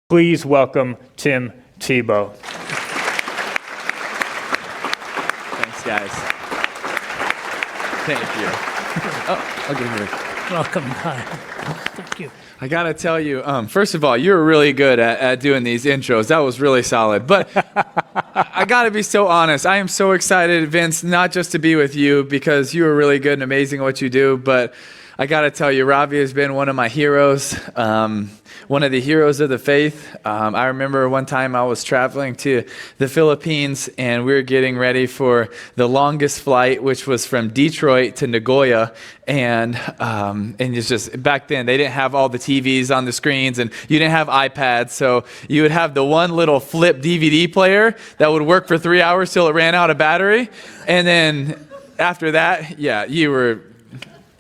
Please welcome Tim Tebow. Thanks, guys. Thank you. Oh, I'll get here. Welcome. Hi. Thank you. I got to tell you, first of all, you were really good at doing these intros. That was really solid. But I got to be so honest. I am so excited, Vince, not just to be with you because you are really good and amazing at what you do, but I got to tell you, Ravi has been one of my heroes, one of the heroes of the faith. I remember one time I was traveling to the Philippines, and we were getting ready for the longest flight, which was from Detroit to Nagoya. And it's just back then they didn't have all the TVs on the screens, and you didn't have iPads, so you would have the one little flip DVD player that would work for 3 hours till it ran out of battery, and then after that,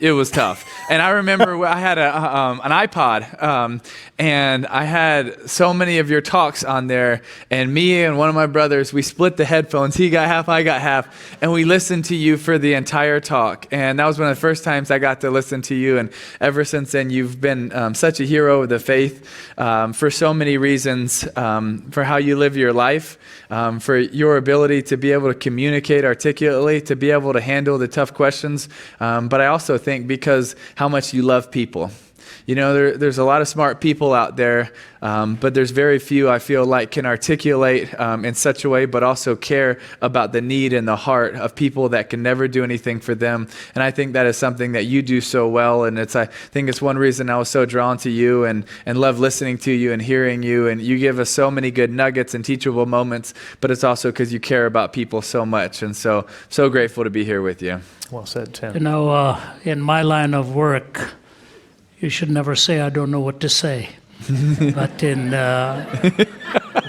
it was tough. And I remember I had an iPod, and I had so many of your talks on there, and me and one of my brothers, we split the headphones. He got half, I got half, and we listened to you for the entire talk. And that was one of the first times I got to listen to you, and ever since then, you've been such a hero of the faith for so many reasons, for how you live your life, for your ability to be able to communicate articulately, to be able to handle the tough questions, but I also think because how much you love people. You know, there's a lot of smart people out there, but there's very few, I feel like, can articulate in such a way, but also care about the need and the heart of people that can never do anything for them. And I think that is something that you do so well. And I think it's one reason I was so drawn to you and love listening to you and hearing you. And you give us so many good nuggets and teachable moments, but it's also because you care about people so much. And so grateful to be here with you. Well said, Tim. You know, in my line of work, you should never say, I don't know what to say. But in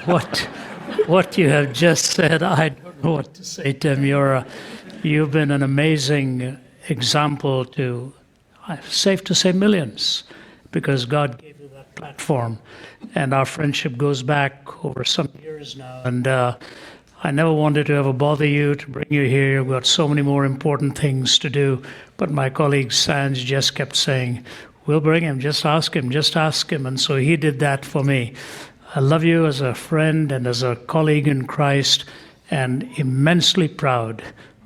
what you have just said, I don't know what to say, Tim. You've been an amazing example to, safe to say, millions, because God gave you that platform. And our friendship goes back over some years now. And I never wanted to ever bother you, to bring you here. You've got so many more important things to do. But my colleague Sanj just kept saying, we'll bring him, just ask him, just ask him. And so he did that for me. I love you as a friend and as a colleague in Christ, and immensely proud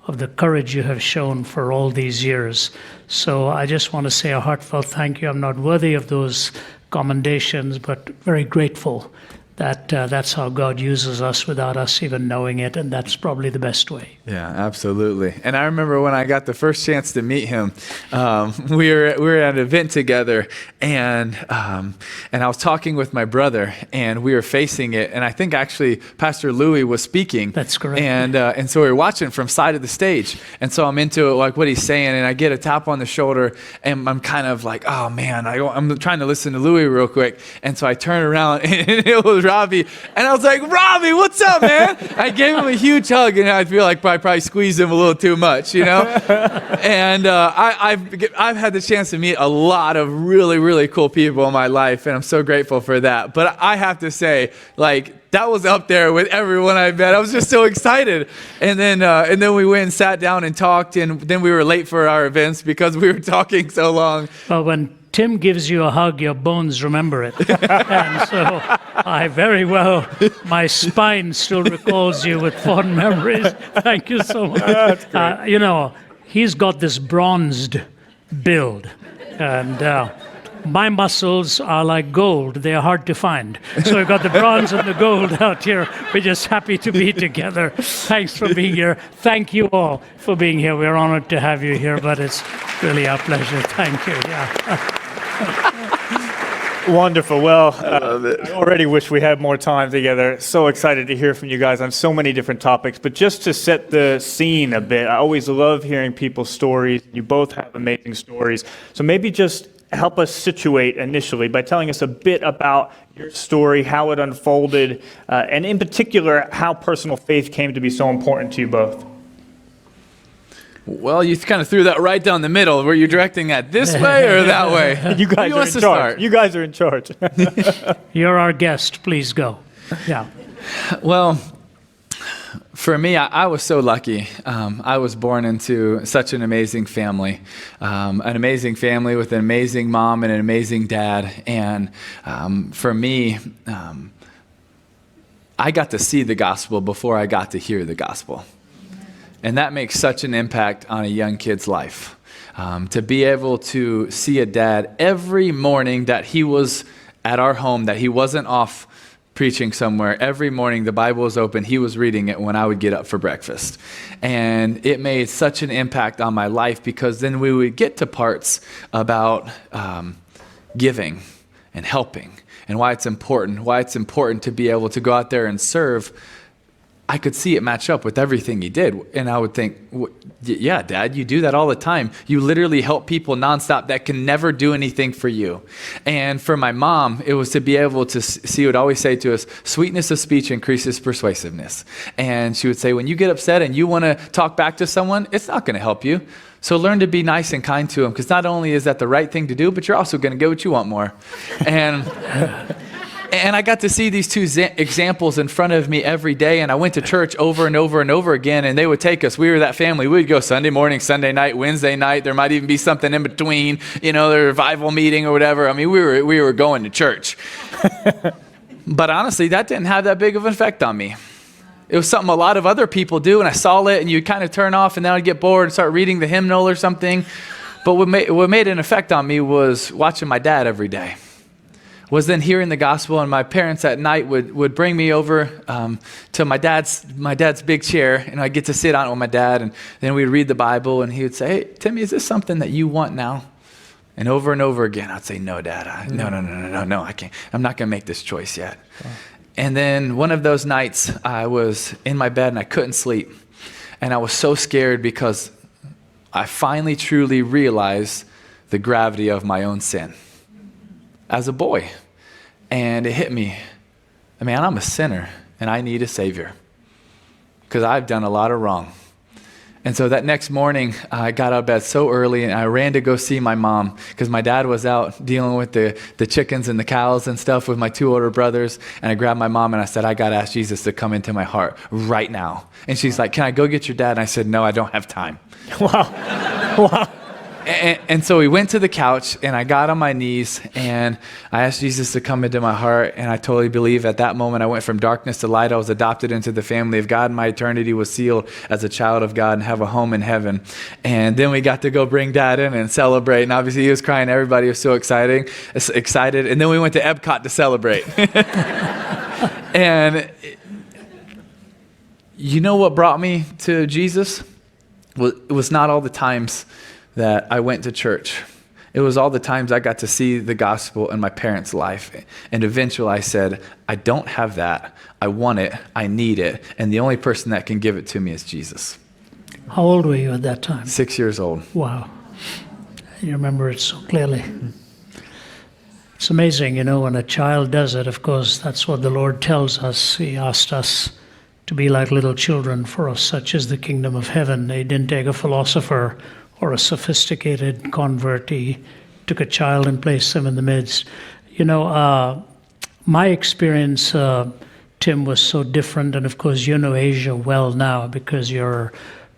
of the courage you have shown for all these years. So I just want to say a heartfelt thank you. I'm not worthy of those commendations, but very grateful that that's how God uses us without us even knowing it, and that's probably the best way. Yeah, absolutely. And I remember when I got the first chance to meet him, we were at an event together, and I was talking with my brother, and we were facing it, and I think actually Pastor Louis was speaking. That's correct. And so we were watching from side of the stage, and so I'm into it, like what he's saying, and I get a tap on the shoulder, and I'm kind of like, oh man, I'm trying to listen to Louis real quick, and so I turn around, and it was Ravi, and I was like, Ravi, what's up, man? I gave him a huge hug, and I feel like I probably squeezed him a little too much, you know? And I've had the chance to meet a lot of really, really cool people in my life, and I'm so grateful for that. But I have to say, like, that was up there with everyone I met. I was just so excited. And then we went and sat down and talked, and then we were late for our events because we were talking so long. Well, when Tim gives you a hug, your bones remember it. And so I very well, my spine still recalls you with fond memories. Thank you so much. You know, he's got this bronzed build, and my muscles are like gold. They are hard to find. So we've got the bronze and the gold out here. We're just happy to be together. Thanks for being here. Thank you all for being here. We're honored to have you here, but it's really our pleasure. Thank you. Yeah. Wonderful. Well, I love it. I already wish we had more time together. So excited to hear from you guys on so many different topics. But just to set the scene a bit, I always love hearing people's stories. You both have amazing stories. So maybe just help us situate initially by telling us a bit about your story, how it unfolded, and in particular, how personal faith came to be so important to you both. Well, you kind of threw that right down the middle. Were you directing that this way or that way? You guys are in charge. You guys are in charge. You're our guest. Please go. Yeah. Well, For me, I was so lucky. I was born into such an amazing family with an amazing mom and an amazing dad. And for me, I got to see the gospel before I got to hear the gospel. And that makes such an impact on a young kid's life. To be able to see a dad every morning that he was at our home, that he wasn't off preaching somewhere. Every morning the Bible was open. He was reading it when I would get up for breakfast. And it made such an impact on my life, because then we would get to parts about giving and helping and why it's important to be able to go out there and serve. I could see it match up with everything he did. And I would think, yeah, Dad, you do that all the time. You literally help people nonstop that can never do anything for you. And for my mom, it was to be able to see, would always say to us, sweetness of speech increases persuasiveness. And she would say, when you get upset and you want to talk back to someone, it's not going to help you. So learn to be nice and kind to them, because not only is that the right thing to do, but you're also going to get what you want more. And I got to see these two examples in front of me every day, and I went to church over and over and over again, and they would take us. We were that family. We would go Sunday morning, Sunday night, Wednesday night. There might even be something in between, the revival meeting or whatever. I mean, we were going to church. But honestly, that didn't have that big of an effect on me. It was something a lot of other people do, and I saw it, and you kind of turn off, and then I'd get bored and start reading the hymnal or something. But what made an effect on me was watching my dad every day. Was then hearing the gospel, and my parents at night would bring me over to my dad's big chair, and I'd get to sit on it with my dad, and then we'd read the Bible, and he would say, "Hey, Timmy, is this something that you want now?" And over again, I'd say, "No, Dad, no, I can't. I'm not going to make this choice yet." Wow. And then one of those nights, I was in my bed, and I couldn't sleep, and I was so scared because I finally truly realized the gravity of my own sin as a boy. And it hit me, man, I'm a sinner and I need a Savior, because I've done a lot of wrong. And so that next morning, I got out of bed so early, and I ran to go see my mom, because my dad was out dealing with the chickens and the cows and stuff with my two older brothers. And I grabbed my mom and I said, "I got to ask Jesus to come into my heart right now." And she's like, "Can I go get your dad?" And I said, "No, I don't have time." Wow. And so we went to the couch, and I got on my knees, and I asked Jesus to come into my heart. And I totally believe at that moment I went from darkness to light. I was adopted into the family of God, and my eternity was sealed as a child of God and have a home in heaven. And then we got to go bring Dad in and celebrate. And obviously he was crying. Everybody was so excited. And then we went to Epcot to celebrate. And you know what brought me to Jesus? Well, it was not all the times that I went to church. It was all the times I got to see the gospel in my parents' life. And eventually I said, I don't have that. I want it. I need it. And the only person that can give it to me is Jesus. How old were you at that time? 6 years old. Wow. You remember it so clearly. It's amazing, when a child does it. Of course, that's what the Lord tells us. He asked us to be like little children, for us such is the kingdom of heaven. He didn't take a philosopher or a sophisticated convert. He took a child and placed him in the midst. My experience, Tim, was so different. And of course, you know Asia well now, because you're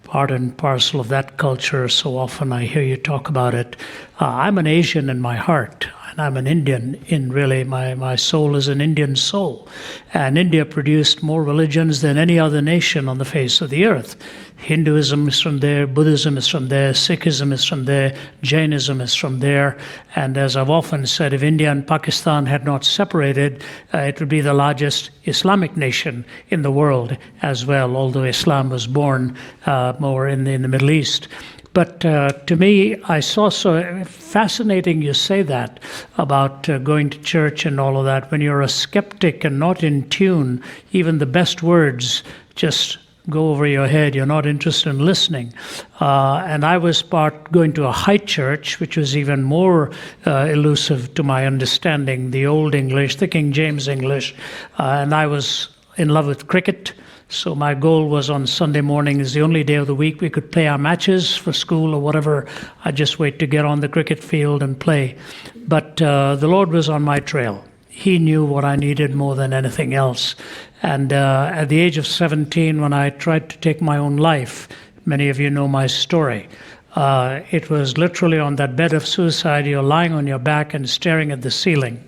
part and parcel of that culture. So often I hear you talk about it. I'm an Asian in my heart. And I'm an Indian in really, my soul is an Indian soul. And India produced more religions than any other nation on the face of the earth. Hinduism is from there, Buddhism is from there, Sikhism is from there, Jainism is from there. And as I've often said, if India and Pakistan had not separated, it would be the largest Islamic nation in the world as well, although Islam was born more in the Middle East. But to me, I saw so fascinating you say that about going to church and all of that. When you're a skeptic and not in tune, even the best words just go over your head. You're not interested in listening. And I was going to a high church, which was even more elusive to my understanding, the Old English, the King James English. And I was in love with cricket. So my goal was on Sunday morning is the only day of the week we could play our matches for school or whatever. I'd just wait to get on the cricket field and play. But the Lord was on my trail. he knew what I needed more than anything else. And at the age of 17, when I tried to take my own life, many of you know my story. It was literally on that bed of suicide, you're lying on your back and staring at the ceiling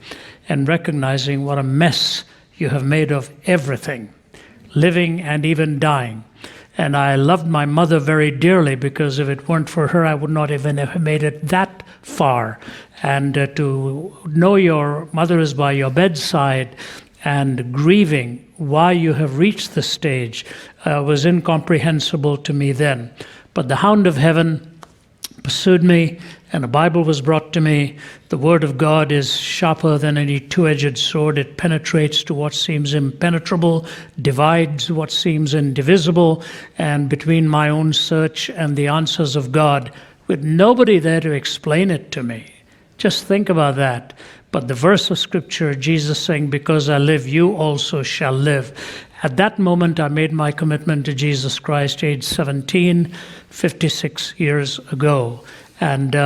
and recognizing what a mess you have made of everything, living and even dying. And I loved my mother very dearly, because if it weren't for her, I would not even have made it that far. And to know your mother is by your bedside and grieving why you have reached this stage was incomprehensible to me then. But the hound of heaven pursued me, and a Bible was brought to me. The Word of God is sharper than any two-edged sword. It penetrates to what seems impenetrable, divides what seems indivisible, and between my own search and the answers of God, with nobody there to explain it to me. Just think about that. But the verse of Scripture, Jesus saying, "Because I live, you also shall live." At that moment, I made my commitment to Jesus Christ, age 17, 56 years ago. And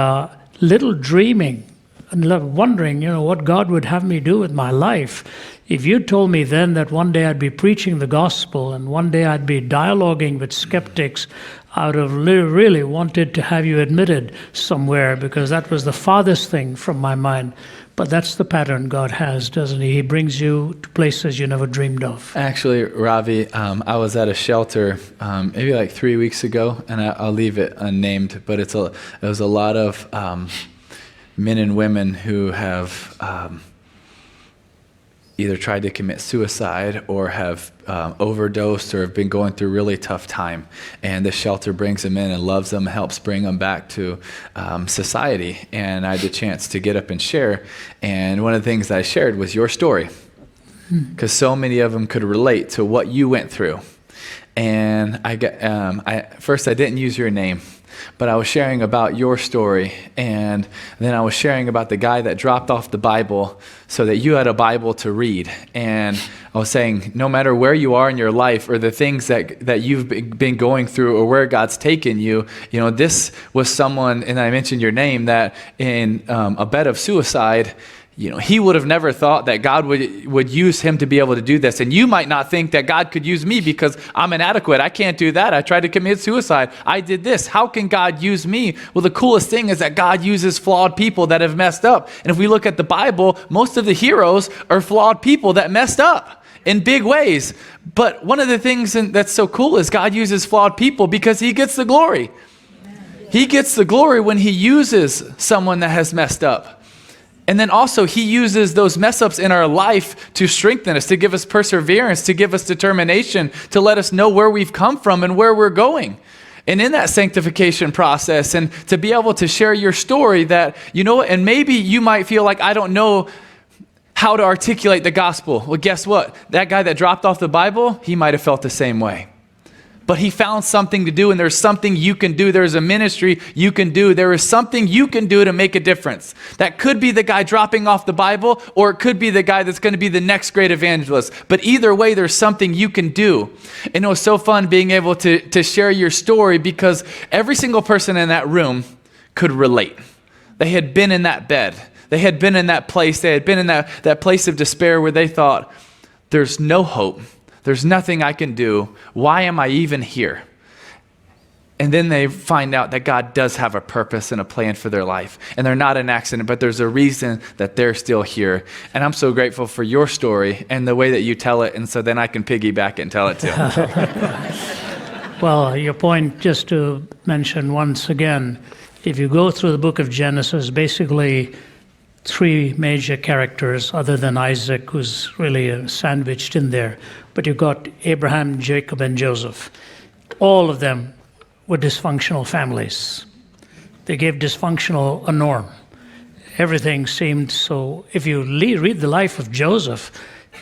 little dreaming and wondering, what God would have me do with my life. If you told me then that one day I'd be preaching the gospel and one day I'd be dialoguing with skeptics, I would have really wanted to have you admitted somewhere, because that was the farthest thing from my mind. But that's the pattern God has, doesn't he? He brings you to places you never dreamed of. Actually, Ravi, I was at a shelter maybe like 3 weeks ago, and I'll leave it unnamed, but it was a lot of men and women who have either tried to commit suicide or have overdosed or have been going through a really tough time. And the shelter brings them in and loves them, helps bring them back to society. And I had the chance to get up and share. And one of the things that I shared was your story, because so many of them could relate to what you went through. And first I didn't use your name, but I was sharing about your story, and then I was sharing about the guy that dropped off the Bible so that you had a Bible to read. And I was saying, no matter where you are in your life or the things that you've been going through or where God's taken you, this was someone, and I mentioned your name, that in a bed of suicide, he would have never thought that God would use him to be able to do this. And you might not think that God could use me because I'm inadequate. I can't do that. I tried to commit suicide. I did this. How can God use me? Well, the coolest thing is that God uses flawed people that have messed up. And if we look at the Bible, most of the heroes are flawed people that messed up in big ways. But one of the things that's so cool is God uses flawed people because he gets the glory. He gets the glory when he uses someone that has messed up. And then also he uses those mess ups in our life to strengthen us, to give us perseverance, to give us determination, to let us know where we've come from and where we're going. And in that sanctification process, and to be able to share your story that, and maybe you might feel like, I don't know how to articulate the gospel. Well, guess what? That guy that dropped off the Bible, he might have felt the same way. But he found something to do, and there's something you can do. There's a ministry you can do. There is something you can do to make a difference. That could be the guy dropping off the Bible, or it could be the guy that's going to be the next great evangelist. But either way, there's something you can do. And it was so fun being able to share your story, because every single person in that room could relate. They had been in that bed. They had been in that place. They had been in that place of despair where they thought, there's no hope. There's nothing I can do. Why am I even here? And then they find out that God does have a purpose and a plan for their life. And they're not an accident, but there's a reason that they're still here. And I'm so grateful for your story and the way that you tell it. And so then I can piggyback and tell it too. Well, your point, just to mention once again, if you go through the book of Genesis, basically three major characters other than Isaac, who's really sandwiched in there. But you've got Abraham, Jacob, and Joseph. All of them were dysfunctional families. They gave dysfunctional a norm. Everything seemed so. If you read the life of Joseph,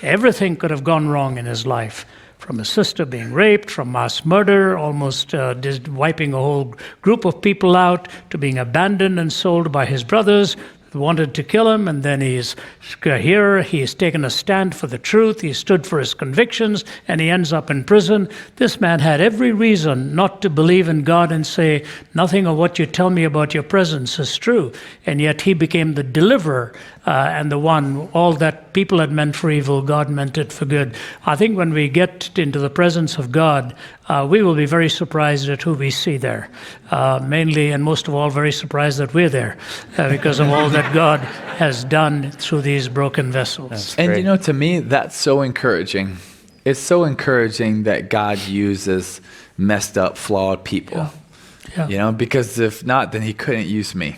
everything could have gone wrong in his life. From his sister being raped, from mass murder, almost wiping a whole group of people out, to being abandoned and sold by his brothers, wanted to kill him, and then he's here, he's taken a stand for the truth, he stood for his convictions, and he ends up in prison. This man had every reason not to believe in God and say, nothing of what you tell me about your presence is true. And yet he became the deliverer and the one, all that what people had meant for evil, God meant it for good. I think when we get into the presence of God, we will be very surprised at who we see there. Mainly and most of all, very surprised that we're there because of all that God has done through these broken vessels. And you know, to me, that's so encouraging. It's so encouraging that God uses messed up, flawed people. Yeah. You know, because if not, then he couldn't use me.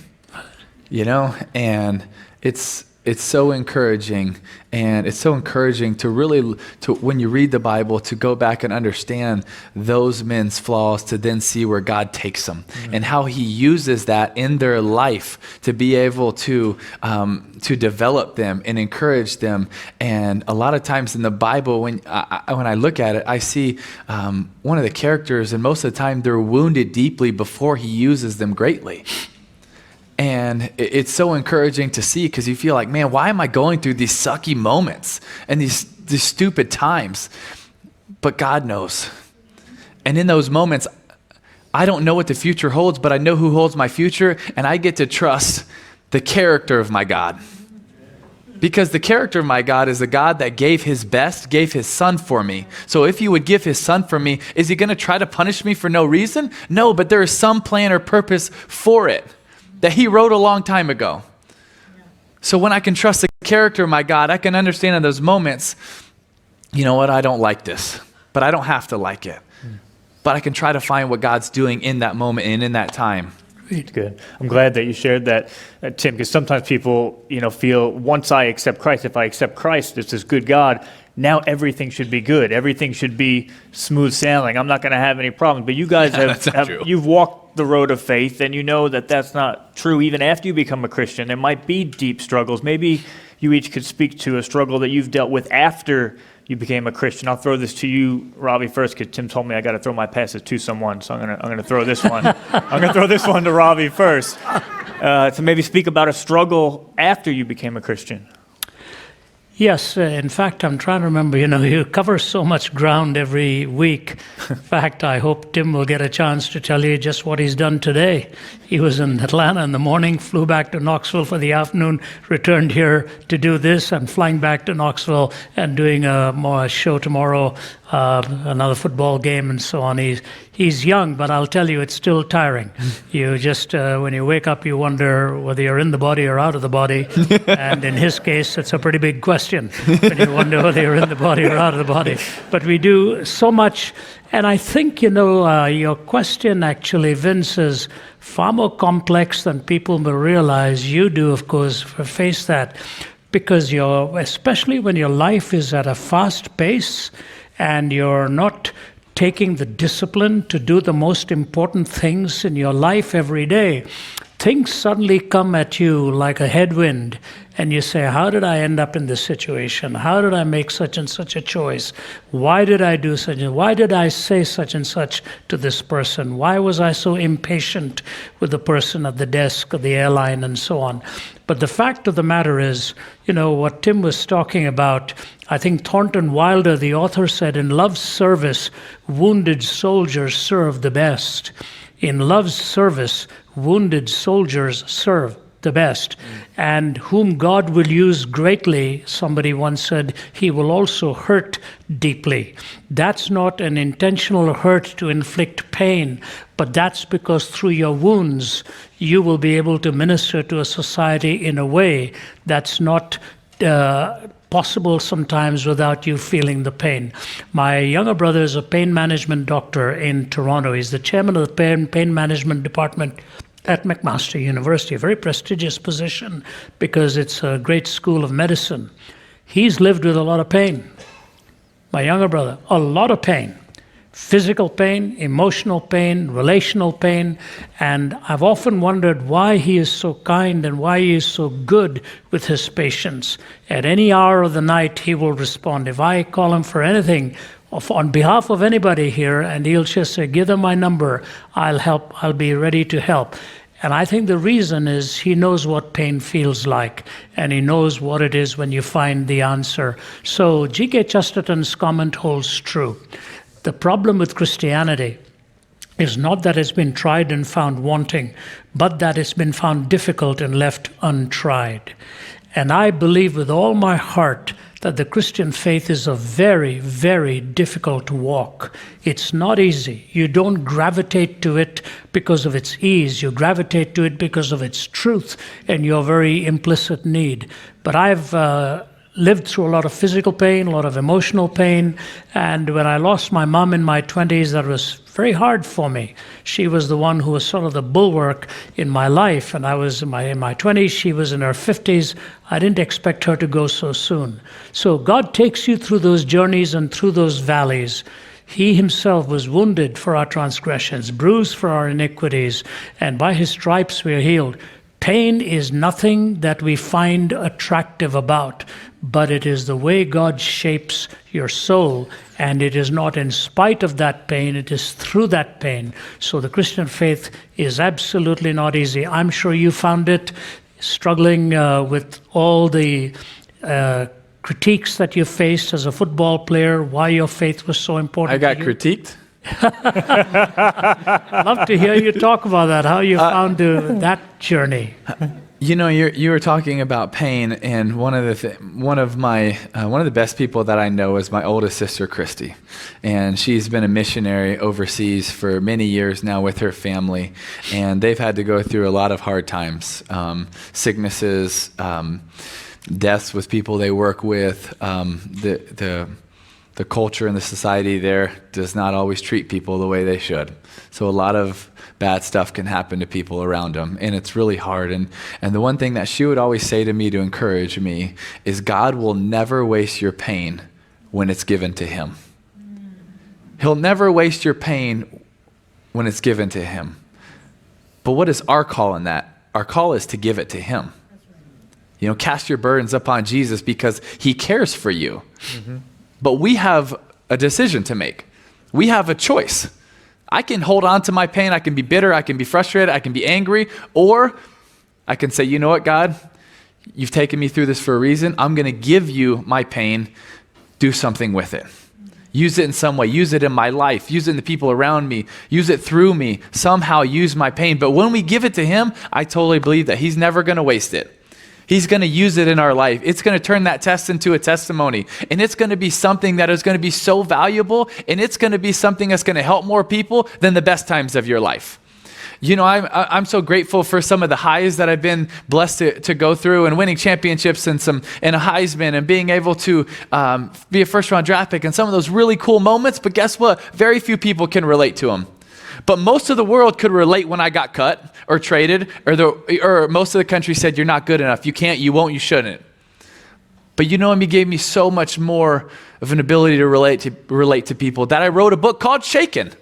You know, and it's so encouraging, and it's so encouraging to really, when you read the Bible, to go back and understand those men's flaws, to then see where God takes them and how he uses that in their life to be able to develop them and encourage them. And a lot of times in the Bible, when I look at it, I see one of the characters, and most of the time they're wounded deeply before he uses them greatly. And it's so encouraging to see, because you feel like, man, why am I going through these sucky moments and these stupid times? But God knows. And in those moments, I don't know what the future holds, but I know who holds my future, and I get to trust the character of my God. Because the character of my God is a God that gave his best, gave his son for me. So if he would give his son for me, is he going to try to punish me for no reason? No, but there is some plan or purpose for it that he wrote a long time ago. So when I can trust the character of my God, I can understand in those moments, you know what, I don't like this, but I don't have to like it. But I can try to find what God's doing in that moment and in that time. Good. I'm glad that you shared that, Tim, because sometimes people, feel once I accept Christ, if I accept Christ, it's this good God, now everything should be good. Everything should be smooth sailing. I'm not going to have any problems. But you guys you've walked the road of faith, and you know that that's not true even after you become a Christian. There might be deep struggles. Maybe you each could speak to a struggle that you've dealt with after you became a Christian. I'll throw this to you, Ravi, first, because Tim told me I got to throw my passes to someone, so I'm gonna throw this one. I'm gonna throw this one to Ravi first, to maybe speak about a struggle after you became a Christian. Yes, in fact, I'm trying to remember, you cover so much ground every week. In fact, I hope Tim will get a chance to tell you just what he's done today. He was in Atlanta in the morning, flew back to Knoxville for the afternoon, returned here to do this, and flying back to Knoxville and doing a show tomorrow, another football game and so on. He's young, but I'll tell you, it's still tiring. You just, when you wake up, you wonder whether you're in the body or out of the body. And in his case, it's a pretty big question when you wonder whether you're in the body or out of the body. But we do so much. And I think, your question actually, Vince, is far more complex than people will realize. You do, of course, face that. Because especially when your life is at a fast pace and you're not taking the discipline to do the most important things in your life every day, things suddenly come at you like a headwind, and you say, how did I end up in this situation? How did I make such and such a choice? Why did I do such and why did I say such and such to this person? Why was I so impatient with the person at the desk of the airline and so on? But the fact of the matter is, what Tim was talking about, I think Thornton Wilder, the author, said, in love's service, wounded soldiers serve the best. In love's service, wounded soldiers serve the best. And whom God will use greatly, somebody once said, he will also hurt deeply. That's not an intentional hurt to inflict pain, but that's because through your wounds, you will be able to minister to a society in a way that's not possible sometimes without you feeling the pain. My younger brother is a pain management doctor in Toronto. He's the chairman of the pain management department at McMaster University, a very prestigious position because it's a great school of medicine. He's lived with a lot of pain. My younger brother, a lot of pain. Physical pain, emotional pain, relational pain, and I've often wondered why he is so kind and why he is so good with his patients. At any hour of the night, he will respond. If I call him for anything, on behalf of anybody here, and he'll just say, give them my number, I'll help, I'll be ready to help. And I think the reason is he knows what pain feels like, and he knows what it is when you find the answer. So G.K. Chesterton's comment holds true. The problem with Christianity is not that it's been tried and found wanting, but that it's been found difficult and left untried. And I believe with all my heart that the Christian faith is a very, very difficult walk. It's not easy. You don't gravitate to it because of its ease. You gravitate to it because of its truth and your very implicit need. But I've lived through a lot of physical pain, a lot of emotional pain, and when I lost my mom in my 20s, that was very hard for me. She was the one who was sort of the bulwark in my life, and I was in my 20s, she was in her 50s. I didn't expect her to go so soon. So God takes you through those journeys and through those valleys. He himself was wounded for our transgressions, bruised for our iniquities, and by his stripes we are healed. Pain is nothing that we find attractive about, but it is the way God shapes your soul, and it is not in spite of that pain, it is through that pain. So the Christian faith is absolutely not easy. I'm sure you found it struggling with all the critiques that you faced as a football player, why your faith was so important. I got to you. critiqued. I'd love to hear you talk about that, how you found that journey. You know, you were talking about pain, and one of the best people that I know is my oldest sister, Christy, and she's been a missionary overseas for many years now with her family, and they've had to go through a lot of hard times, sicknesses, deaths with people they work with. The culture and the society there does not always treat people the way they should. So a lot of bad stuff can happen to people around them, and it's really hard. And the one thing that she would always say to me to encourage me is, God will never waste your pain when it's given to him. He'll never waste your pain when it's given to him. But what is our call in that? Our call is to give it to him. You know, cast your burdens upon Jesus because he cares for you. Mm-hmm. But we have a decision to make. We have a choice. I can hold on to my pain. I can be bitter. I can be frustrated. I can be angry. Or I can say, you know what, God? You've taken me through this for a reason. I'm going to give you my pain. Do something with it. Use it in some way. Use it in my life. Use it in the people around me. Use it through me. Somehow use my pain. But when we give it to him, I totally believe that he's never going to waste it. He's going to use it in our life. It's going to turn that test into a testimony. And it's going to be something that is going to be so valuable. And it's going to be something that's going to help more people than the best times of your life. You know, I'm so grateful for some of the highs that I've been blessed to go through, and winning championships and a Heisman, and being able to be a first-round draft pick, and some of those really cool moments. But guess what? Very few people can relate to them. But most of the world could relate when I got cut or traded, or most of the country said, you're not good enough. You can't, you won't, you shouldn't. But you know, he gave me so much more of an ability to relate to people that I wrote a book called Shaken.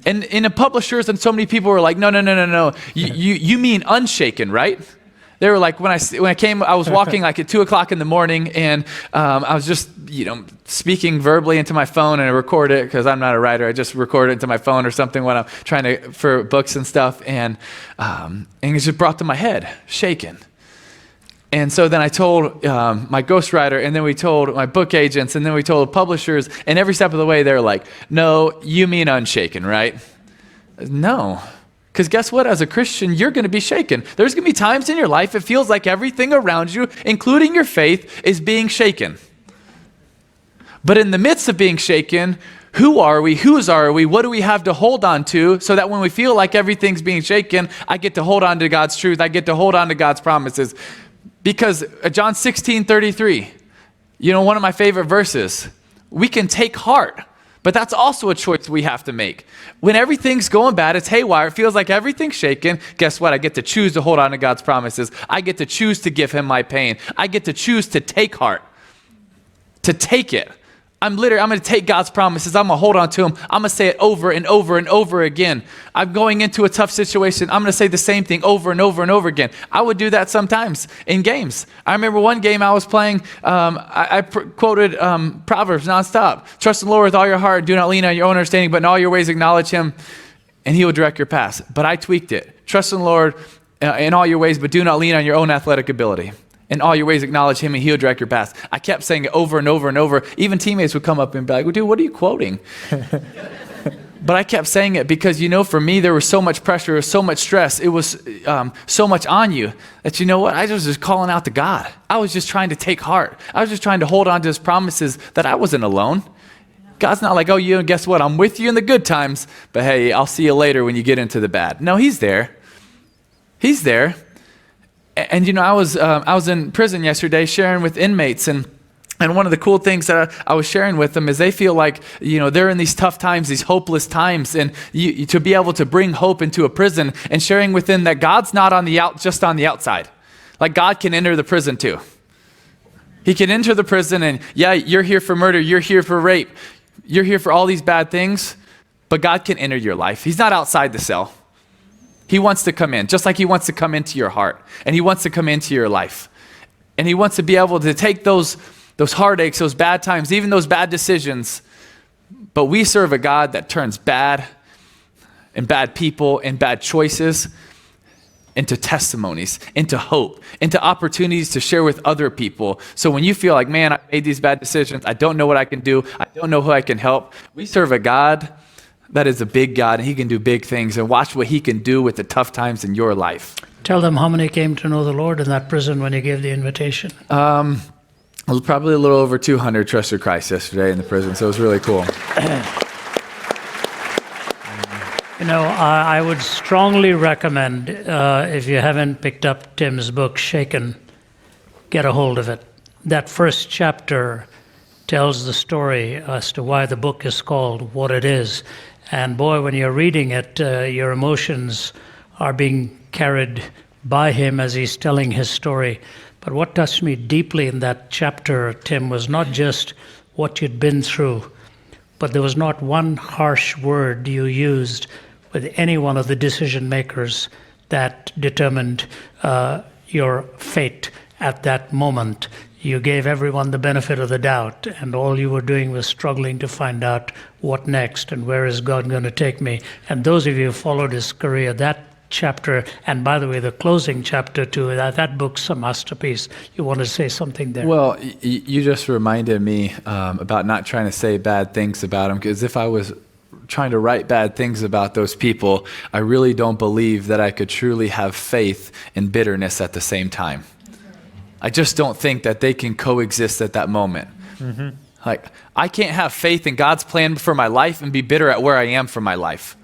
And the publishers and so many people were like, no. You mean unshaken, right? They were like, when I came, I was walking like at 2:00 in the morning, and I was just, speaking verbally into my phone, and I record it because I'm not a writer. I just record it into my phone or something when I'm trying for books and stuff, and it just brought to my head, shaken. And so then I told my ghostwriter, and then we told my book agents, and then we told publishers, and every step of the way they're like, no, you mean unshaken, right? No. Because guess what? As a Christian, you're going to be shaken. There's going to be times in your life it feels like everything around you, including your faith, is being shaken. But in the midst of being shaken, who are we? Whose are we? What do we have to hold on to so that when we feel like everything's being shaken, I get to hold on to God's truth. I get to hold on to God's promises. Because John 16:33, one of my favorite verses, we can take heart. But that's also a choice we have to make. When everything's going bad, it's haywire, it feels like everything's shaken, guess what? I get to choose to hold on to God's promises. I get to choose to give him my pain. I get to choose to take heart, to take it. I'm going to take God's promises. I'm going to hold on to them. I'm going to say it over and over and over again. I'm going into a tough situation. I'm going to say the same thing over and over and over again. I would do that sometimes in games. I remember one game I was playing, I quoted Proverbs nonstop. Trust in the Lord with all your heart. Do not lean on your own understanding, but in all your ways acknowledge him, and he will direct your paths. But I tweaked it. Trust in the Lord in all your ways, but do not lean on your own athletic ability. In all your ways, acknowledge him, and he'll direct your paths. I kept saying it over and over and over. Even teammates would come up and be like, well, dude, what are you quoting? But I kept saying it because, for me, there was so much pressure, there was so much stress. It was so much on you that, I was just calling out to God. I was just trying to take heart. I was just trying to hold on to his promises that I wasn't alone. God's not like, oh, guess what? I'm with you in the good times, but hey, I'll see you later when you get into the bad. No, he's there. He's there. And, I was in prison yesterday sharing with inmates, and one of the cool things that I was sharing with them is they feel like, they're in these tough times, these hopeless times, and to be able to bring hope into a prison and sharing with them that God's not just on the outside. Like God can enter the prison too. He can enter the prison and you're here for murder, you're here for rape, you're here for all these bad things, but God can enter your life. He's not outside the cell. He wants to come in, just like he wants to come into your heart, and he wants to come into your life. And he wants to be able to take those heartaches, those bad times, even those bad decisions. But we serve a God that turns bad and bad people and bad choices into testimonies, into hope, into opportunities to share with other people. So when you feel like, man, I made these bad decisions, I don't know what I can do, I don't know who I can help, we serve a God that is a big God, and he can do big things, and watch what he can do with the tough times in your life. Tell them how many came to know the Lord in that prison when you gave the invitation. Probably a little over 200 trusted Christ yesterday in the prison, so it was really cool. I would strongly recommend, if you haven't picked up Tim's book, Shaken, get a hold of it. That first chapter tells the story as to why the book is called what it is. And boy, when you're reading it, your emotions are being carried by him as he's telling his story. But what touched me deeply in that chapter, Tim, was not just what you'd been through, but there was not one harsh word you used with any one of the decision makers that determined your fate at that moment. You gave everyone the benefit of the doubt, and all you were doing was struggling to find out what next and where is God going to take me. And those of you who followed his career, that chapter, and by the way, the closing chapter too, that book's a masterpiece. You want to say something there? Well, you just reminded me about not trying to say bad things about them, because if I was trying to write bad things about those people, I really don't believe that I could truly have faith and bitterness at the same time. I just don't think that they can coexist at that moment. Mm-hmm. Like, I can't have faith in God's plan for my life and be bitter at where I am for my life.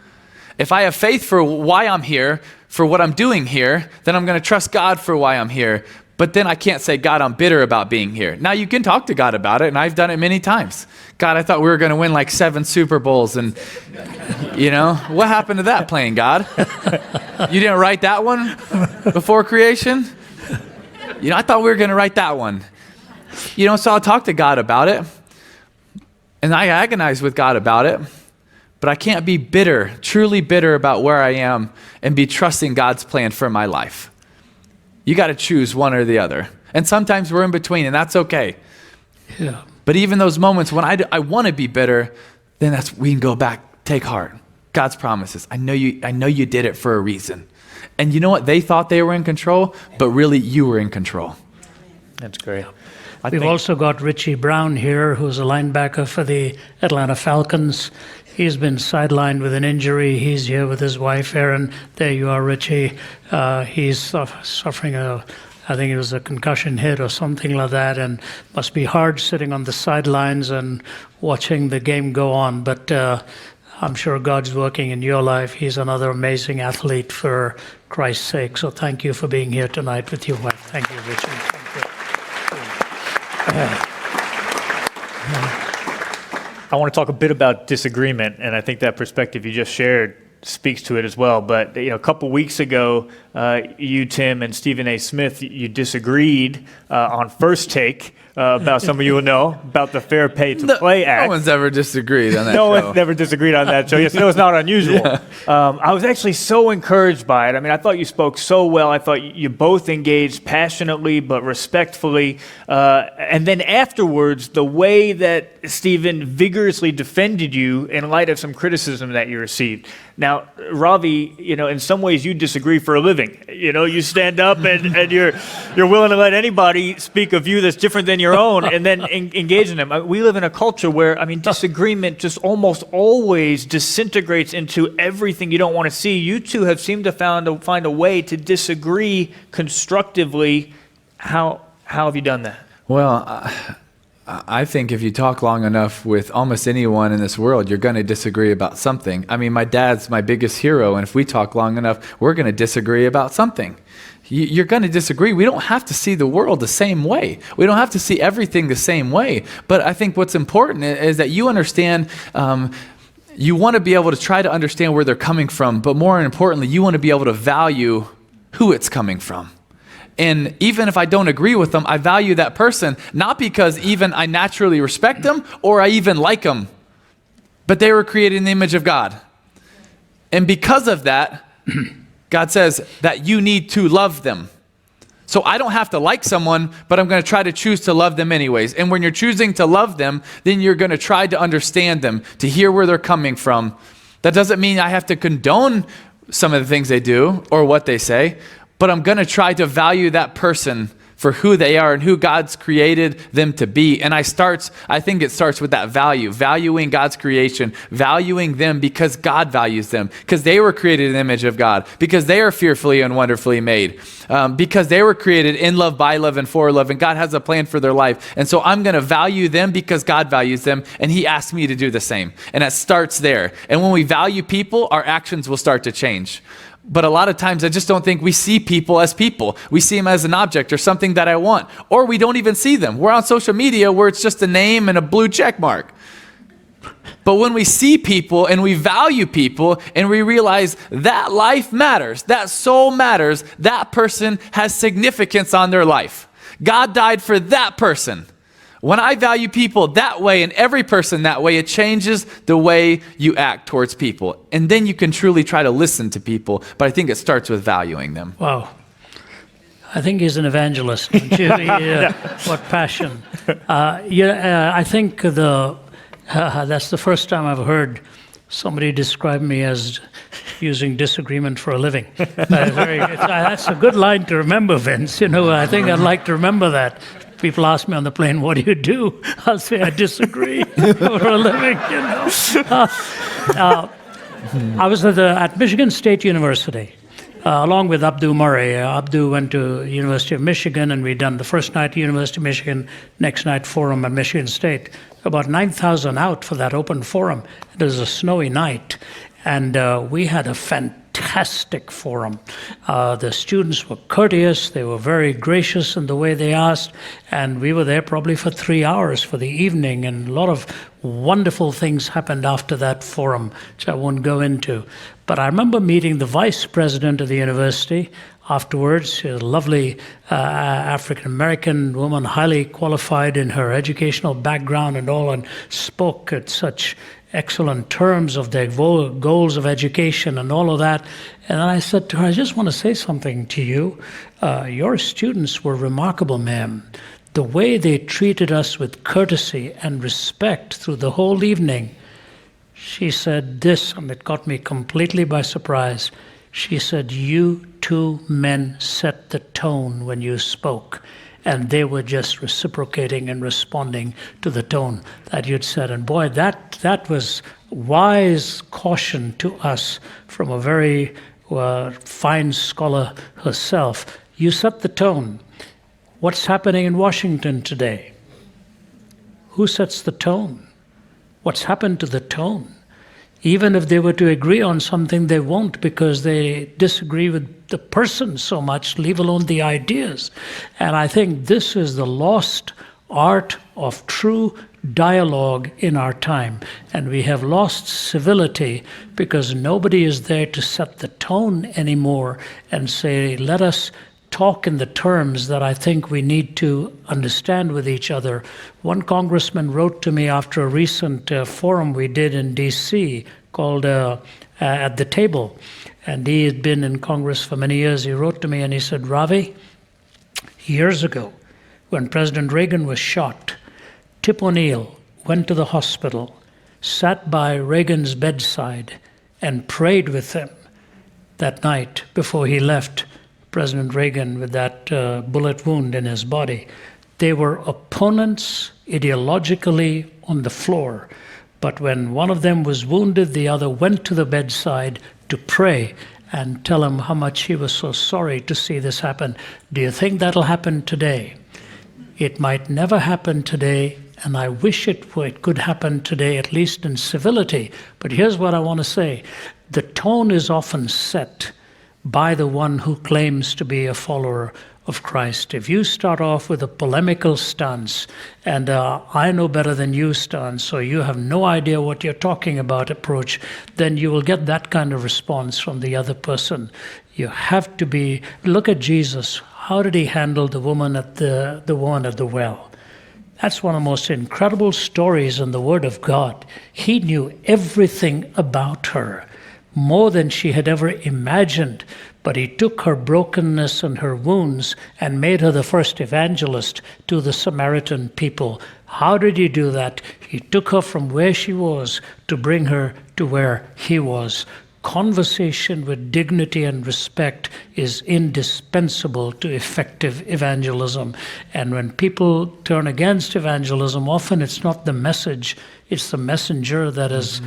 If I have faith for why I'm here, for what I'm doing here, then I'm going to trust God for why I'm here. But then I can't say, God, I'm bitter about being here. Now, you can talk to God about it, and I've done it many times. God, I thought we were going to win like 7 Super Bowls, and, what happened to that plan, God? You didn't write that one before creation? I thought we were going to write that one. So I'll talk to God about it, and I agonize with God about it. But I can't be bitter, truly bitter about where I am and be trusting God's plan for my life. You got to choose one or the other. And sometimes we're in between, and that's okay. Yeah. But even those moments when I want to be bitter, then we can go back, take heart. God's promises. I know you did it for a reason. And you know what? They thought they were in control, but really you were in control. That's great. We've also got Richie Brown here, who's a linebacker for the Atlanta Falcons. He's been sidelined with an injury. He's here with his wife, Erin. There you are, Richie. He's suffering I think it was a concussion hit or something like that, and must be hard sitting on the sidelines and watching the game go on. But I'm sure God's working in your life. He's another amazing athlete for Christ's sake. So thank you for being here tonight with your wife. Thank you, Richie. Thank you. I want to talk a bit about disagreement, and I think that perspective you just shared speaks to it as well. But a couple weeks ago, you, Tim, and Stephen A. Smith, you disagreed on First Take about, some of you will know, about the Fair Pay to Play Act. No one's ever disagreed on that No show. one's never disagreed on that show. Yes, it's not unusual. Yeah. I was actually so encouraged by it. I mean, I thought you spoke so well. I thought you both engaged passionately but respectfully. And then afterwards, the way that Stephen vigorously defended you in light of some criticism that you received. Now, Ravi, in some ways you disagree for a living. You stand up and you're willing to let anybody speak a view that's different than your own and then engage in them. We live in a culture where, disagreement just almost always disintegrates into everything you don't want to see. You two have seemed to find a way to disagree constructively. How have you done that? Well, I think if you talk long enough with almost anyone in this world, you're going to disagree about something. My dad's my biggest hero, and if we talk long enough, we're going to disagree about something. You're going to disagree. We don't have to see the world the same way. We don't have to see everything the same way. But I think what's important is that you understand, you want to be able to try to understand where they're coming from, but more importantly, you want to be able to value who it's coming from. And even if I don't agree with them, I value that person, not because even I naturally respect them or I even like them, but they were created in the image of God. And because of that, God says that you need to love them. So I don't have to like someone, but I'm going to try to choose to love them anyways. And when you're choosing to love them, then you're going to try to understand them, to hear where they're coming from. That doesn't mean I have to condone some of the things they do or what they say, but I'm going to try to value that person for who they are and who God's created them to be. And I think it starts with that value, valuing God's creation, valuing them because God values them, because they were created in the image of God, because they are fearfully and wonderfully made, because they were created in love, by love, and for love, and God has a plan for their life. And so I'm going to value them because God values them, and he asked me to do the same. And it starts there. And when we value people, our actions will start to change. But a lot of times I just don't think we see people as people. We see them as an object or something that I want. Or we don't even see them. We're on social media where it's just a name and a blue check mark. But when we see people and we value people and we realize that life matters, that soul matters, that person has significance on their life. God died for that person. When I value people that way and every person that way, it changes the way you act towards people. And then you can truly try to listen to people. But I think it starts with valuing them. Wow. I think he's an evangelist, don't you? What passion. I think that's the first time I've heard somebody describe me as using disagreement for a living. That's a good line to remember, Vince. I think I'd like to remember that. People ask me on the plane, what do you do? I'll say, I disagree for a living, I was at Michigan State University, along with Abdu Murray. Abdu went to University of Michigan, and we'd done the first night at University of Michigan, next night forum at Michigan State. About 9,000 out for that open forum. It was a snowy night, and we had a fantastic forum. The students were courteous, they were very gracious in the way they asked, and we were there probably for 3 hours for the evening, and a lot of wonderful things happened after that forum, which I won't go into. But I remember meeting the vice president of the university afterwards. She was a lovely African-American woman, highly qualified in her educational background and all, and spoke at such excellent terms of their goals of education and all of that. And then I said to her, I just want to say something to you. Your students were remarkable, ma'am. The way they treated us with courtesy and respect through the whole evening. She said this, and it caught me completely by surprise. She said, you two men set the tone when you spoke. And they were just reciprocating and responding to the tone that you'd said. And boy, that was wise caution to us from a very fine scholar herself. You set the tone. What's happening in Washington today? Who sets the tone? What's happened to the tone? Even if they were to agree on something, they won't, because they disagree with the person so much, leave alone the ideas. And I think this is the lost art of true dialogue in our time. And we have lost civility because nobody is there to set the tone anymore and say, let us talk in the terms that I think we need to understand with each other. One congressman wrote to me after a recent forum we did in D.C. called At the Table. And he had been in Congress for many years. He wrote to me and he said, Ravi, years ago, when President Reagan was shot, Tip O'Neill went to the hospital, sat by Reagan's bedside, and prayed with him that night before he left President Reagan with that bullet wound in his body. They were opponents ideologically on the floor. But when one of them was wounded, the other went to the bedside to pray and tell him how much he was so sorry to see this happen. Do you think that'll happen today? It might never happen today, and I wish it could happen today, at least in civility. But here's what I want to say. The tone is often set by the one who claims to be a follower of Christ. If you start off with a polemical stance and I know better than you stance, so you have no idea what you're talking about approach, then you will get that kind of response from the other person. You have to look at Jesus. How did he handle the woman at the well? That's one of the most incredible stories in the Word of God. He knew everything about her, more than she had ever imagined. But he took her brokenness and her wounds and made her the first evangelist to the Samaritan people. How did he do that? He took her from where she was to bring her to where he was. Conversation with dignity and respect is indispensable to effective evangelism. And when people turn against evangelism, often it's not the message, it's the messenger that is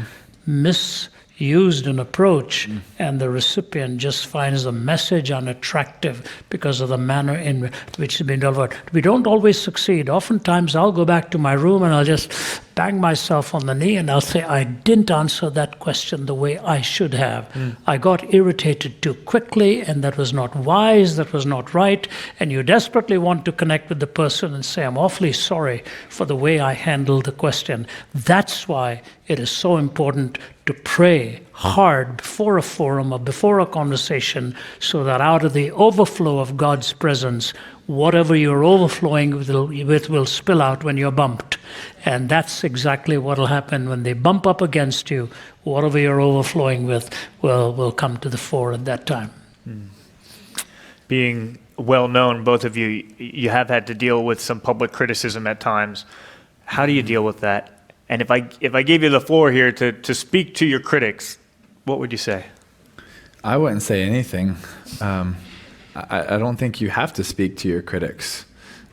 misused an approach, and the recipient just finds the message unattractive because of the manner in which it's been delivered. We don't always succeed. Oftentimes I'll go back to my room and I'll just bang myself on the knee and I'll say, I didn't answer that question the way I should have. I got irritated too quickly, and that was not wise, that was not right. And you desperately want to connect with the person and say, I'm awfully sorry for the way I handled the question. That's why it is so important to pray hard before a forum or before a conversation, so that out of the overflow of God's presence, whatever you're overflowing with will spill out when you're bumped. And that's exactly what will happen when they bump up against you. Whatever you're overflowing with will come to the fore at that time. Being well known, both of you have had to deal with some public criticism at times. How do you deal with that? And if I gave you the floor here to speak to your critics, what would you say? I wouldn't say anything. I don't think you have to speak to your critics.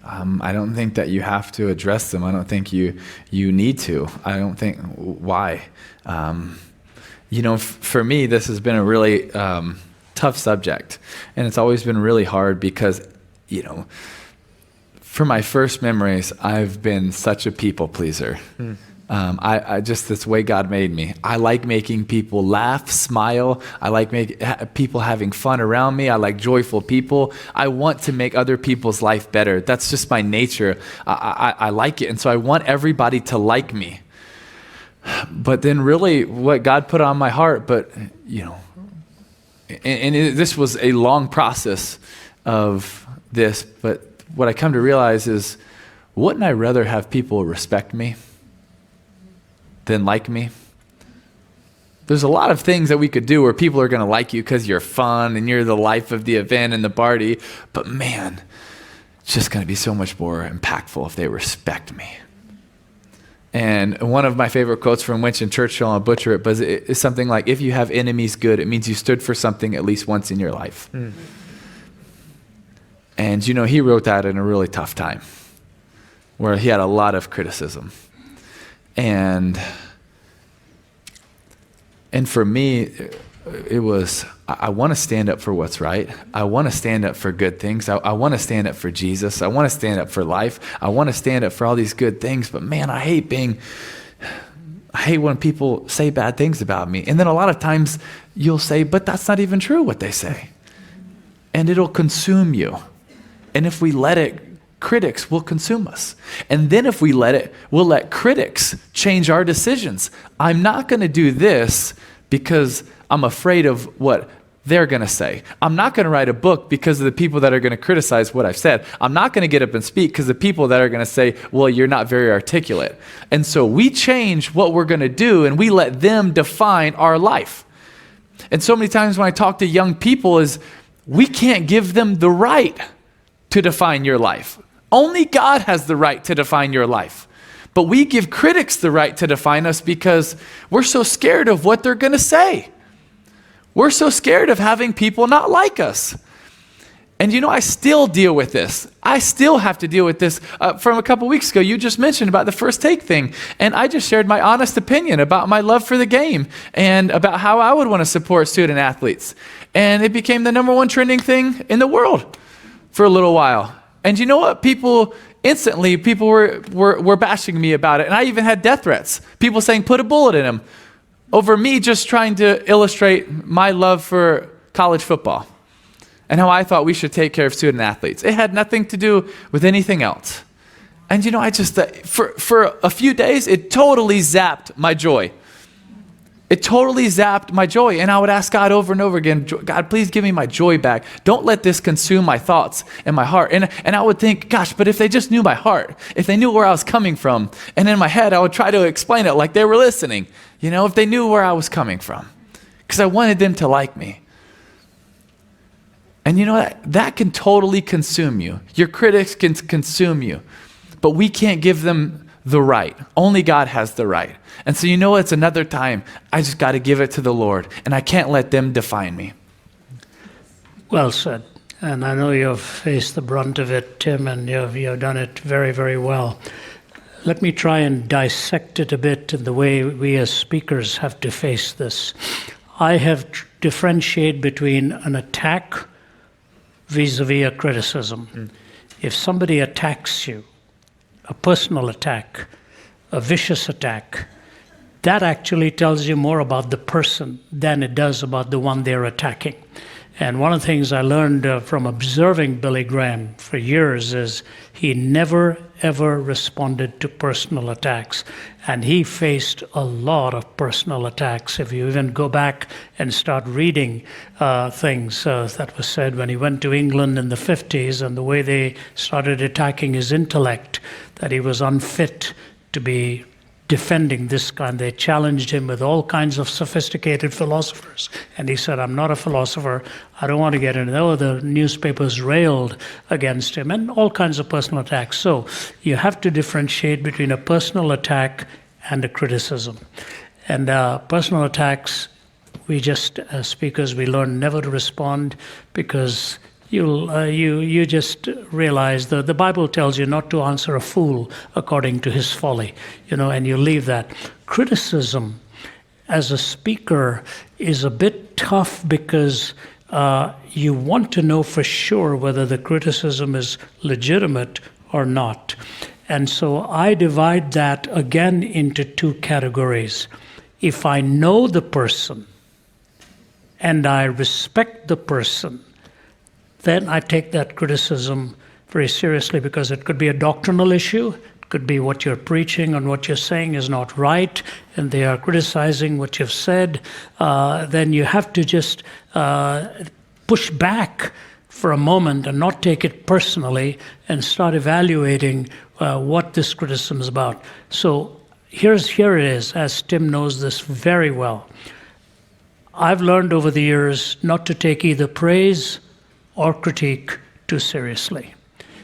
I don't think that you have to address them. I don't think you need to. I don't think, why? For me, this has been a really tough subject. And it's always been really hard because, for my first memories, I've been such a people pleaser. I just, that's the way God made me. I like making people laugh, smile. I like people having fun around me. I like joyful people. I want to make other people's life better. That's just my nature. I like it. And so I want everybody to like me. But then really what God put on my heart, this was a long process of this, but what I come to realize is, wouldn't I rather have people respect me than like me? There's a lot of things that we could do where people are going to like you because you're fun and you're the life of the event and the party. But man, it's just going to be so much more impactful if they respect me. And one of my favorite quotes from Winston Churchill, I'll butcher it, but it's something like, if you have enemies good, it means you stood for something at least once in your life. And he wrote that in a really tough time where he had a lot of criticism. And for me, it was, I want to stand up for what's right. I want to stand up for good things. I want to stand up for Jesus. I want to stand up for life. I want to stand up for all these good things. But man, I hate when people say bad things about me. And then a lot of times you'll say, but that's not even true what they say. And it'll consume you. And if we let it, critics will consume us. And then if we let it, we'll let critics change our decisions. I'm not going to do this because I'm afraid of what they're going to say. I'm not going to write a book because of the people that are going to criticize what I've said. I'm not going to get up and speak because the people that are going to say, well, you're not very articulate. And so we change what we're going to do and we let them define our life. And so many times when I talk to young people is, we can't give them the right to define your life. Only God has the right to define your life. But we give critics the right to define us because we're so scared of what they're going to say. We're so scared of having people not like us. And I still deal with this. I still have to deal with this. From a couple weeks ago, you just mentioned about the first take thing. And I just shared my honest opinion about my love for the game and about how I would want to support student athletes. And it became the #1 trending thing in the world for a little while. And you know what? People were bashing me about it. And I even had death threats. People saying, put a bullet in him, over me just trying to illustrate my love for college football and how I thought we should take care of student athletes. It had nothing to do with anything else. And I just, for a few days, it totally zapped my joy. It totally zapped my joy. And I would ask God over and over again, God, please give me my joy back. Don't let this consume my thoughts and my heart. And I would think, gosh, but if they just knew my heart, if they knew where I was coming from, and in my head, I would try to explain it like they were listening, if they knew where I was coming from, because I wanted them to like me. And that can totally consume you. Your critics can consume you, but we can't give them the right. Only God has the right. And so it's another time I just got to give it to the Lord, and I can't let them define me. Well said. And I know you've faced the brunt of it, Tim, and you've done it very, very well. Let me try and dissect it a bit in the way we as speakers have to face this. I have differentiated between an attack vis-a-vis a criticism. If somebody attacks you, a personal attack, a vicious attack, that actually tells you more about the person than it does about the one they're attacking. And one of the things I learned from observing Billy Graham for years is he never, ever responded to personal attacks. And he faced a lot of personal attacks. If you even go back and start reading things that was said when he went to England in the 50s and the way they started attacking his intellect, that he was unfit to be defending this kind. They challenged him with all kinds of sophisticated philosophers. And he said, I'm not a philosopher. I don't want to get into that. Oh, the newspapers railed against him and all kinds of personal attacks. So you have to differentiate between a personal attack and a criticism. And personal attacks, we just, as speakers, we learn never to respond because you just realize the Bible tells you not to answer a fool according to his folly, and you leave that. Criticism as a speaker is a bit tough because you want to know for sure whether the criticism is legitimate or not. And so I divide that again into two categories. If I know the person and I respect the person, then I take that criticism very seriously because it could be a doctrinal issue. It could be what you're preaching and what you're saying is not right, and they are criticizing what you've said. Then you have to just push back for a moment and not take it personally and start evaluating what this criticism is about. So here it is, as Tim knows this very well. I've learned over the years not to take either praise or critique too seriously.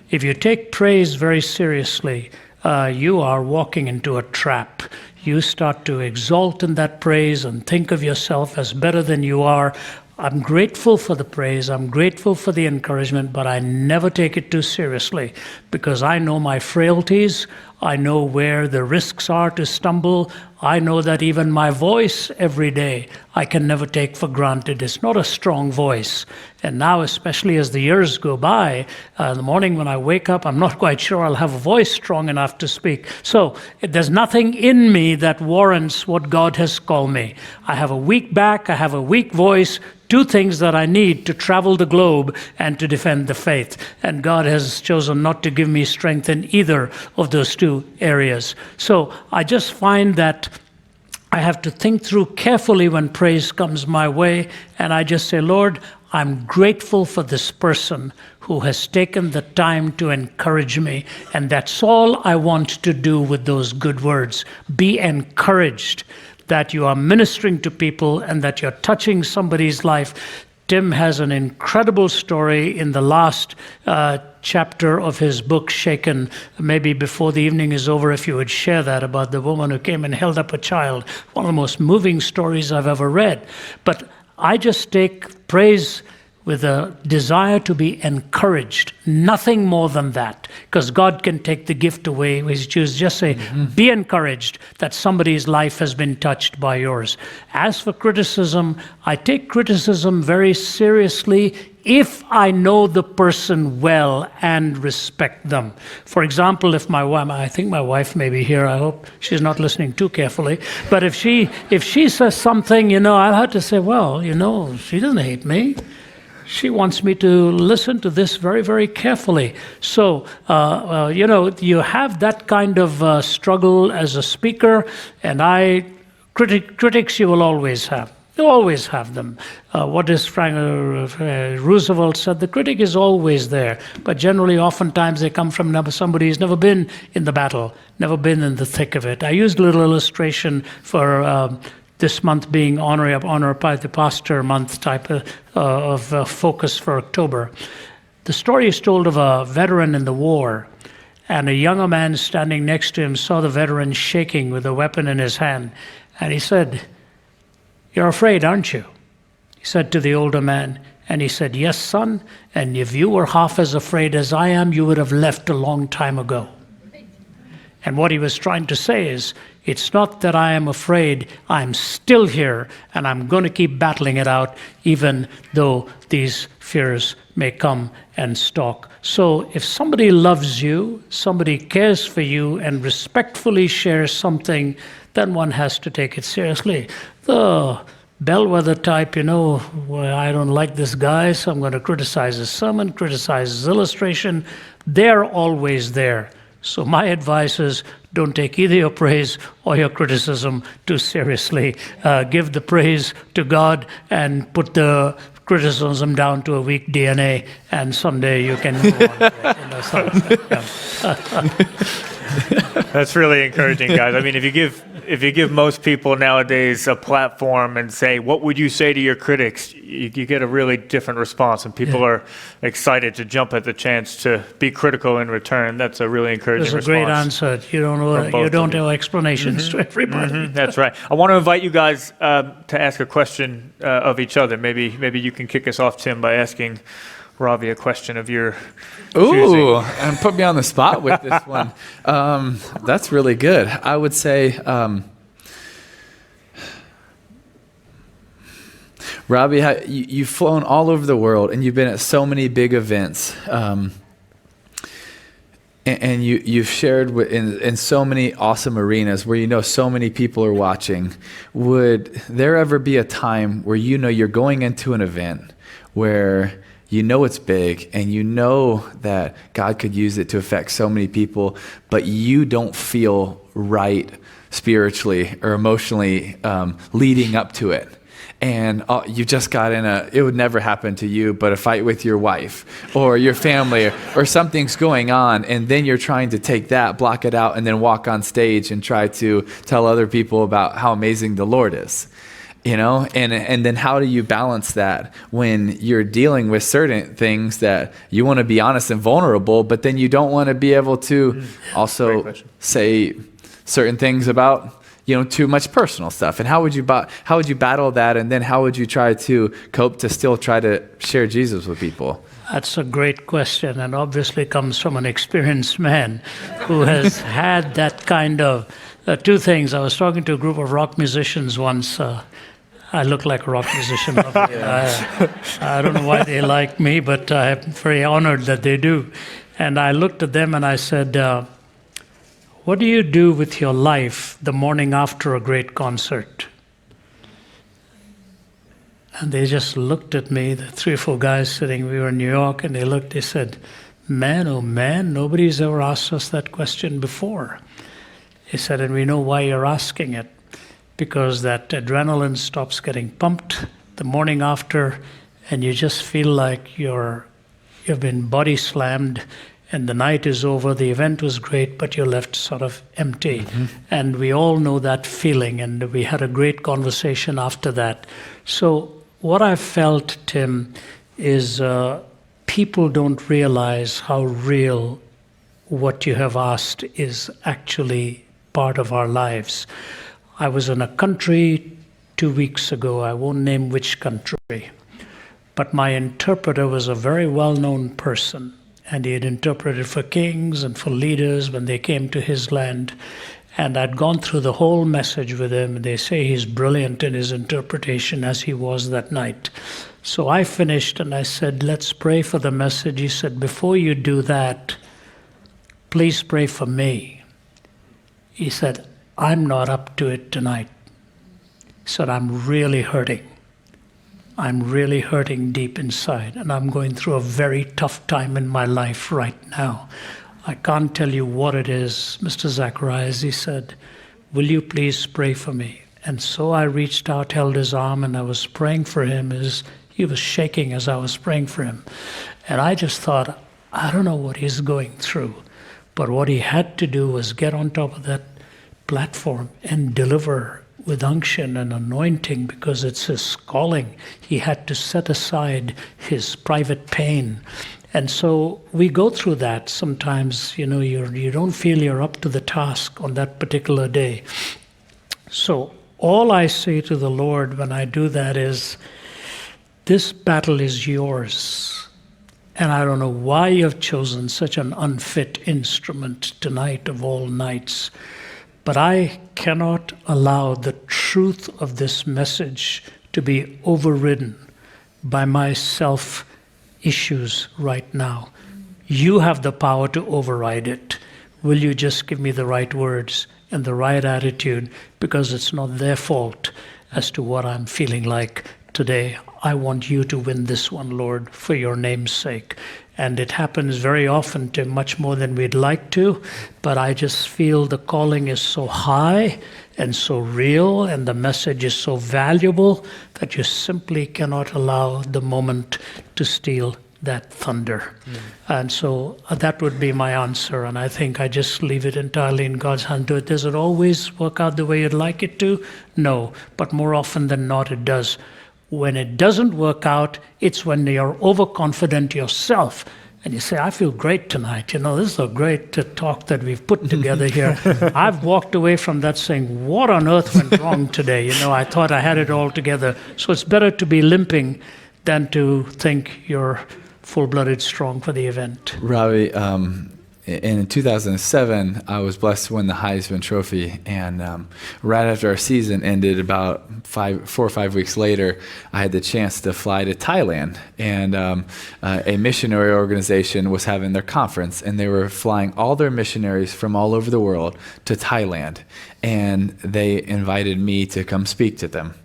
If you take praise very seriously, you are walking into a trap. You start to exalt in that praise and think of yourself as better than you are. I'm grateful for the praise, I'm grateful for the encouragement, but I never take it too seriously because I know my frailties, I know where the risks are to stumble, I know that even my voice every day I can never take for granted. It's not a strong voice. And now, especially as the years go by, in the morning when I wake up, I'm not quite sure I'll have a voice strong enough to speak. So there's nothing in me that warrants what God has called me. I have a weak back, I have a weak voice, two things that I need to travel the globe and to defend the faith. And God has chosen not to give me strength in either of those two areas. So I just find that I have to think through carefully when praise comes my way, and I just say, Lord, I'm grateful for this person who has taken the time to encourage me, and that's all I want to do with those good words. Be encouraged that you are ministering to people and that you're touching somebody's life. Tim has an incredible story in the last chapter of his book, Shaken. Maybe before the evening is over, if you would share that about the woman who came and held up a child. One of the most moving stories I've ever read. But I just take praise with a desire to be encouraged, nothing more than that, because God can take the gift away. We choose just say, be encouraged that somebody's life has been touched by yours. As for criticism, I take criticism very seriously if I know the person well and respect them. For example, if my wife, I think my wife may be here, I hope she's not listening too carefully, but if she says something, I'll have to say, well, she doesn't hate me. She wants me to listen to this very, very carefully. So, you have that kind of struggle as a speaker, and critics you will always have. You always have them. What is Roosevelt said, the critic is always there, but generally, oftentimes, they come from somebody who's never been in the battle, never been in the thick of it. I used a little illustration for this month being honor by the pastor month type of focus for October. The story is told of a veteran in the war, and a younger man standing next to him saw the veteran shaking with a weapon in his hand, and he said, "You're afraid, aren't you?" He said to the older man, and he said, "Yes, son, and if you were half as afraid as I am, you would have left a long time ago." And what he was trying to say is, it's not that I am afraid, I'm still here, and I'm going to keep battling it out, even though these fears may come and stalk. So if somebody loves you, somebody cares for you, and respectfully shares something, then one has to take it seriously. The bellwether type, well, I don't like this guy, so I'm going to criticize his sermon, criticize his illustration. They're always there. So my advice is, don't take either your praise or your criticism too seriously. Give the praise to God and put the criticism down to a weak DNA, and someday you can move on to it. That's really encouraging, guys. I mean, if you give most people nowadays a platform and say, what would you say to your critics, you get a really different response, and people are excited to jump at the chance to be critical in return. That's a really encouraging response. That's a great answer. You don't know explanations to everybody. That's right. I want to invite you guys to ask a question of each other. Maybe you can kick us off, Tim, by asking Ravi a question of your choosing. And put me on the spot with this one. That's really good. I would say, Ravi, you've flown all over the world, and you've been at so many big events, and you've shared in so many awesome arenas where so many people are watching. Would there ever be a time where you're going into an event where it's big, and that God could use it to affect so many people, but you don't feel right spiritually or emotionally leading up to it? And you just got it would never happen to you, but a fight with your wife or your family or something's going on, and then you're trying to take that, block it out, and then walk on stage and try to tell other people about how amazing the Lord is. And then how do you balance that when you're dealing with certain things that you want to be honest and vulnerable, but then you don't want to be able to also say certain things about too much personal stuff? And how would you battle that? And then how would you try to cope to still try to share Jesus with people? That's a great question, and obviously comes from an experienced man who has had that kind of two things. I was talking to a group of rock musicians once. I look like a rock musician. I don't know why they like me, but I'm very honored that they do. And I looked at them and I said, what do you do with your life the morning after a great concert? And they just looked at me, the 3 or 4 guys sitting, we were in New York, and they said, man, oh man, nobody's ever asked us that question before. He said, and we know why you're asking it. Because that adrenaline stops getting pumped the morning after, and you just feel like you've been body slammed, and the night is over, the event was great, but you're left sort of empty. Mm-hmm. And we all know that feeling, and we had a great conversation after that. So what I felt, Tim, is people don't realize how real what you have asked is actually part of our lives. I was in a country 2 weeks ago, I won't name which country, But my interpreter was a very well-known person, and he had interpreted for kings and for leaders when they came to his land. And I'd gone through the whole message with him. They say he's brilliant in his interpretation, as he was that night. So I finished and I said, let's pray for the message. He said, before you do that, please pray for me. He said, I'm not up to it tonight. He said, I'm really hurting. I'm really hurting deep inside, and I'm going through a very tough time in my life right now. I can't tell you what it is, Mr. Zacharias. He said, will you please pray for me? And so I reached out, held his arm, and I was praying for him. He was shaking as I was praying for him. And I just thought, I don't know what he's going through. But what he had to do was get on top of that platform and deliver with unction and anointing, because it's his calling. He had to set aside his private pain. And so we go through that sometimes. You don't feel you're up to the task on that particular day. So all I say to the Lord when I do that is, this battle is yours. And I don't know why you have chosen such an unfit instrument tonight of all nights. But I cannot allow the truth of this message to be overridden by my self-issues right now. You have the power to override it. Will you just give me the right words and the right attitude? Because it's not their fault as to what I'm feeling like today. I want you to win this one, Lord, for your name's sake. And it happens very often, to much more than we'd like to, but I just feel the calling is so high and so real, and the message is so valuable that you simply cannot allow the moment to steal that thunder. And so that would be my answer, and I think I just leave it entirely in God's hand. Does it always work out the way you'd like it to? No, but more often than not it does. When it doesn't work out, it's when you're overconfident yourself and you say, I feel great tonight. This is a great talk that we've put together here. I've walked away from that saying, what on earth went wrong today? I thought I had it all together. So it's better to be limping than to think you're full-blooded strong for the event. Ravi, in 2007, I was blessed to win the Heisman Trophy, and right after our season ended, about 4 or 5 weeks later, I had the chance to fly to Thailand, and a missionary organization was having their conference, and they were flying all their missionaries from all over the world to Thailand, and they invited me to come speak to them.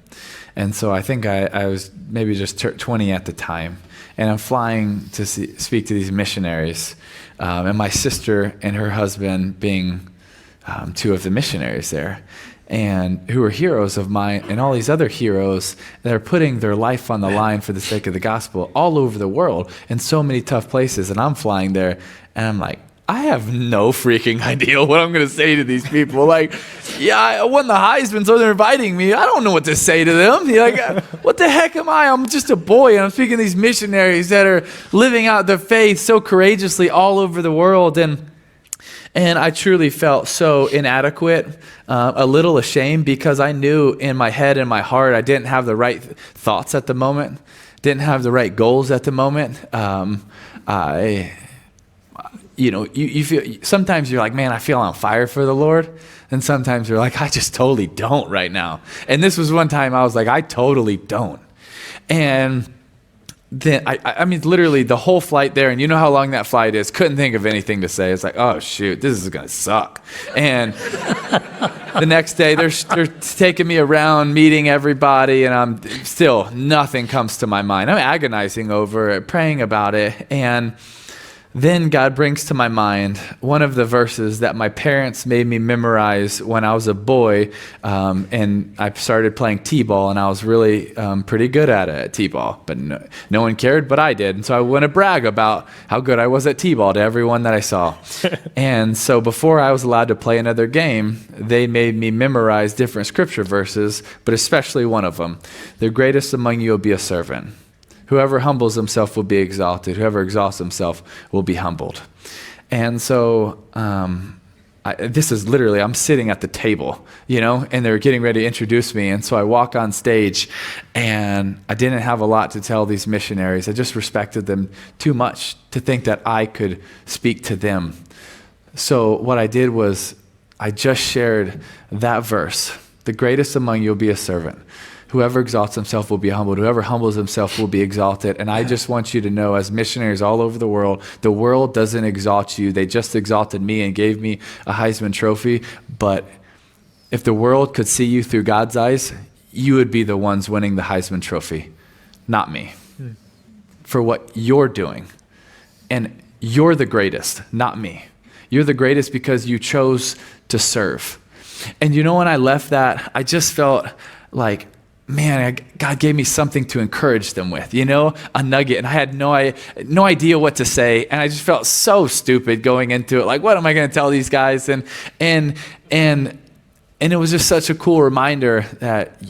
And so I think I was maybe just 20 at the time, and I'm flying to speak to these missionaries. And my sister and her husband being two of the missionaries there, and who are heroes of mine, and all these other heroes that are putting their life on the line for the sake of the gospel all over the world in so many tough places. And I'm flying there, and I'm like, I have no freaking idea what I'm going to say to these people. Like, yeah, I won the Heisman, so they're inviting me. I don't know what to say to them. Like, what the heck am I? I'm just a boy, and I'm speaking to these missionaries that are living out their faith so courageously all over the world. And I truly felt so inadequate, a little ashamed, because I knew in my head and my heart I didn't have the right thoughts at the moment, didn't have the right goals at the moment. You feel, sometimes you're like, man, I feel on fire for the Lord. And sometimes you're like, I just totally don't right now. And this was one time I was like, I totally don't. And then, I mean, literally the whole flight there, and you know how long that flight is, couldn't think of anything to say. It's like, oh, shoot, this is going to suck. And the next day, they're taking me around, meeting everybody, and I'm still, nothing comes to my mind. I'm agonizing over it, praying about it, and then God brings to my mind one of the verses that my parents made me memorize when I was a boy, and I started playing T-ball, and I was really pretty good at it, at T-ball, but no one cared, but I did. And so I want to brag about how good I was at T-ball to everyone that I saw. And so before I was allowed to play another game, they made me memorize different scripture verses, but especially one of them. The greatest among you will be a servant. Whoever humbles himself will be exalted. Whoever exalts himself will be humbled. And so this is literally, I'm sitting at the table, and they're getting ready to introduce me. And so I walk on stage, and I didn't have a lot to tell these missionaries. I just respected them too much to think that I could speak to them. So what I did was I just shared that verse. The greatest among you will be a servant. Whoever exalts himself will be humbled. Whoever humbles himself will be exalted. And I just want you to know, as missionaries all over the world doesn't exalt you. They just exalted me and gave me a Heisman Trophy. But if the world could see you through God's eyes, you would be the ones winning the Heisman Trophy, not me. For what you're doing. And you're the greatest, not me. You're the greatest because you chose to serve. And when I left that, I just felt like, man, God gave me something to encourage them with, a nugget. And I had no idea what to say. And I just felt so stupid going into it. Like, what am I going to tell these guys? And it was just such a cool reminder that,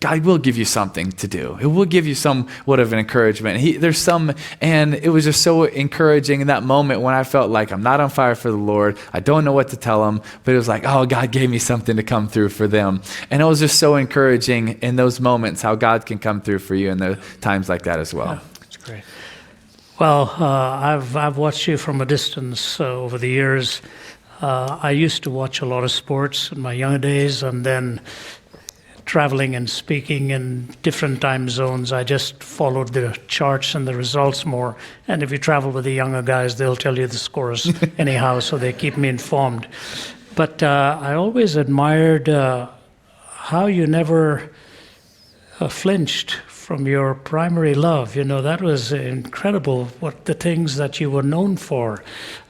God will give you something to do. It will give you somewhat of an encouragement. And it was just so encouraging in that moment when I felt like I'm not on fire for the Lord. I don't know what to tell them, but it was like, oh, God gave me something to come through for them. And it was just so encouraging in those moments how God can come through for you in the times like that as well. Yeah, that's great. Well, I've watched you from a distance over the years. I used to watch a lot of sports in my younger days, and then traveling and speaking in different time zones, I just followed the charts and the results more. And if you travel with the younger guys, they'll tell you the scores anyhow, so they keep me informed. But I always admired how you never flinched from your primary love. That was incredible, what the things that you were known for.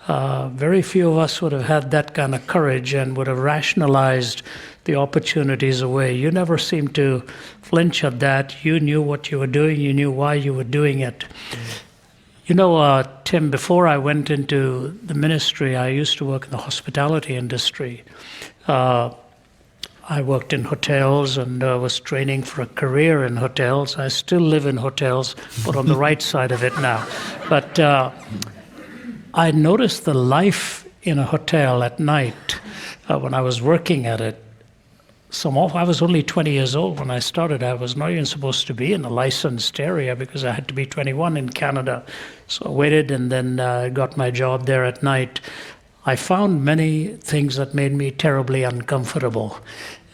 Very few of us would have had that kind of courage and would have rationalized the opportunities away. You never seemed to flinch at that. You knew what you were doing. You knew why you were doing it. Tim, before I went into the ministry, I used to work in the hospitality industry. I worked in hotels and was training for a career in hotels. I still live in hotels, but on the right side of it now. But I noticed the life in a hotel at night when I was working at it. I was only 20 years old when I started. I was not even supposed to be in a licensed area because I had to be 21 in Canada. So I waited and then got my job there at night. I found many things that made me terribly uncomfortable.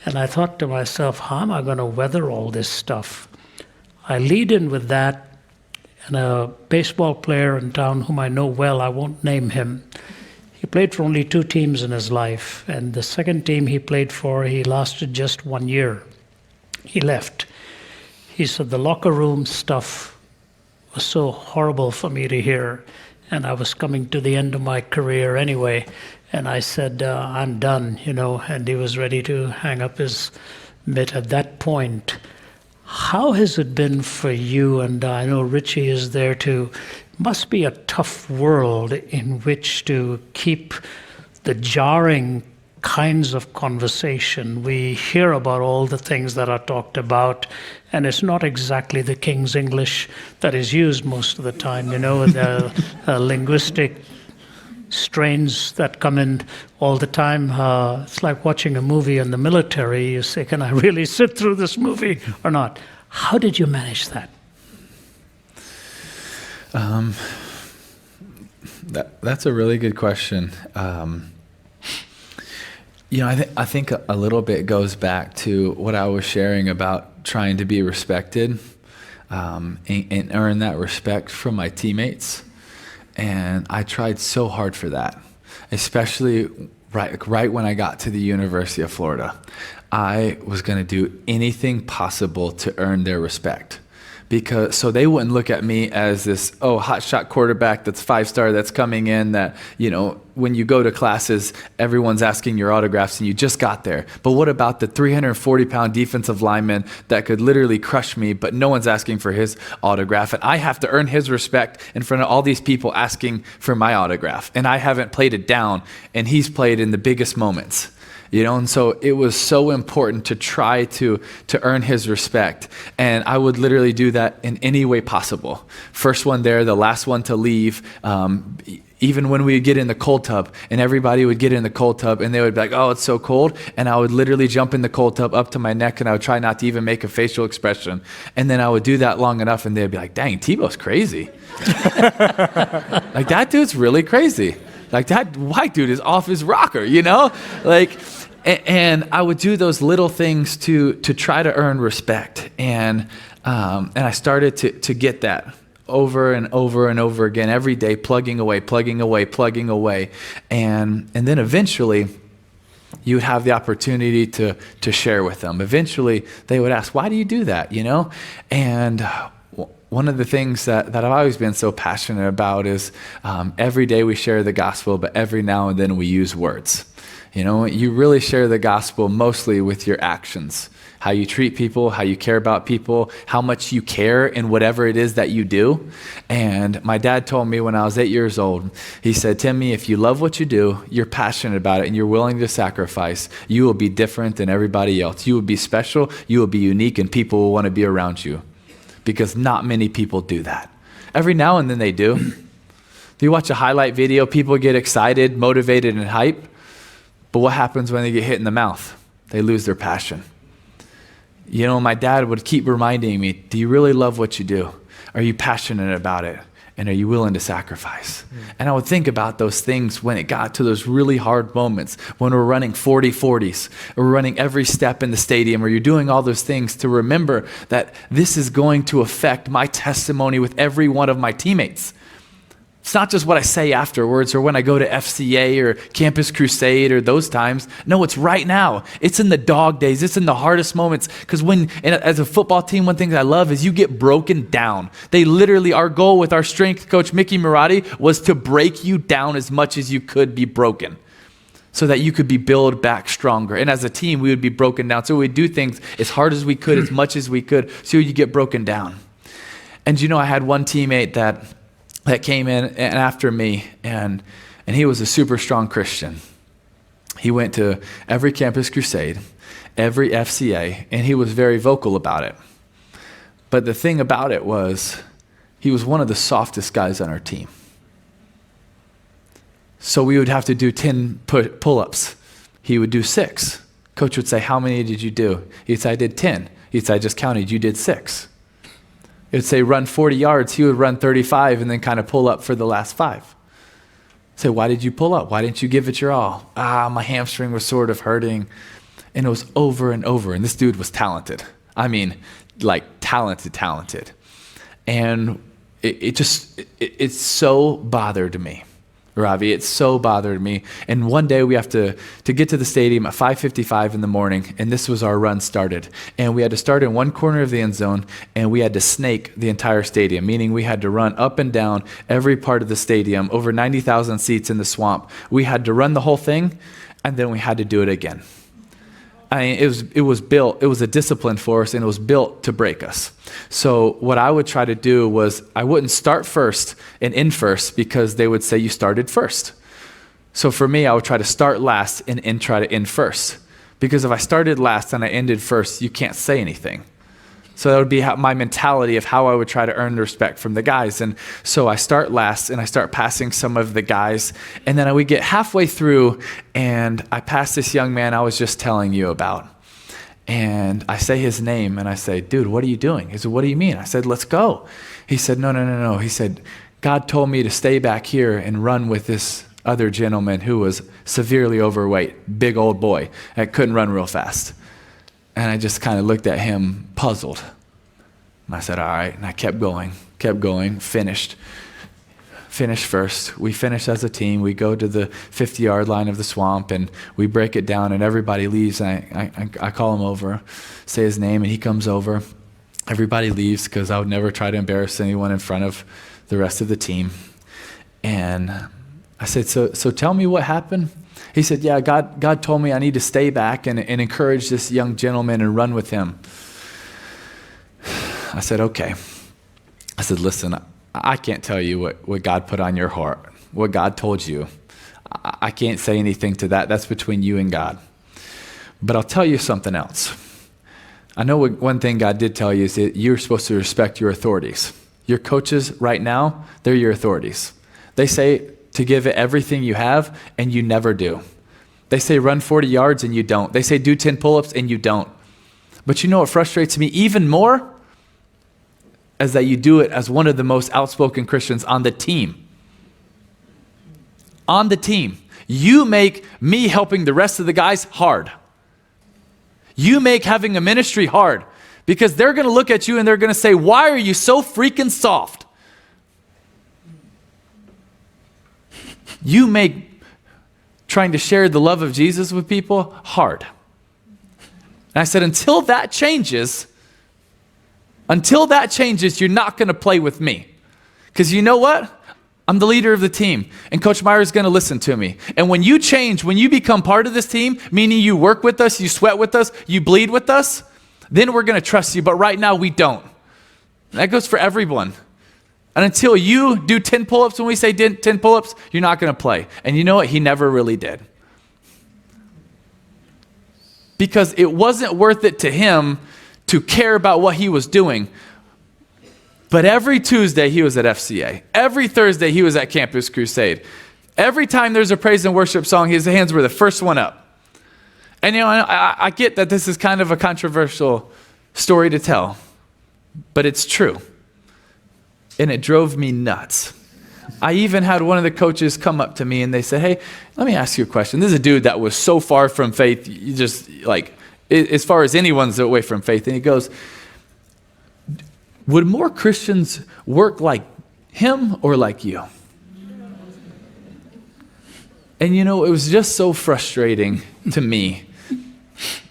And I thought to myself, how am I going to weather all this stuff? I lead in with that, and a baseball player in town whom I know well, I won't name him, he played for only 2 teams in his life, and the second team he played for, he lasted just 1 year. He left. He said, the locker room stuff was so horrible for me to hear, and I was coming to the end of my career anyway, and I said, I'm done, and he was ready to hang up his mitt at that point. How has it been for you? And I know Richie is there too. Must be a tough world in which to keep the jarring kinds of conversation. We hear about all the things that are talked about, and it's not exactly the King's English that is used most of the time. The linguistic strains that come in all the time. It's like watching a movie in the military. You say, can I really sit through this movie or not? How did you manage that? That's a really good question. I think a little bit goes back to what I was sharing about trying to be respected and earn that respect from my teammates. And I tried so hard for that, especially right when I got to the University of Florida. I was going to do anything possible to earn their respect, so they wouldn't look at me as this hotshot quarterback that's 5-star that's coming in that when you go to classes everyone's asking your autographs and you just got there. But what about the 340-pound defensive lineman that could literally crush me, but no one's asking for his autograph, and I have to earn his respect in front of all these people asking for my autograph, and I haven't played it down, and he's played in the biggest moments. And so it was so important to try to earn his respect. And I would literally do that in any way possible. First one there, the last one to leave. Even when we would get in the cold tub and everybody would get in the cold tub and they would be like, oh, it's so cold. And I would literally jump in the cold tub up to my neck and I would try not to even make a facial expression. And then I would do that long enough and they'd be like, dang, Tebow's crazy. Like, that dude's really crazy. Like, that white dude is off his rocker, Like, and I would do those little things to try to earn respect. And I started to get that over and over and over again, every day, plugging away. And then eventually you would have the opportunity to share with them. Eventually they would ask, why do you do that? And one of the things that I've always been so passionate about is every day we share the gospel, but every now and then we use words. You really share the gospel mostly with your actions. How you treat people, how you care about people, how much you care in whatever it is that you do. And my dad told me when I was 8 years old, he said, Timmy, if you love what you do, you're passionate about it, and you're willing to sacrifice, you will be different than everybody else. You will be special, you will be unique, and people will want to be around you. Because not many people do that. Every now and then they do. If you watch a highlight video, people get excited, motivated, and hype. But what happens when they get hit in the mouth? They lose their passion. My dad would keep reminding me, do you really love what you do? Are you passionate about it? And are you willing to sacrifice? And I would think about those things when it got to those really hard moments, when we're running 40-40s, or we're running every step in the stadium, or you're doing all those things, to remember that this is going to affect my testimony with every one of my teammates. It's not just what I say afterwards or when I go to FCA or Campus Crusade or those times. No, it's right now. It's in the dog days. It's in the hardest moments. Because as a football team, one thing I love is you get broken down. They literally, our goal with our strength coach, Mickey Marotti, was to break you down as much as you could be broken so that you could be built back stronger. And as a team, we would be broken down. So we'd do things as hard as we could, as much as we could, so you get broken down. And I had one teammate that came in and after me, and he was a super strong Christian. He went to every Campus Crusade, every FCA, and he was very vocal about it. But the thing about it was, he was one of the softest guys on our team. So we would have to do 10 pull-ups. He would do 6. Coach would say, how many did you do? He'd say, I did 10. He'd say, I just counted, you did 6. It would say run 40 yards, he would run 35 and then kind of pull up for the last 5. Say, why did you pull up? Why didn't you give it your all? My hamstring was sort of hurting. And it was over and over. And this dude was talented. I mean, like talented. And it so bothered me. Ravi, it so bothered me. And one day we have to get to the stadium at 5:55 in the morning, and this was our run started. And we had to start in one corner of the end zone, and we had to snake the entire stadium, meaning we had to run up and down every part of the stadium, over 90,000 seats in the swamp. We had to run the whole thing, and then we had to do it again. I mean, it was a discipline for us, and it was built to break us. So what I would try to do was I wouldn't start first and end first because they would say you started first. So for me, I would try to start last and try to end first. Because if I started last and I ended first, you can't say anything. So that would be my mentality of how I would try to earn the respect from the guys. And so I start last and I start passing some of the guys. And then we get halfway through and I pass this young man I was just telling you about. And I say his name and I say, dude, what are you doing? He said, what do you mean? I said, let's go. He said, no. He said, God told me to stay back here and run with this other gentleman who was severely overweight, big old boy that couldn't run real fast. And I just kind of looked at him puzzled. And I said, all right. And I kept going, finished first. We finished as a team. We go to the 50-yard line of the swamp and we break it down and everybody leaves. And I call him over, say his name, and he comes over. Everybody leaves because I would never try to embarrass anyone in front of the rest of the team. And I said, so tell me what happened. He said, yeah, God told me I need to stay back and encourage this young gentleman and run with him. I said, okay. I said, listen, I can't tell you what God put on your heart, what God told you. I can't say anything to that. That's between you and God. But I'll tell you something else. I know one thing God did tell you is that you're supposed to respect your authorities. Your coaches right now, they're your authorities. They say to give it everything you have, and you never do. They say run 40 yards, and you don't. They say do 10 pull-ups, and you don't. But you know what frustrates me even more? Is that you do it as one of the most outspoken Christians on the team. On the team. You make me helping the rest of the guys hard. You make having a ministry hard because they're going to look at you and they're going to say, why are you so freaking soft? You make trying to share the love of Jesus with people hard. And I said, until that changes, you're not going to play with me. Because you know what? I'm the leader of the team, and Coach Meyer is going to listen to me. And when you change, when you become part of this team, meaning you work with us, you sweat with us, you bleed with us, then we're going to trust you. But right now, we don't. That goes for everyone. And until you do 10 pull-ups when we say 10 pull-ups, you're not going to play. And you know what? He never really did. Because it wasn't worth it to him to care about what he was doing. But every Tuesday, he was at FCA. Every Thursday, he was at Campus Crusade. Every time there's a praise and worship song, his hands were the first one up. And you know, I get that this is kind of a controversial story to tell, but it's true. And it drove me nuts. I even had one of the coaches come up to me and they said, hey, let me ask you a question. This is a dude that was so far from faith, you just like, as far as anyone's away from faith. And he goes, would more Christians work like him or like you? And you know, it was just so frustrating to me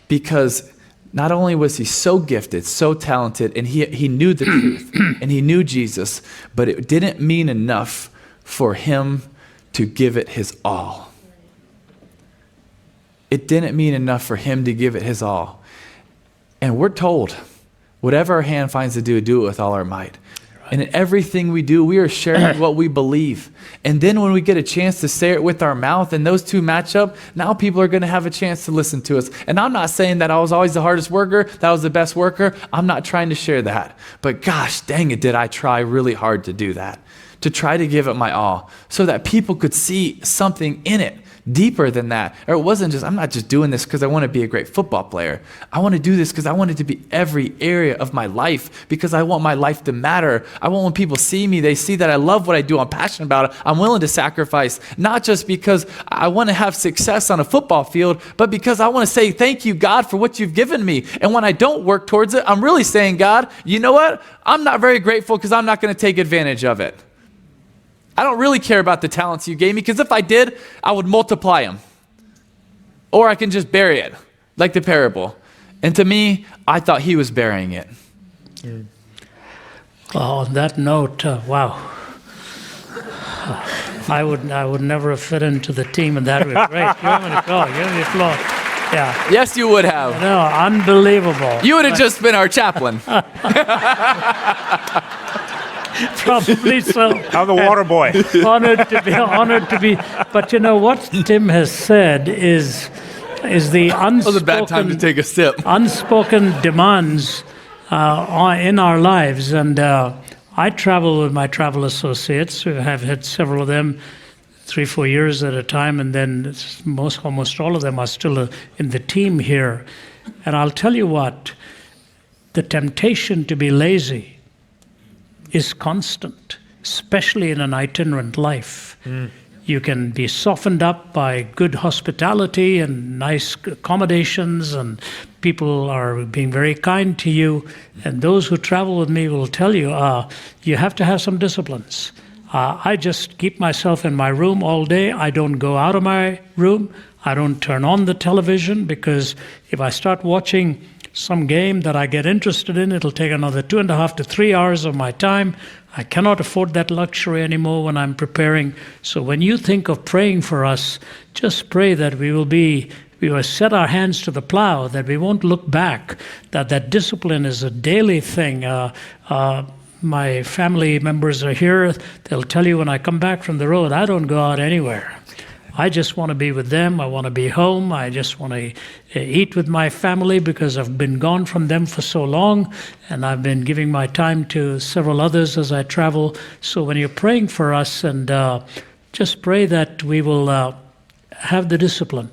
because not only was he so gifted, so talented, and he knew the truth and he knew Jesus, but it didn't mean enough for him to give it his all. It didn't mean enough for him to give it his all. And we're told, whatever our hand finds to do it with all our might. And in everything we do, we are sharing what we believe. And then when we get a chance to say it with our mouth and those two match up, now people are going to have a chance to listen to us. And I'm not saying that I was always the hardest worker, that I was the best worker. I'm not trying to share that. But gosh, dang it, did I try really hard to do that. To try to give it my all so that people could see something in it. Deeper than that. Or it wasn't just, I'm not just doing this because I want to be a great football player. I want to do this because I want it to be every area of my life because I want my life to matter. I want when people see me, they see that I love what I do. I'm passionate about it. I'm willing to sacrifice, not just because I want to have success on a football field, but because I want to say, thank you, God, for what you've given me. And when I don't work towards it, I'm really saying, God, you know what? I'm not very grateful because I'm not going to take advantage of it. I don't really care about the talents you gave me because if I did, I would multiply them. Or I can just bury it, like the parable. And to me, I thought he was burying it. Well, on that note, wow. I would never have fit into the team in that way. Great. You want me to go? Give me the floor. Yeah. Yes, you would have. No, unbelievable. You would have just been our chaplain. Probably so. I'm the water boy. Honored to be. But you know what Tim has said is the unspoken. That was a bad time to take a sip. Unspoken demands in our lives, and I travel with my travel associates. We have had several of them, 3-4 years at a time, and then almost all of them are still in the team here. And I'll tell you what, the temptation to be lazy is constant, especially in an itinerant life. You can be softened up by good hospitality and nice accommodations, and people are being very kind to you. And those who travel with me will tell you, you have to have some disciplines. I just keep myself in my room all day. I don't go out of my room. I don't turn on the television, because if I start watching some game that I get interested in, it'll take another 2.5 to 3 hours of my time. I cannot afford that luxury anymore when I'm preparing. So when you think of praying for us, just pray that we will set our hands to the plow, that we won't look back, that discipline is a daily thing. My family members are here. They'll tell you when I come back from the road, I don't go out anywhere. I just want to be with them. I want to be home. I just want to eat with my family because I've been gone from them for so long, and I've been giving my time to several others as I travel. So when you're praying for us, and just pray that we will have the discipline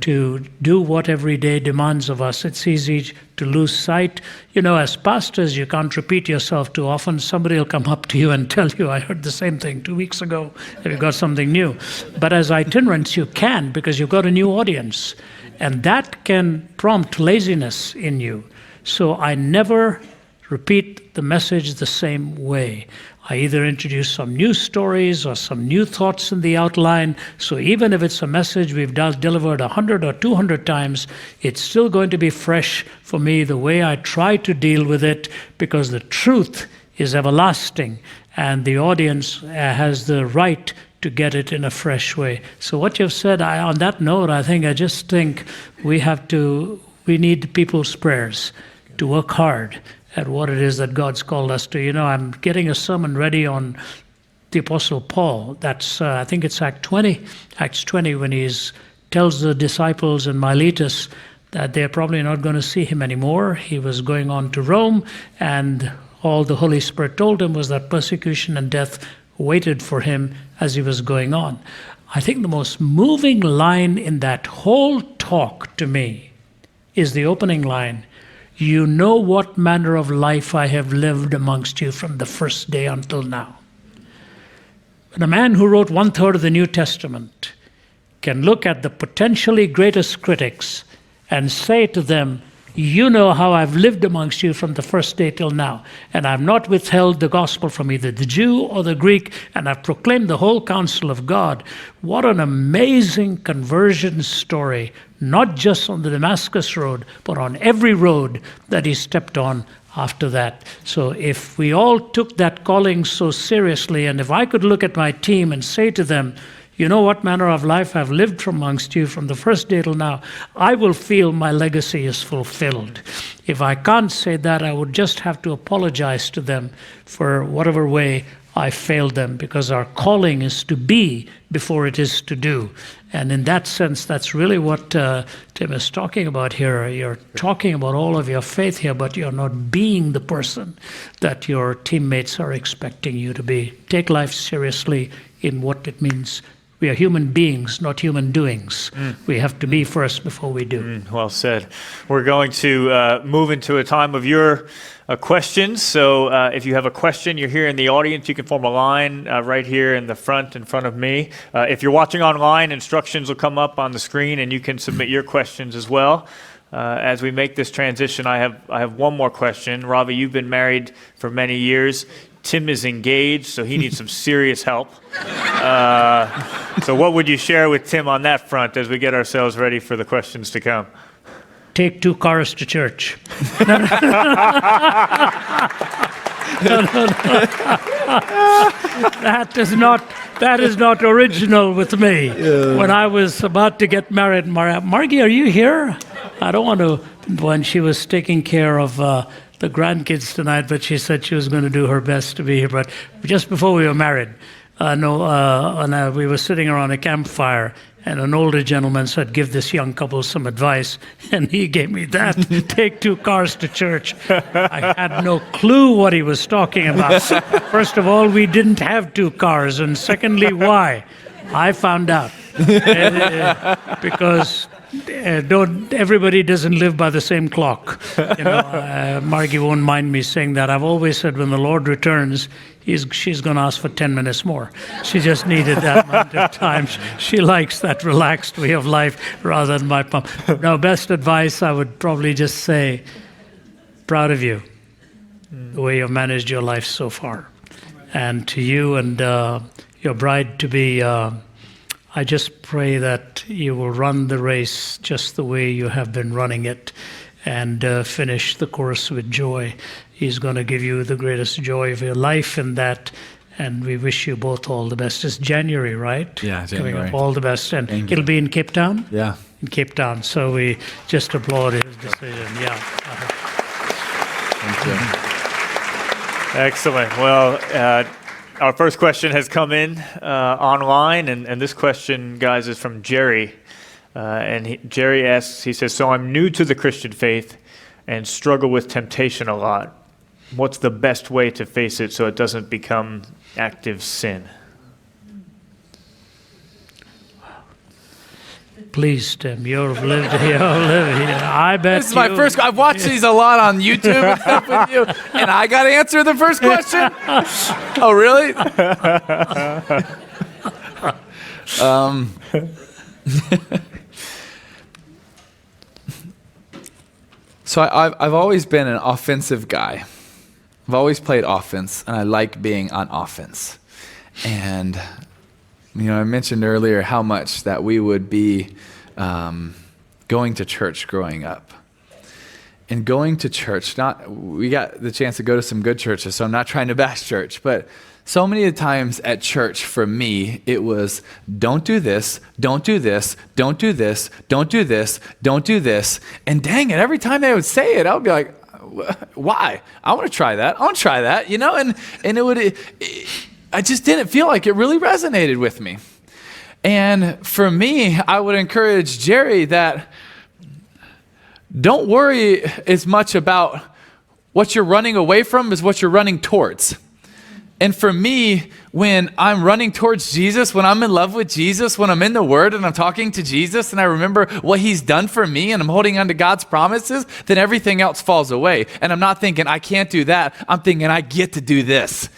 to do what every day demands of us. It's easy to lose sight. You know, as pastors, you can't repeat yourself too often. Somebody will come up to you and tell you, I heard the same thing 2 weeks ago. Have you got something new? But as itinerants, you can, because you've got a new audience. And that can prompt laziness in you. So I never repeat the message the same way. I either introduce some new stories or some new thoughts in the outline. So even if it's a message we've delivered 100 or 200 times, it's still going to be fresh for me the way I try to deal with it, because the truth is everlasting and the audience has the right to get it in a fresh way. So what you've said, on that note, I just think we need people's prayers to work hard at what it is that God's called us to. You know, I'm getting a sermon ready on the Apostle Paul. That's, I think it's Acts 20, when he tells the disciples in Miletus that they're probably not going to see him anymore. He was going on to Rome, and all the Holy Spirit told him was that persecution and death waited for him as he was going on. I think the most moving line in that whole talk to me is the opening line, "You know what manner of life I have lived amongst you from the first day until now." When a man who wrote 1/3 of the New Testament can look at the potentially greatest critics and say to them, "You know how I've lived amongst you from the first day till now, and I've not withheld the gospel from either the Jew or the Greek, and I've proclaimed the whole counsel of God." What an amazing conversion story, not just on the Damascus road, but on every road that he stepped on after that. So if we all took that calling so seriously, and if I could look at my team and say to them, "You know what manner of life I've lived from amongst you from the first day till now," I will feel my legacy is fulfilled. If I can't say that, I would just have to apologize to them for whatever way I failed them, because our calling is to be before it is to do. And in that sense, that's really what Tim is talking about here. You're talking about all of your faith here, but you're not being the person that your teammates are expecting you to be. Take life seriously in what it means. We are human beings, not human doings. We have to be first before we do. Well said. We're going to move into a time of your questions. So if you have a question, you're here in the audience, you can form a line right here in the front, in front of me. If you're watching online, instructions will come up on the screen, and you can submit your questions as well. As we make this transition, I have one more question. Ravi, you've been married for many years. Tim is engaged, so he needs some serious help. So what would you share with Tim on that front as we get ourselves ready for the questions to come? Take 2 cars to church. No. That is not original with me. Yeah. When I was about to get married, Margie, are you here? I don't want to, when she was taking care of the grandkids tonight, but she said she was going to do her best to be here. But just before we were married, we were sitting around a campfire, and an older gentleman said, "Give this young couple some advice." And he gave me that, "Take 2 cars to church." I had no clue what he was talking about. First of all, we didn't have 2 cars. And secondly, why? I found out. Because everybody doesn't live by the same clock. You know, Margie won't mind me saying that. I've always said when the Lord returns, she's going to ask for 10 minutes more. She just needed that amount of time. She likes that relaxed way of life rather than my pump. Now, best advice, I would probably just say, proud of you, the way you've managed your life so far. And to you and your bride-to-be, I just pray that you will run the race just the way you have been running it, and finish the course with joy. He's going to give you the greatest joy of your life in that, and we wish you both all the best. It's January, right? Yeah, January. Coming up, all the best. And it'll be in Cape Town? Yeah. In Cape Town. So we just applaud his decision. Yeah. Thank you. Excellent. Well, Our first question has come in online, and this question, guys, is from Jerry. Jerry asks, he says, so I'm new to the Christian faith and struggle with temptation a lot. What's the best way to face it so it doesn't become active sin? Please, Tim, you've lived here. I bet This is my first. I've watched these a lot on YouTube and stuff with you, and I got to answer the first question. Oh, really? So I've always been an offensive guy. I've always played offense, and I like being on offense. And I mentioned earlier how much that we would be going to church growing up. And going to church, we got the chance to go to some good churches, so I'm not trying to bash church, but so many times at church for me, it was don't do this, don't do this, don't do this, don't do this, don't do this. And dang it, every time they would say it, I would be like, why? I want to try that. I want to try that, and I just didn't feel like it really resonated with me. And for me, I would encourage Jerry that don't worry as much about what you're running away from as what you're running towards. And for me, when I'm running towards Jesus, when I'm in love with Jesus, when I'm in the Word and I'm talking to Jesus and I remember what He's done for me and I'm holding on to God's promises, then everything else falls away. And I'm not thinking, I can't do that. I'm thinking, I get to do this.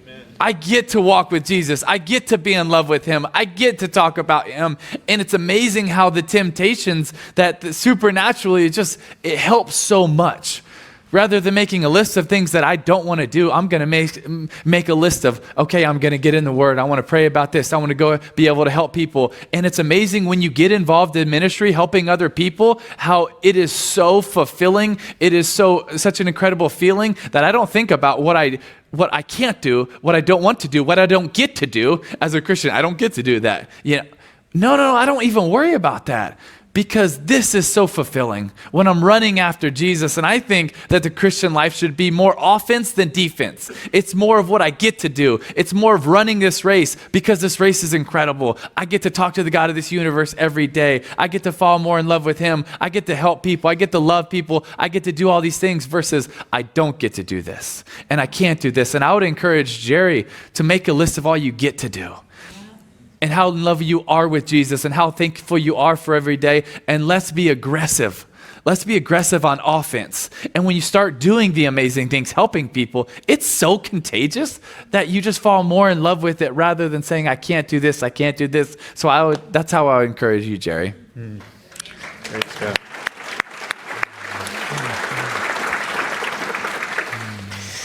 Amen. I get to walk with Jesus. I get to be in love with Him. I get to talk about Him. And it's amazing how the temptations that supernaturally it helps so much. Rather than making a list of things that I don't want to do, I'm going to make a list of, okay, I'm going to get in the Word. I want to pray about this. I want to go be able to help people. And it's amazing when you get involved in ministry, helping other people, how it is so fulfilling. It is such an incredible feeling that I don't think about what I can't do, what I don't want to do, what I don't get to do as a Christian. I don't get to do that. No, I don't even worry about that. Because this is so fulfilling when I'm running after Jesus. And I think that the Christian life should be more offense than defense. It's more of what I get to do. It's more of running this race because this race is incredible. I get to talk to the God of this universe every day. I get to fall more in love with Him. I get to help people. I get to love people. I get to do all these things versus I don't get to do this. And I can't do this. And I would encourage Jerry to make a list of all you get to do. And how in love you are with Jesus and how thankful you are for every day. And let's be aggressive. Let's be aggressive on offense. And when you start doing the amazing things, helping people, it's so contagious that you just fall more in love with it rather than saying, I can't do this, I can't do this. So that's how I would encourage you, Jerry. Great stuff.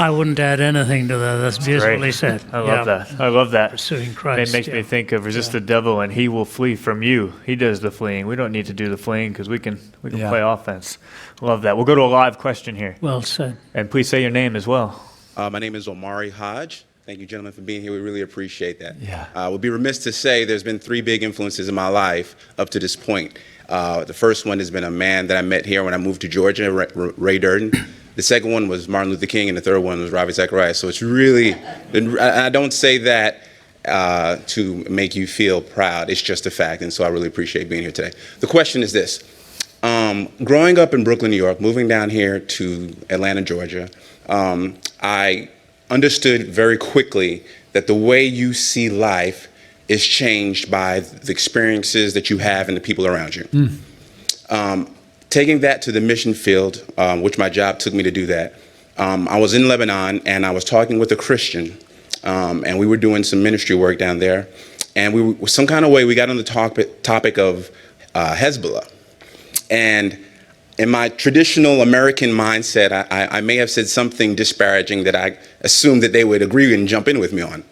I wouldn't add anything to that. That's beautifully said. I love that. I love that. Pursuing Christ. It makes me think of resist the devil and he will flee from you. He does the fleeing. We don't need to do the fleeing because we can play offense. Love that. We'll go to a live question here. Well said. And please say your name as well. My name is Omari Hodge. Thank you, gentlemen, for being here. We really appreciate that. Yeah. We'll be remiss to say there's been 3 big influences in my life up to this point. The first one has been a man that I met here when I moved to Georgia, Ray Durden. The second one was Martin Luther King, and the third one was Ravi Zacharias. So it's really, I don't say that to make you feel proud. It's just a fact, and so I really appreciate being here today. The question is this. Growing up in Brooklyn, New York, moving down here to Atlanta, Georgia, I understood very quickly that the way you see life is changed by the experiences that you have and the people around you. Taking that to the mission field, which my job took me to do that, I was in Lebanon and I was talking with a Christian, and we were doing some ministry work down there, and some kind of way we got on the topic of Hezbollah. And in my traditional American mindset, I may have said something disparaging that I assumed that they would agree and jump in with me on.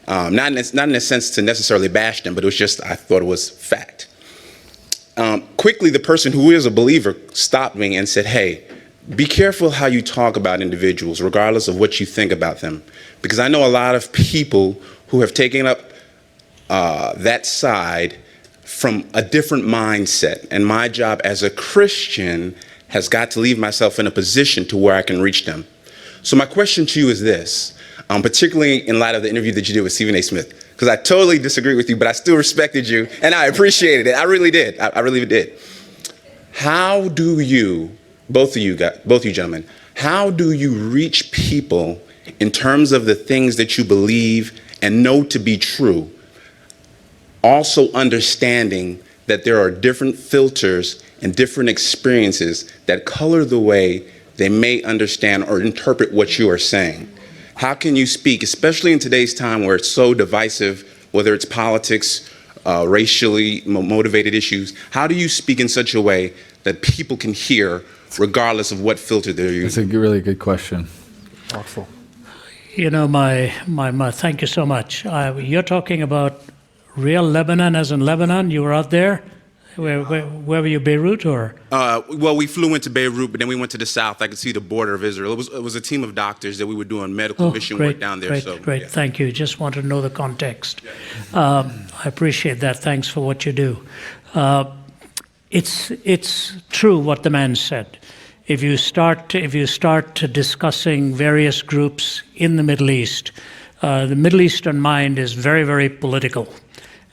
Not in a sense to necessarily bash them, but it was just I thought it was fact. Quickly, the person who is a believer stopped me and said, hey, be careful how you talk about individuals, regardless of what you think about them. Because I know a lot of people who have taken up that side from a different mindset. And my job as a Christian has got to leave myself in a position to where I can reach them. So my question to you is this. particularly in light of the interview that you did with Stephen A. Smith, because I totally disagree with you, but I still respected you, and I appreciated it. I really did. I really did. How do you, both of you gentlemen, how do you reach people in terms of the things that you believe and know to be true, also understanding that there are different filters and different experiences that color the way they may understand or interpret what you are saying? How can you speak, especially in today's time where it's so divisive, whether it's politics, racially motivated issues, how do you speak in such a way that people can hear regardless of what filter they're using? That's a really good question. Awful. You know, thank you so much. You're talking about real Lebanon, as in Lebanon. You were out there. Where were you, Beirut or? Well, we flew into Beirut, but then we went to the south. I could see the border of Israel. It was a team of doctors that we were doing medical mission work down there. Great. Yeah. Thank you. Just wanted to know the context. I appreciate that. Thanks for what you do. It's true what the man said. If you start discussing various groups in the Middle East, the Middle Eastern mind is very, very political.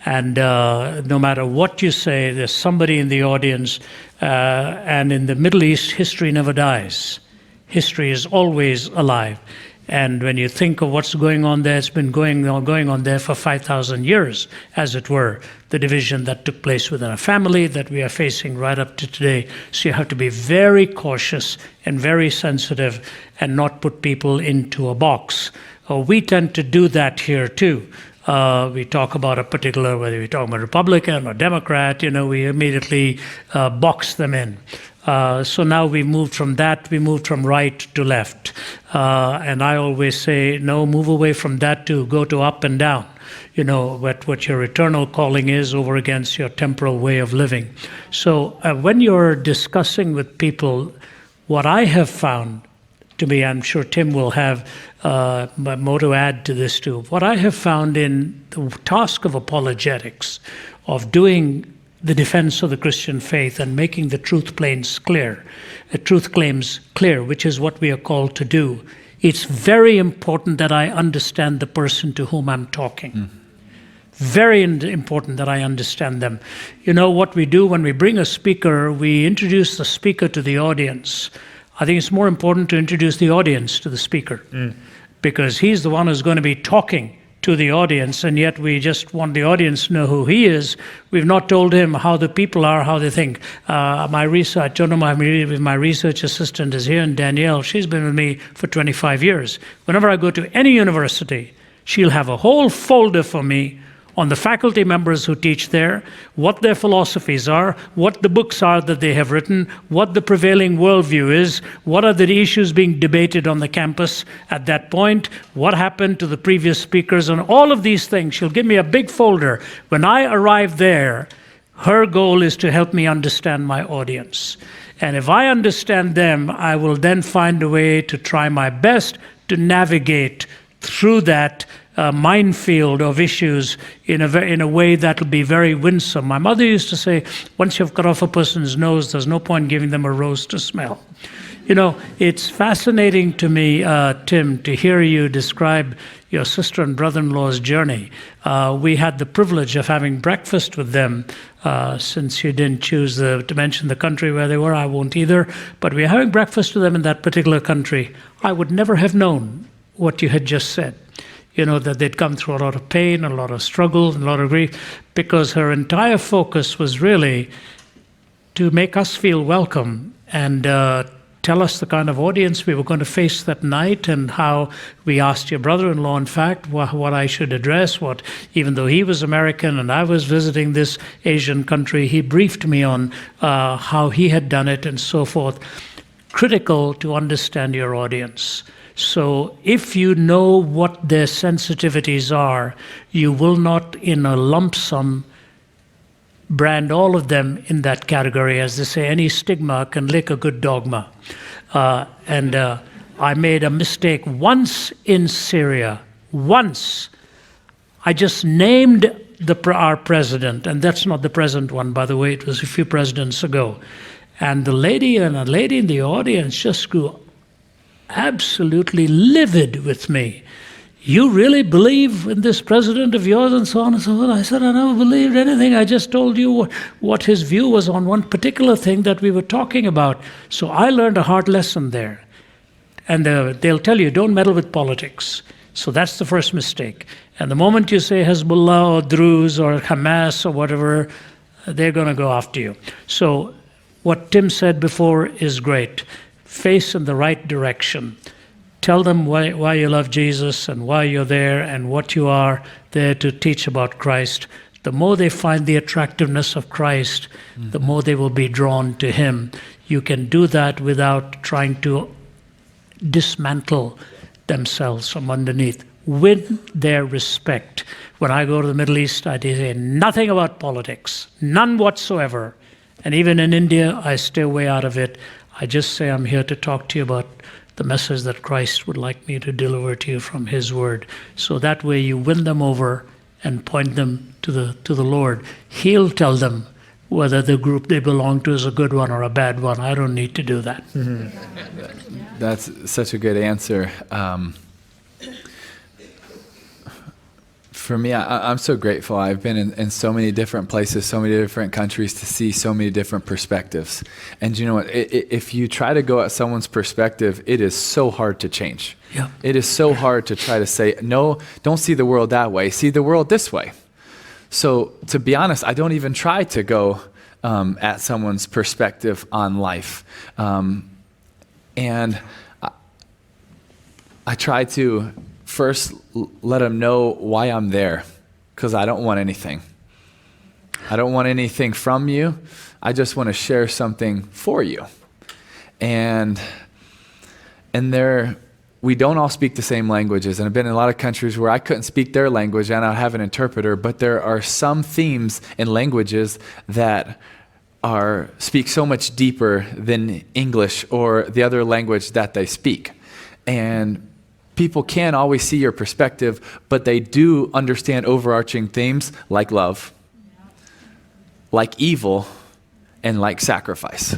And no matter what you say, there's somebody in the audience. And in the Middle East, history never dies. History is always alive. And when you think of what's going on there, it's been going on there for 5,000 years, as it were. The division that took place within a family that we are facing right up to today. So you have to be very cautious and very sensitive and not put people into a box. We tend to do that here too. We talk about a particular, whether we talk about Republican or Democrat, we immediately box them in. So now we moved from right to left. And I always say, no, move away from that to go to up and down. What your eternal calling is over against your temporal way of living. So when you're discussing with people, what I have found to be, I'm sure Tim will have more to add to this too. What I have found in the task of apologetics, of doing the defense of the Christian faith and making the truth claims clear, which is what we are called to do, it's very important that I understand the person to whom I'm talking. Very important that I understand them. What we do when we bring a speaker, we introduce the speaker to the audience. I think it's more important to introduce the audience to the speaker because he's the one who's going to be talking to the audience, and yet we just want the audience to know who he is. We've not told him how the people are, how they think. My research assistant is here, and Danielle, she's been with me for 25 years. Whenever I go to any university, she'll have a whole folder for me on the faculty members who teach there, what their philosophies are, what the books are that they have written, what the prevailing worldview is, what are the issues being debated on the campus at that point, what happened to the previous speakers, and all of these things. She'll give me a big folder. When I arrive there, her goal is to help me understand my audience. And if I understand them, I will then find a way to try my best to navigate through that minefield of issues in a way that will be very winsome. My mother used to say, once you've cut off a person's nose, there's no point giving them a rose to smell. It's fascinating to me, Tim, to hear you describe your sister and brother-in-law's journey. We had the privilege of having breakfast with them. Since you didn't choose to mention the country where they were, I won't either. But we were having breakfast with them in that particular country. I would never have known what you had just said. That they'd come through a lot of pain, a lot of struggle, a lot of grief, because her entire focus was really to make us feel welcome and tell us the kind of audience we were going to face that night, and how we asked your brother-in-law, in fact, what I should address, even though he was American and I was visiting this Asian country, he briefed me on how he had done it and so forth. Critical to understand your audience. So if you know what their sensitivities are, you will not in a lump sum brand all of them in that category. As they say, any stigma can lick a good dogma. I made a mistake once in Syria. Once. I just named our president, and that's not the present one, by the way, it was a few presidents ago. And a lady in the audience just grew absolutely livid with me. you really believe in this president of yours and so on and so forth? I said, I never believed anything. I just told you what his view was on one particular thing that we were talking about. So I learned a hard lesson there. And they'll tell you, don't meddle with politics. So that's the first mistake. And the moment you say Hezbollah or Druze or Hamas or whatever, they're going to go after you. So what Tim said before is great. Face in the right direction. Tell them why you love Jesus and why you're there and what you are there to teach about Christ. The more they find the attractiveness of Christ, the more they will be drawn to him. You can do that without trying to dismantle themselves from underneath. Win their respect. When I go to the Middle East, I say nothing about politics, none whatsoever. And even in India, I stay way out of it. I just say I'm here to talk to you about the message that Christ would like me to deliver to you from his word. So that way you win them over and point them to the Lord. He'll tell them whether the group they belong to is a good one or a bad one. I don't need to do that. That's such a good answer. For me, I'm so grateful. I've been in so many different places, so many different countries to see so many different perspectives. And you know what? If you try to go at someone's perspective, it is so hard to change. Yeah. It is so hard to try to say, no, don't see the world that way. See the world this way. So to be honest, I don't even try to go at someone's perspective on life. And I try to first let them know why I'm there, because I don't want anything. I don't want anything from you. I just want to share something for you. And we don't all speak the same languages. And I've been in a lot of countries where I couldn't speak their language and I'd have an interpreter, but there are some themes in languages that speak so much deeper than English or the other language that they speak. And people can't always see your perspective, but they do understand overarching themes like love, like evil, and like sacrifice.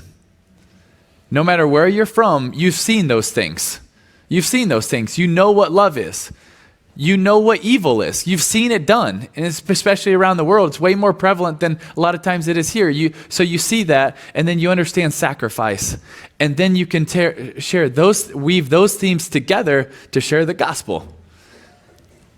No matter where you're from, you've seen those things. You've seen those things. You know what love is. You know what evil is. You've seen it done, and it's especially around the world. It's way more prevalent than a lot of times it is here. So you see that, and then you understand sacrifice, and then you can weave those themes together to share the gospel.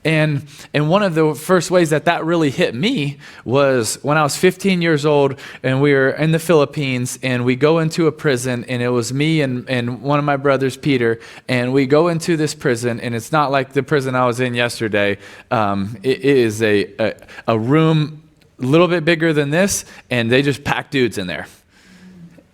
And one of the first ways that really hit me was when I was 15 years old and we were in the Philippines and we go into a prison, and it was me and one of my brothers, Peter, and we go into this prison, and it's not like the prison I was in yesterday. It is a room a little bit bigger than this, and they just pack dudes in there.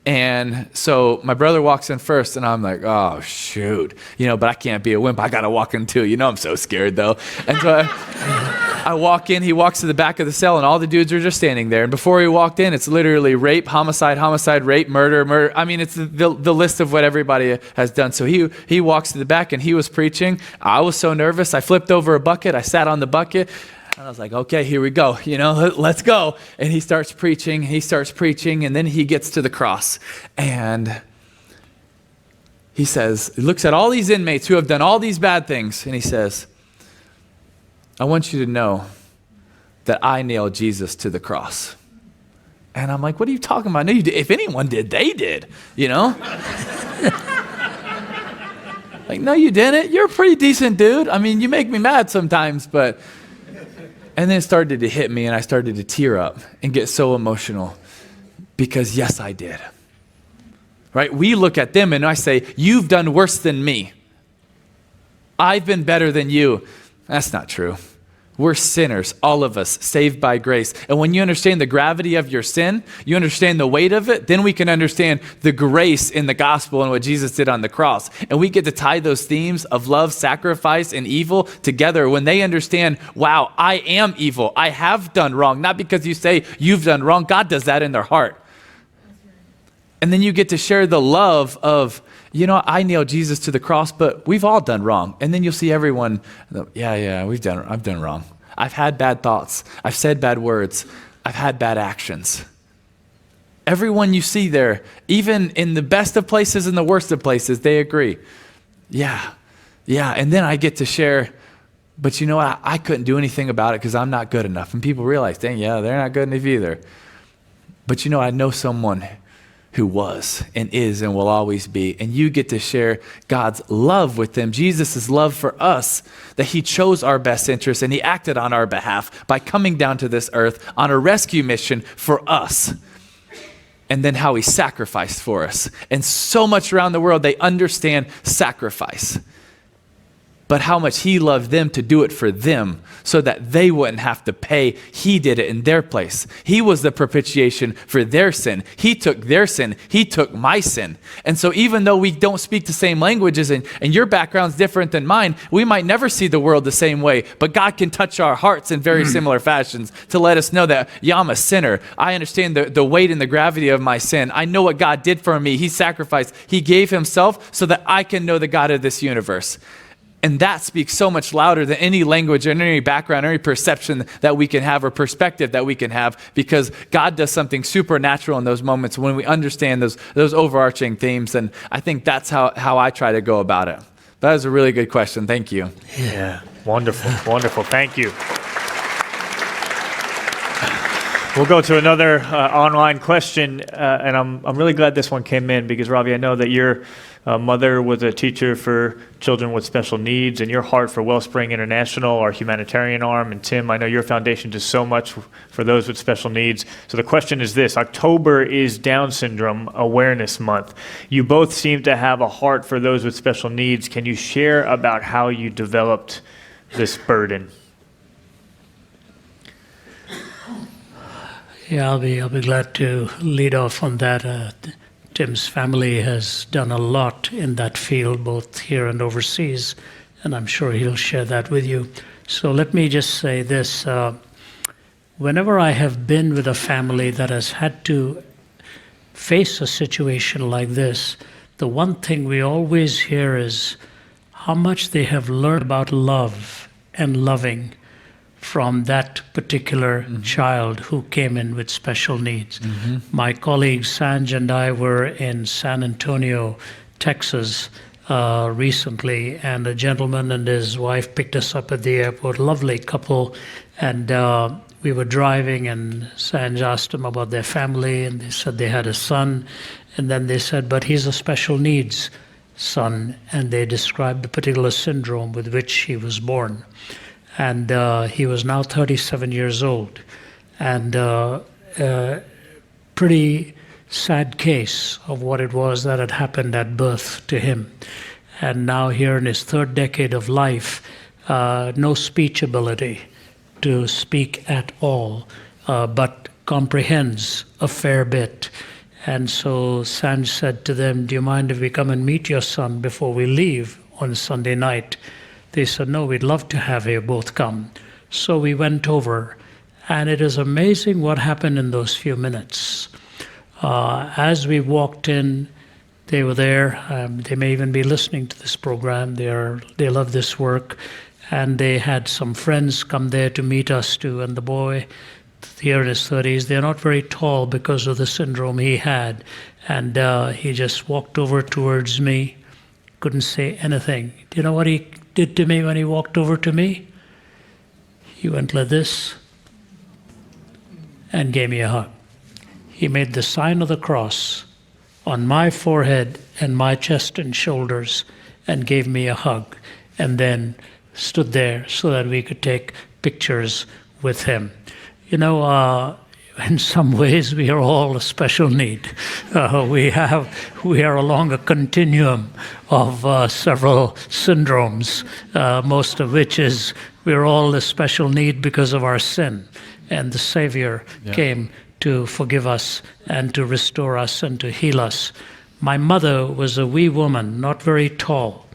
And so my brother walks in first, and I'm like, oh, shoot. But I can't be a wimp. I got to walk in too. I'm so scared, though. And so I walk in. He walks to the back of the cell, and all the dudes are just standing there. And before he walked in, it's literally rape, homicide, rape, murder. I mean, it's the list of what everybody has done. So he walks to the back, and he was preaching. I was so nervous. I flipped over a bucket. I sat on the bucket. And I was like, okay, here we go. Let's go. And he starts preaching, and then he gets to the cross. And he looks at all these inmates who have done all these bad things, and he says, I want you to know that I nailed Jesus to the cross. And I'm like, what are you talking about? No, you did. If anyone did, they did, Like, no, you didn't. You're a pretty decent dude. I mean, you make me mad sometimes, but... And then it started to hit me, and I started to tear up and get so emotional because, yes, I did. Right? We look at them, and I say, you've done worse than me. I've been better than you. That's not true. We're sinners, all of us, saved by grace. And when you understand the gravity of your sin, you understand the weight of it, then we can understand the grace in the gospel and what Jesus did on the cross. And we get to tie those themes of love, sacrifice, and evil together when they understand, wow, I am evil. I have done wrong. Not because you say you've done wrong. God does that in their heart. And then you get to share the love of, I nailed Jesus to the cross, but we've all done wrong. And then you'll see everyone, I've done wrong. I've had bad thoughts. I've said bad words. I've had bad actions. Everyone you see there, even in the best of places and the worst of places, they agree. Yeah. And then I get to share But you know what? I couldn't do anything about it because I'm not good enough. And people realize, dang, yeah, they're not good enough either. But you know, I know someone who was and is and will always be. And you get to share God's love with them, Jesus' love for us, that he chose our best interests and he acted on our behalf by coming down to this earth on a rescue mission for us. And then how he sacrificed for us. And so much around the world, they understand sacrifice. But how much he loved them to do it for them so that they wouldn't have to pay. He did it in their place. He was the propitiation for their sin. He took their sin. He took my sin. And so even though we don't speak the same languages and your background's different than mine, we might never see the world the same way, but God can touch our hearts in very similar fashions to let us know that, yeah, I'm a sinner. I understand the weight and the gravity of my sin. I know what God did for me. He sacrificed. He gave himself so that I can know the God of this universe. And that speaks so much louder than any language or any background or any perception that we can have or perspective that we can have, because God does something supernatural in those moments when we understand those overarching themes. And I think that's how I try to go about it. That is a really good question. Thank you. Yeah, wonderful, wonderful. Thank you. We'll go to another online question, and I'm really glad this one came in because, Ravi, I know that your mother was a teacher for children with special needs, and your heart for Wellspring International, our humanitarian arm, and Tim, I know your foundation does so much for those with special needs. So the question is this: October is Down Syndrome Awareness Month. You both seem to have a heart for those with special needs. Can you share about how you developed this burden? Yeah, I'll be glad to lead off on that. Tim's family has done a lot in that field, both here and overseas, and I'm sure he'll share that with you. So let me just say this. Whenever I have been with a family that has had to face a situation like this, the one thing we always hear is how much they have learned about love and loving from that particular child who came in with special needs. My colleague Sanj and I were in San Antonio, Texas recently, and a gentleman and his wife picked us up at the airport, lovely couple, and we were driving and Sanj asked them about their family, and they said they had a son, and then they said, but he's a special needs son, and they described the particular syndrome with which he was born. And he was now 37 years old. And pretty sad case of what it was that had happened at birth to him. And now here in his third decade of life, no speech ability to speak at all, but comprehends a fair bit. And so Sanj said to them, do you mind if we come and meet your son before we leave on Sunday night? They said, no, we'd love to have you both come. So we went over, and it is amazing what happened in those few minutes. As we walked in, they were there. They may even be listening to this program. They love this work. And they had some friends come there to meet us too. And the boy, here in his 30s, they're not very tall because of the syndrome he had. And he just walked over towards me, couldn't say anything. Do you know what he did to me when he walked over to me? He went like this and gave me a hug. He made the sign of the cross on my forehead and my chest and shoulders and gave me a hug, and then stood there so that we could take pictures with him. You know, in some ways, we are all a special need. We are along a continuum of several syndromes, most of which is we're all a special need because of our sin. And the Savior came to forgive us and to restore us and to heal us. My mother was a wee woman, not very tall,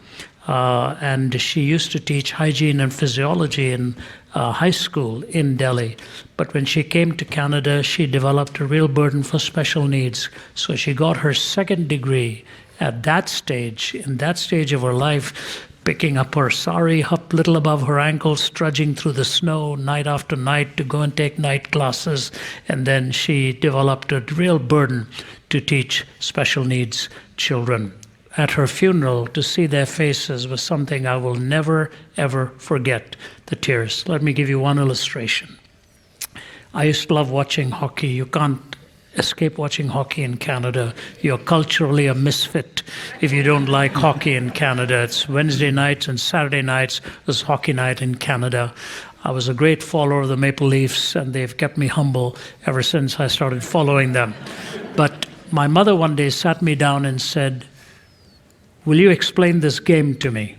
and she used to teach hygiene and physiology in high school in Delhi. But when she came to Canada, she developed a real burden for special needs. So she got her second degree at that stage, in that stage of her life, picking up her sari up little above her ankles, trudging through the snow night after night to go and take night classes. And then she developed a real burden to teach special needs children. at her funeral, to see their faces was something I will never, ever forget, the tears. Let me give you one illustration. I used to love watching hockey. You can't escape watching hockey in Canada. You're culturally a misfit if you don't like hockey in Canada. It's Wednesday nights and Saturday nights was hockey night in Canada. I was a great follower of the Maple Leafs, and they've kept me humble ever since I started following them. But my mother one day sat me down and said, "Will you explain this game to me?"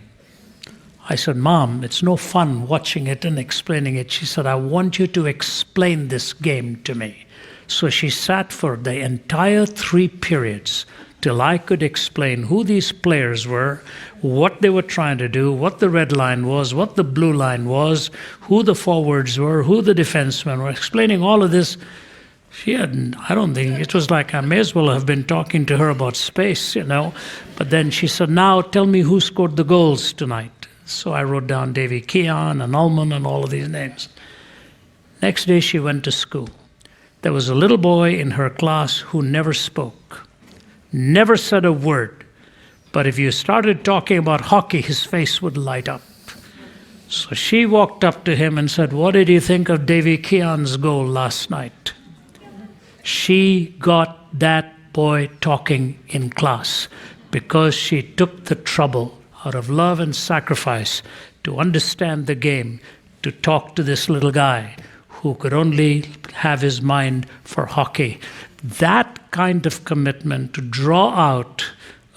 I said, "Mom, it's no fun watching it and explaining it." She said, "I want you to explain this game to me." So she sat for the entire 3 periods till I could explain who these players were, what they were trying to do, what the red line was, what the blue line was, who the forwards were, who the defensemen were, explaining all of this. She hadn't, I don't think, it was like I may as well have been talking to her about space, you know. But then she said, "Now tell me who scored the goals tonight." So I wrote down Davy Keon and Ullman and all of these names. Next day she went to school. There was a little boy in her class who never spoke, never said a word. But if you started talking about hockey, his face would light up. So she walked up to him and said, "What did you think of Davy Keon's goal last night?" She got that boy talking in class because she took the trouble out of love and sacrifice to understand the game, to talk to this little guy who could only have his mind for hockey. That kind of commitment to draw out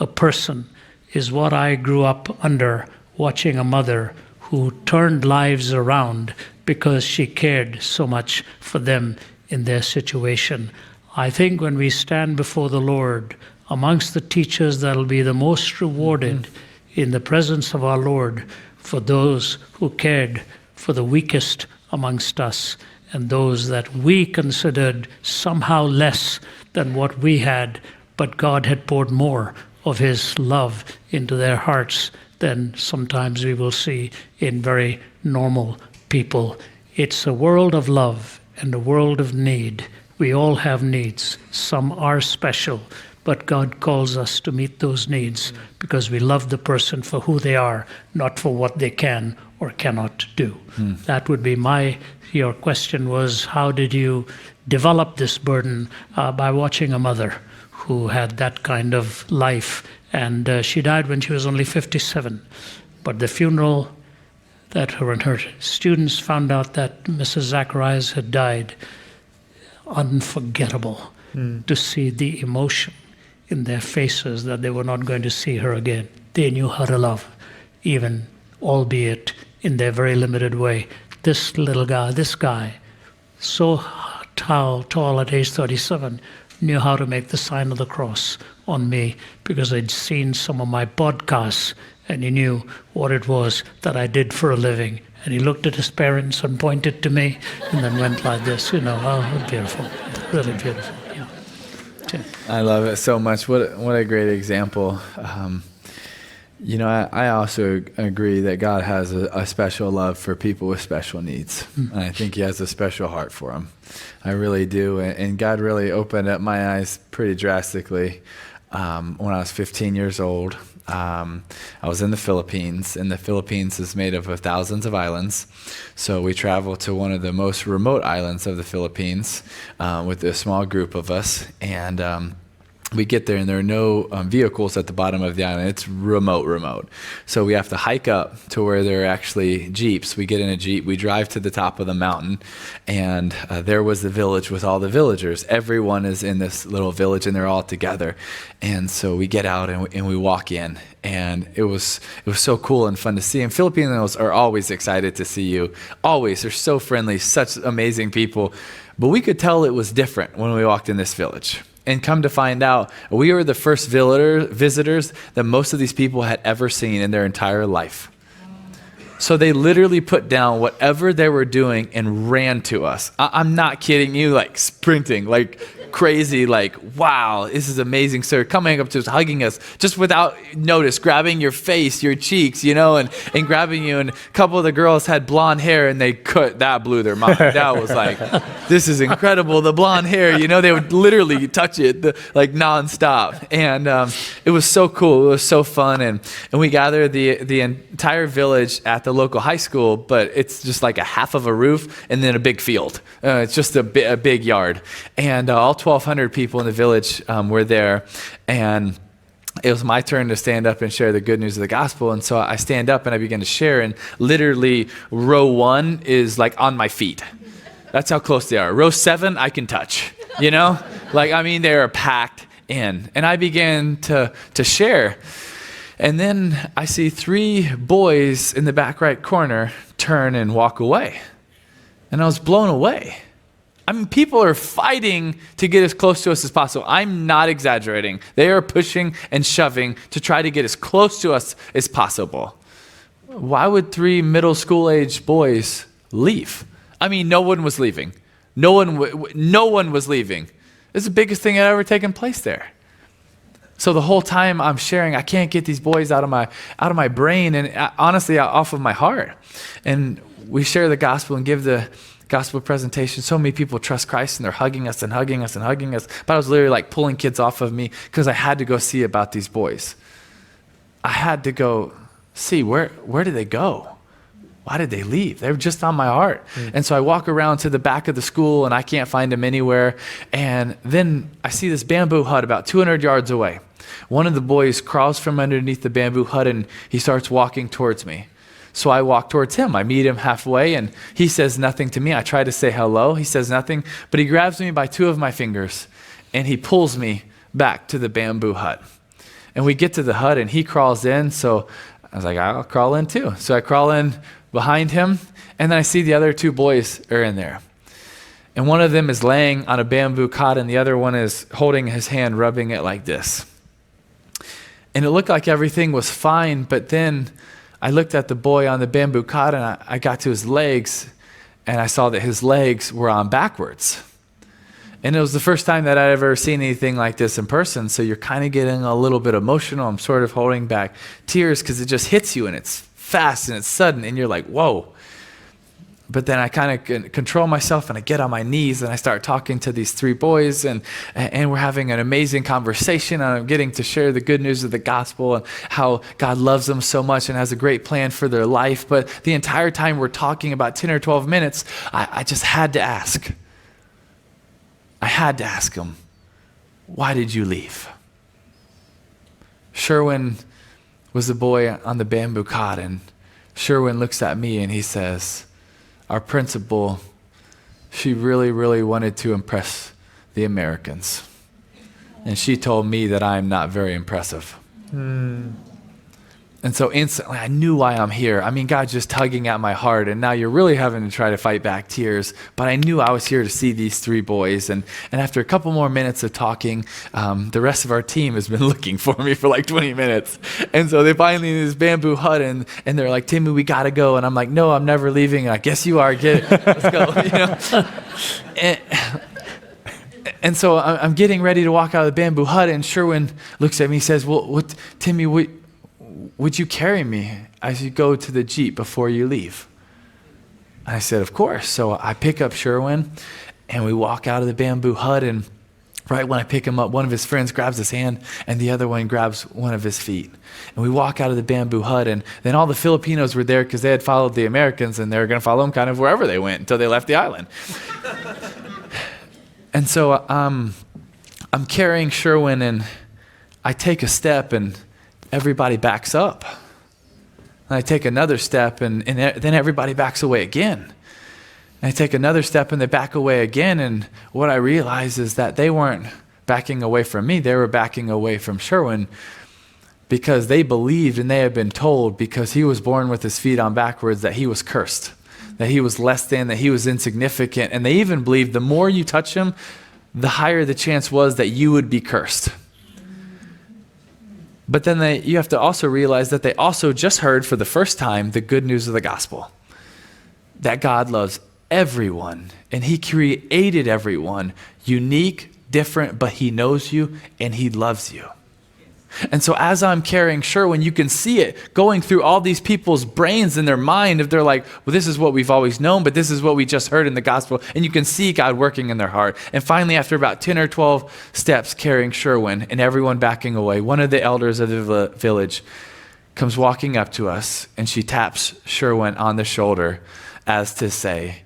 a person is what I grew up under, watching a mother who turned lives around because she cared so much for them in their situation. I think when we stand before the Lord, amongst the teachers that will be the most rewarded in the presence of our Lord, for those who cared for the weakest amongst us and those that we considered somehow less than what we had, but God had poured more of his love into their hearts than sometimes we will see in very normal people. It's a world of love and a world of need. We all have needs. Some are special, but God calls us to meet those needs because we love the person for who they are, not for what they can or cannot do. That would be your question was, how did you develop this burden? By watching a mother who had that kind of life. And she died when she was only 57. But the funeral when her students found out that Mrs. Zacharias had died, unforgettable to see the emotion in their faces that they were not going to see her again. They knew how to love, even albeit in their very limited way. This little guy, so tall at age 37, knew how to make the sign of the cross on me because I'd seen some of my podcasts and he knew what it was that I did for a living. And he looked at his parents and pointed to me and then went like this, oh, beautiful, really beautiful. Yeah. I love it so much. What a great example. I also agree that God has a special love for people with special needs. And I think he has a special heart for them. I really do. And God really opened up my eyes pretty drastically when I was 15 years old. I was in the Philippines, and the Philippines is made up of thousands of islands. So we traveled to one of the most remote islands of the Philippines with a small group of us. And we get there and there are no vehicles at the bottom of the island. It's remote. So we have to hike up to where there are actually Jeeps. We get in a Jeep, we drive to the top of the mountain, and there was the village with all the villagers. Everyone is in this little village and they're all together. And so we get out and we walk in, and it was so cool and fun to see. And Filipinos are always excited to see you. Always. They're so friendly, such amazing people. But we could tell it was different when we walked in this village. And come to find out, we were the first visitors that most of these people had ever seen in their entire life. So they literally put down whatever they were doing and ran to us. I'm not kidding you, like sprinting, like crazy, like, wow, this is amazing, sir. Coming up to us, hugging us, just without notice, grabbing your face, your cheeks, and grabbing you. And a couple of the girls had blonde hair, and that blew their mind. That was like, this is incredible, the blonde hair, they would literally touch it like nonstop. And it was so cool. It was so fun. And we gathered the entire village at the local high school, but it's just like a half of a roof and then a big field. It's just a big yard. And all 1,200 people in the village were there. And it was my turn to stand up and share the good news of the gospel. And so I stand up and I begin to share. And literally row 1 is like on my feet. That's how close they are. Row 7, I can touch, they are packed in. And I began to share. And then I see 3 boys in the back right corner turn and walk away. And I was blown away. People are fighting to get as close to us as possible. I'm not exaggerating. They are pushing and shoving to try to get as close to us as possible. Why would 3 middle school age boys leave? No one was leaving. No one was leaving. It's the biggest thing that ever taken place there. So the whole time I'm sharing, I can't get these boys out of my brain and honestly off of my heart. And we share the gospel and give the gospel presentation. So many people trust Christ and they're hugging us and hugging us and hugging us. But I was literally like pulling kids off of me because I had to go see about these boys. I had to go see where did they go? Why did they leave? They were just on my heart. And so I walk around to the back of the school and I can't find them anywhere. And then I see this bamboo hut about 200 yards away. One of the boys crawls from underneath the bamboo hut and he starts walking towards me. So I walk towards him. I meet him halfway and he says nothing to me. I try to say hello. He says nothing, but he grabs me by 2 of my fingers and he pulls me back to the bamboo hut. And we get to the hut and he crawls in. So I was like, I'll crawl in too. So I crawl in behind him and then I see the other 2 boys are in there. And one of them is laying on a bamboo cot and the other one is holding his hand, rubbing it like this. And it looked like everything was fine, but then I looked at the boy on the bamboo cot and I got to his legs and I saw that his legs were on backwards. And it was the first time that I'd ever seen anything like this in person. So you're kind of getting a little bit emotional. I'm sort of holding back tears because it just hits you and it's fast and it's sudden and you're like, whoa. But then I kind of control myself and I get on my knees and I start talking to these 3 boys and we're having an amazing conversation and I'm getting to share the good news of the gospel and how God loves them so much and has a great plan for their life. But the entire time we're talking about 10 or 12 minutes, I just had to ask. I had to ask them, why did you leave? Sherwin was the boy on the bamboo cot and Sherwin looks at me and he says, our principal, she really, really wanted to impress the Americans. And she told me that I'm not very impressive. And so instantly, I knew why I'm here. God's just tugging at my heart, and now you're really having to try to fight back tears. But I knew I was here to see these 3 boys. And after a couple more minutes of talking, the rest of our team has been looking for me for like 20 minutes. And so they finally in this bamboo hut, and they're like, Timmy, we got to go. And I'm like, no, I'm never leaving. And I guess you are. Let's go. And so I'm getting ready to walk out of the bamboo hut, and Sherwin looks at me and says, well, Timmy, would you carry me as you go to the Jeep before you leave? And I said, of course. So I pick up Sherwin and we walk out of the bamboo hut, and right when I pick him up, one of his friends grabs his hand and the other one grabs one of his feet. And we walk out of the bamboo hut, and then all the Filipinos were there because they had followed the Americans and they were going to follow them kind of wherever they went until they left the island. And so I'm carrying Sherwin and I take a step and everybody backs up. And I take another step and then everybody backs away again. And I take another step and they back away again. And what I realize is that they weren't backing away from me. They were backing away from Sherwin because they believed and they had been told, because he was born with his feet on backwards, that he was cursed, that he was less than, that he was insignificant. And they even believed the more you touch him, the higher the chance was that you would be cursed. But then you have to also realize that they also just heard for the first time the good news of the gospel, that God loves everyone and he created everyone unique, different, but he knows you and he loves you. And so as I'm carrying Sherwin, you can see it going through all these people's brains and their mind. If they're like, well, this is what we've always known, but this is what we just heard in the gospel. And you can see God working in their heart. And finally, after about 10 or 12 steps carrying Sherwin and everyone backing away, one of the elders of the village comes walking up to us and she taps Sherwin on the shoulder as to say,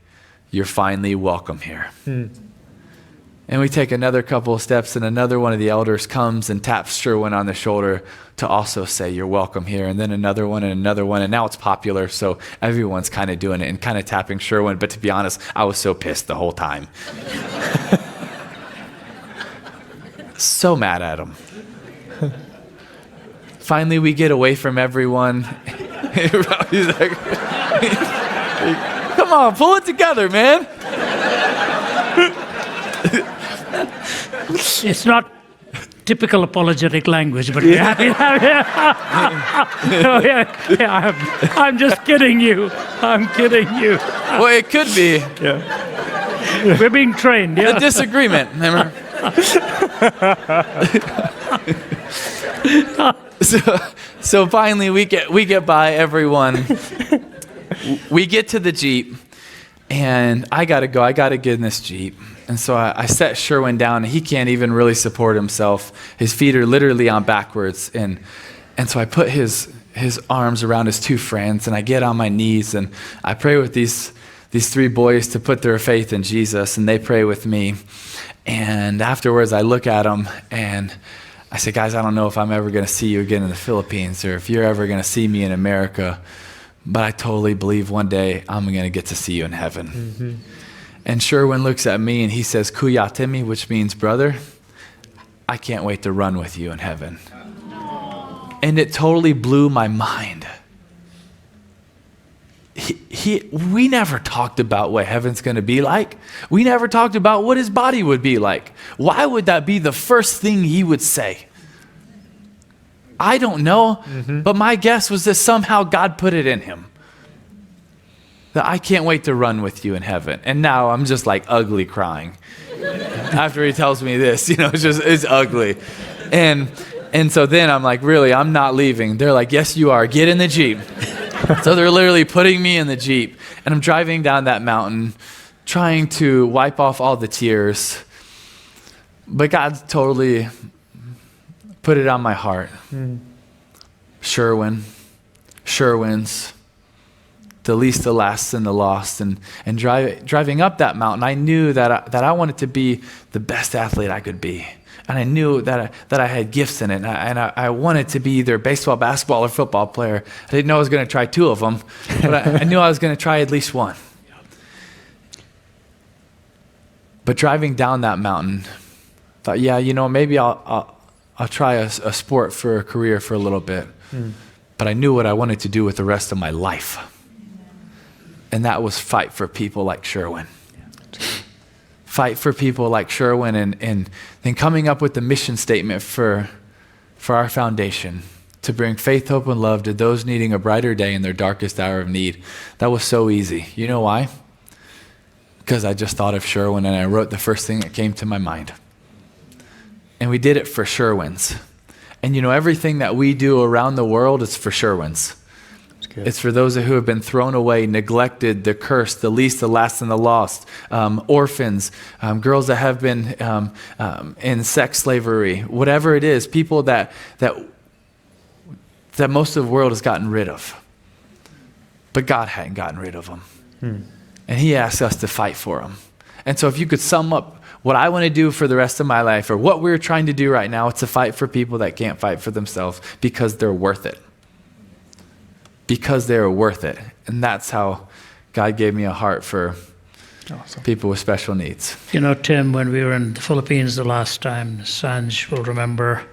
you're finally welcome here. And we take another couple of steps and another one of the elders comes and taps Sherwin on the shoulder to also say, you're welcome here. And then another one and another one. And now it's popular. So everyone's kind of doing it and kind of tapping Sherwin. But to be honest, I was so pissed the whole time. So mad at him. Finally, we get away from everyone. He's like, come on, pull it together, man. It's not typical apologetic language, but I'm just kidding you. I'm kidding you. Well, it could be. We're being trained. A disagreement. Remember? So finally, we get by everyone. We get to the Jeep, and I gotta go. I gotta get in this Jeep. And so I set Sherwin down, and he can't even really support himself. His feet are literally on backwards. And so I put his arms around his two friends, and I get on my knees, and I pray with these three boys to put their faith in Jesus, and they pray with me. And afterwards, I look at them, and I say, guys, I don't know if I'm ever going to see you again in the Philippines or if you're ever going to see me in America, but I totally believe one day I'm going to get to see you in heaven. Mm-hmm. And Sherwin looks at me and he says, Kuyatemi, which means brother, I can't wait to run with you in heaven. And it totally blew my mind. We never talked about what heaven's going to be like. We never talked about what his body would be like. Why would that be the first thing he would say? I don't know, but my guess was that somehow God put it in him. That I can't wait to run with you in heaven. And now I'm just like ugly crying. After he tells me this, it's ugly. And so then I'm like, really, I'm not leaving. They're like, yes, you are. Get in the Jeep. So they're literally putting me in the Jeep. And I'm driving down that mountain, trying to wipe off all the tears. But God totally put it on my heart. Sherwin's, the least, the last, and the lost. And driving up that mountain, I knew that I wanted to be the best athlete I could be. And I knew that I had gifts in it. And I wanted to be either baseball, basketball, or football player. I didn't know I was going to try two of them, but I knew I was going to try at least one. But driving down that mountain, I thought, maybe I'll try a sport for a career for a little bit. But I knew what I wanted to do with the rest of my life. And that was fight for people like Sherwin. Fight for people like Sherwin and then coming up with the mission statement for our foundation to bring faith, hope, and love to those needing a brighter day in their darkest hour of need. That was so easy. You know why? Because I just thought of Sherwin and I wrote the first thing that came to my mind. And we did it for Sherwin's. And everything that we do around the world is for Sherwin's. It's for those who have been thrown away, neglected, the cursed, the least, the last, and the lost, orphans, girls that have been in sex slavery, whatever it is, people that most of the world has gotten rid of. But God hadn't gotten rid of them. And he asked us to fight for them. And so if you could sum up what I want to do for the rest of my life or what we're trying to do right now, it's to fight for people that can't fight for themselves because they're worth it. Because they're worth it. And that's how God gave me a heart for people with special needs. Tim, when we were in the Philippines the last time, Sanj will remember,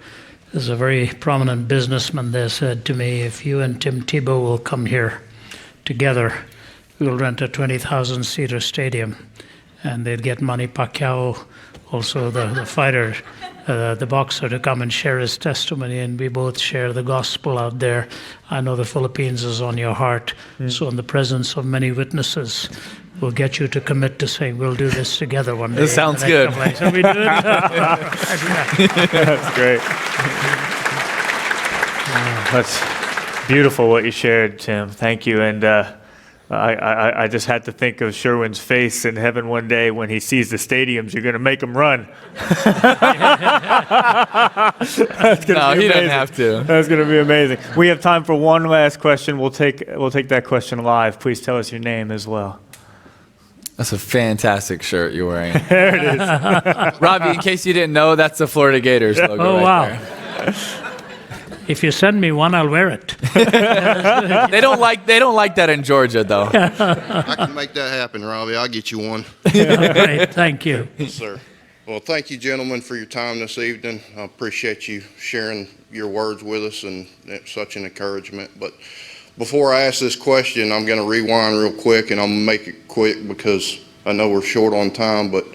there's a very prominent businessman there said to me, if you and Tim Tebow will come here together, we'll rent a 20,000-seater stadium. And they'd get Manny Pacquiao also the fighter, the boxer, to come and share his testimony, and we both share the gospel out there. I know the Philippines is on your heart, so in the presence of many witnesses, we'll get you to commit to saying we'll do this together one day. This sounds good. Shall we do it? That's great. That's beautiful what you shared, Tim. Thank you. And I just had to think of Sherwin's face in heaven one day when he sees the stadiums. You're going to make him run. No, he doesn't have to. That's going to be amazing. We have time for one last question. We'll take that question live. Please tell us your name as well. That's a fantastic shirt you're wearing. There it is. Ravi, in case you didn't know, that's the Florida Gators logo Oh, right wow. there. If you send me one, I'll wear it. They don't like that in Georgia, though. I can make that happen, Ravi. I'll get you one. Great, thank you. Yes, sir. Well, thank you, gentlemen, for your time this evening. I appreciate you sharing your words with us, and it's such an encouragement. But before I ask this question, I'm going to rewind real quick, and I'm going to make it quick because I know we're short on time. But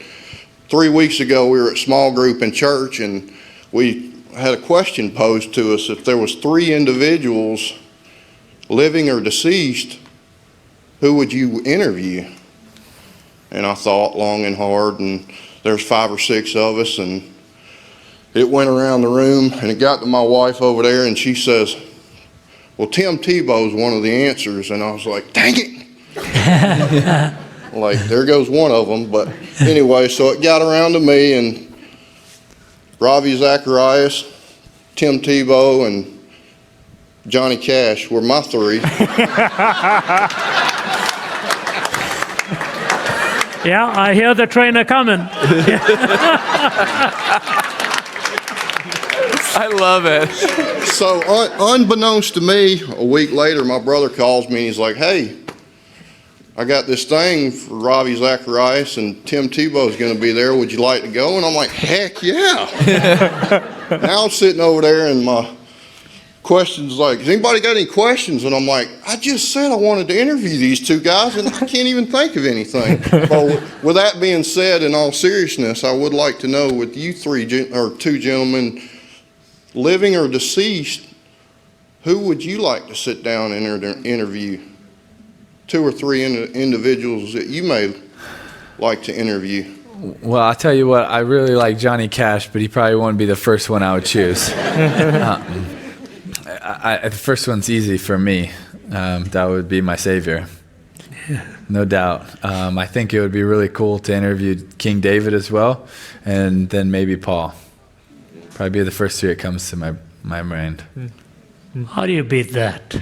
3 weeks ago, we were at small group in church, and we had a question posed to us. If there was 3 individuals, living or deceased, who would you interview? And I thought long and hard, and there's 5 or 6 of us, and it went around the room, and it got to my wife over there, and she says, well, Tim Tebow is one of the answers. And I was like, dang it. Like, there goes one of them. But anyway, so it got around to me, and Ravi Zacharias, Tim Tebow, and Johnny Cash were my 3. Yeah, I hear the trainer coming. I love it. So unbeknownst to me, a week later, my brother calls me, and he's like, hey, I got this thing for Ravi Zacharias, and Tim Tebow's going to be there. Would you like to go? And I'm like, heck yeah. Now I'm sitting over there, and my question's like, has anybody got any questions? And I'm like, I just said I wanted to interview these 2 guys, and I can't even think of anything. So with that being said, in all seriousness, I would like to know, with you 2 gentlemen, living or deceased, who would you like to sit down and interview? 2 or 3 individuals that you may like to interview. Well, I'll tell you what, I really like Johnny Cash, but he probably won't be the first one I would choose. The first one's easy for me. That would be my savior. No doubt. I think it would be really cool to interview King David as well, and then maybe Paul. Probably be the first 3 that comes to my mind. How do you beat that?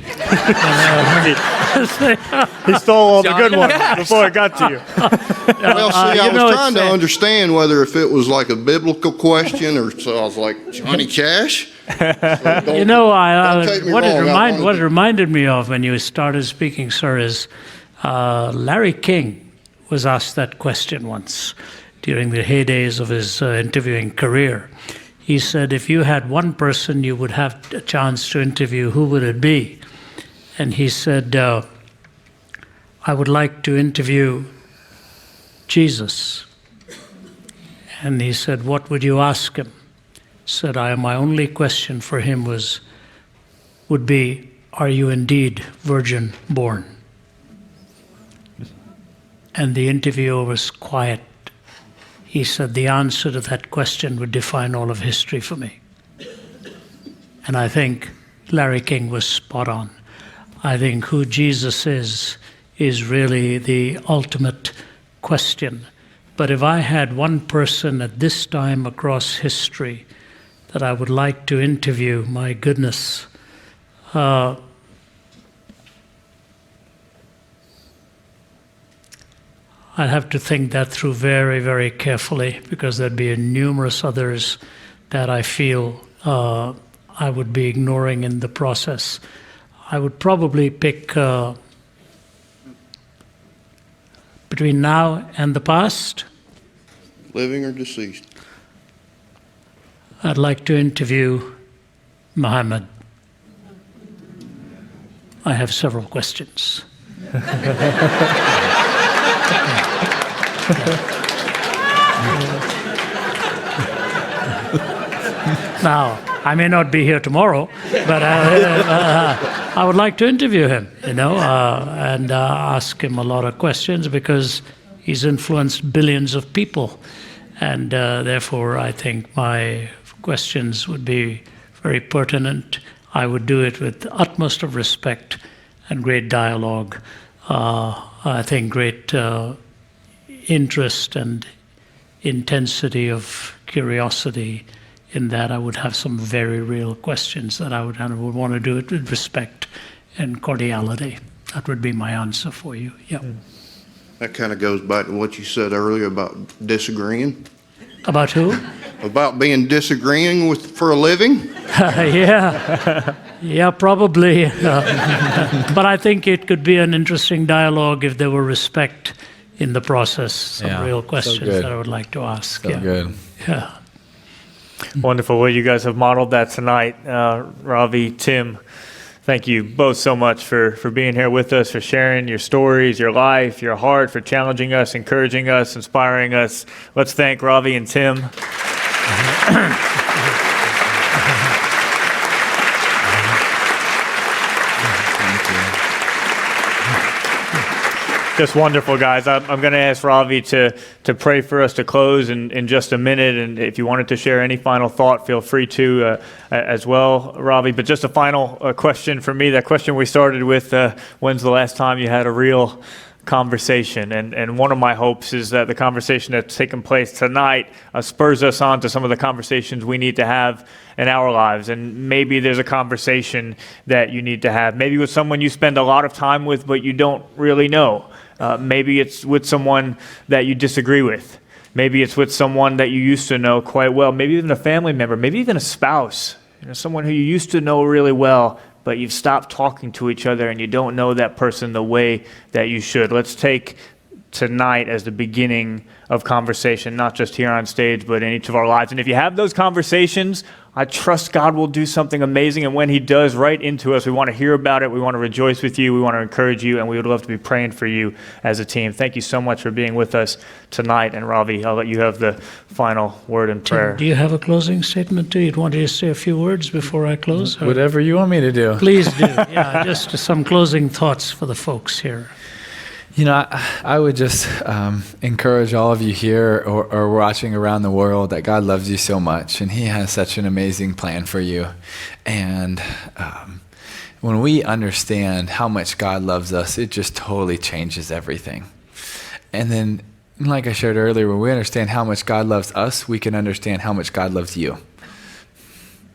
He stole all the good ones before it got to you. Well, see, I was trying to it's, understand whether if it was like a biblical question, or so I was like, Johnny Cash? You know, don't take me what wrong, it reminded me of when you started speaking, sir, is Larry King was asked that question once during the heydays of his interviewing career. He said, if you had one person you would have a chance to interview, who would it be? And he said, I would like to interview Jesus. And he said, what would you ask him? Said, my only question for him would be, are you indeed virgin born? And the interviewer was quiet. He said, the answer to that question would define all of history for me. And I think Larry King was spot on. I think who Jesus is really the ultimate question. But if I had one person at this time across history that I would like to interview, my goodness, I'd have to think that through very, very carefully, because there'd be numerous others that I feel I would be ignoring in the process. I would probably pick between now and the past. Living or deceased? I'd like to interview Muhammad. I have several questions. Now, I may not be here tomorrow, but I would like to interview him, and ask him a lot of questions because he's influenced billions of people. And therefore, I think my questions would be very pertinent. I would do it with the utmost of respect and great dialogue. I think great interest and intensity of curiosity in that I would have some very real questions that I would want to do it with respect and cordiality. That would be my answer for you. Yeah. That kind of goes back to what you said earlier about disagreeing. About who? About being disagreeing for a living? Yeah, probably. But I think it could be an interesting dialogue if there were respect in the process. Some real questions that I would like to ask. So good. Yeah. Wonderful. Well, you guys have modeled that tonight. Ravi, Tim, thank you both so much for being here with us, for sharing your stories, your life, your heart, for challenging us, encouraging us, inspiring us. Let's thank Ravi and Tim. Just wonderful, guys. I'm going to ask Ravi to pray for us to close in just a minute. And if you wanted to share any final thought, feel free to as well, Ravi. But just a final question for me, that question we started with, when's the last time you had a real conversation? And one of my hopes is that the conversation that's taken place tonight spurs us on to some of the conversations we need to have in our lives. And maybe there's a conversation that you need to have, maybe with someone you spend a lot of time with, but you don't really know. Maybe it's with someone that you disagree with. Maybe it's with someone that you used to know quite well. Maybe even a family member. Maybe even a spouse. Someone who you used to know really well, but you've stopped talking to each other and you don't know that person the way that you should. Let's take tonight as the beginning of conversation, not just here on stage, but in each of our lives. And if you have those conversations, I trust God will do something amazing. And when he does, right into us, we want to hear about it. We want to rejoice with you. We want to encourage you. And we would love to be praying for you as a team. Thank you so much for being with us tonight. And Ravi, I'll let you have the final word in prayer. Tim, do you have a closing statement too? You'd want to say a few words before I close? Whatever you want me to do. Please do. Yeah, just some closing thoughts for the folks here. I would just encourage all of you here or watching around the world that God loves you so much, and he has such an amazing plan for you. And when we understand how much God loves us, it just totally changes everything. And then, like I shared earlier, when we understand how much God loves us, we can understand how much God loves you.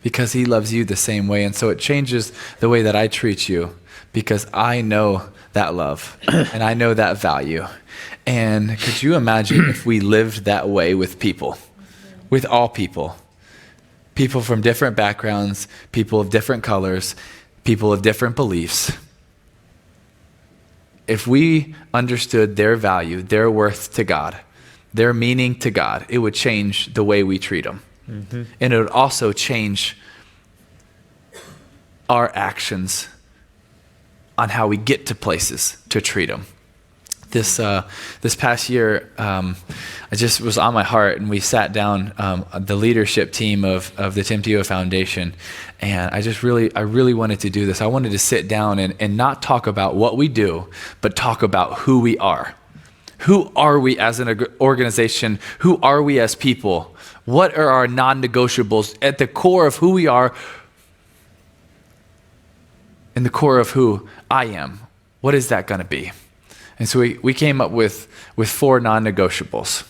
Because he loves you the same way. And so it changes the way that I treat you, because I know that love and I know that value. And could you imagine if we lived that way with people, with all people from different backgrounds, people of different colors, people of different beliefs? If we understood their value, their worth to God, their meaning to God, it would change the way we treat them. Mm-hmm. And it would also change our actions on how we get to places to treat them. This past year, I just was on my heart, and we sat down, the leadership team of the Tim Tebow Foundation, and I really wanted to do this. I wanted to sit down and not talk about what we do, but talk about who we are. Who are we as an organization? Who are we as people? What are our non-negotiables at the core of who we are? In the core of who I am, what is that going to be? And so we came up with 4 non-negotiables.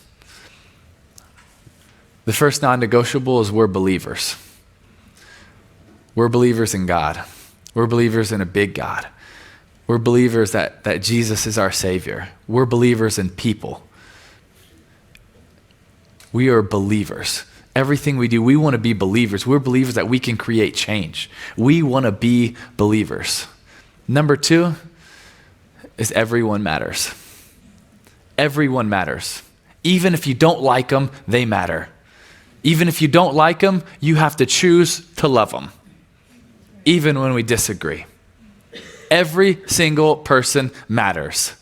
The first non-negotiable is we're believers. We're believers in God. We're believers in a big God. We're believers that Jesus is our Savior. We're believers in people. We are believers. Everything we do, we want to be believers. We're believers that we can create change. We want to be believers. Number 2 is everyone matters. Everyone matters. Even if you don't like them, they matter. Even if you don't like them, you have to choose to love them. Even when we disagree. Every single person matters.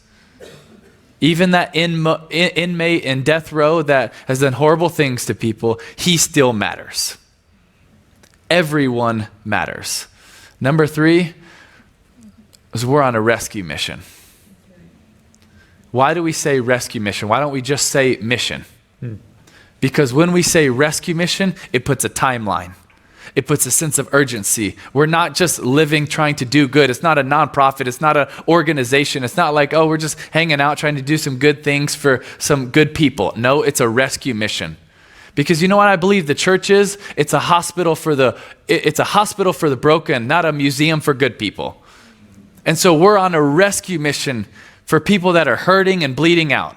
Even that inmate in death row that has done horrible things to people, he still matters. everyone matters. Number 3 is we're on a rescue mission. Why do we say rescue mission? Why don't we just say mission? Because when we say rescue mission, it puts a timeline. It puts a sense of urgency. We're not just living trying to do good. It's not a nonprofit. It's not an organization. It's not like, oh, we're just hanging out trying to do some good things for some good people. No, it's a rescue mission. Because you know what I believe the church is? It's a hospital for the broken, not a museum for good people. And so we're on a rescue mission for people that are hurting and bleeding out.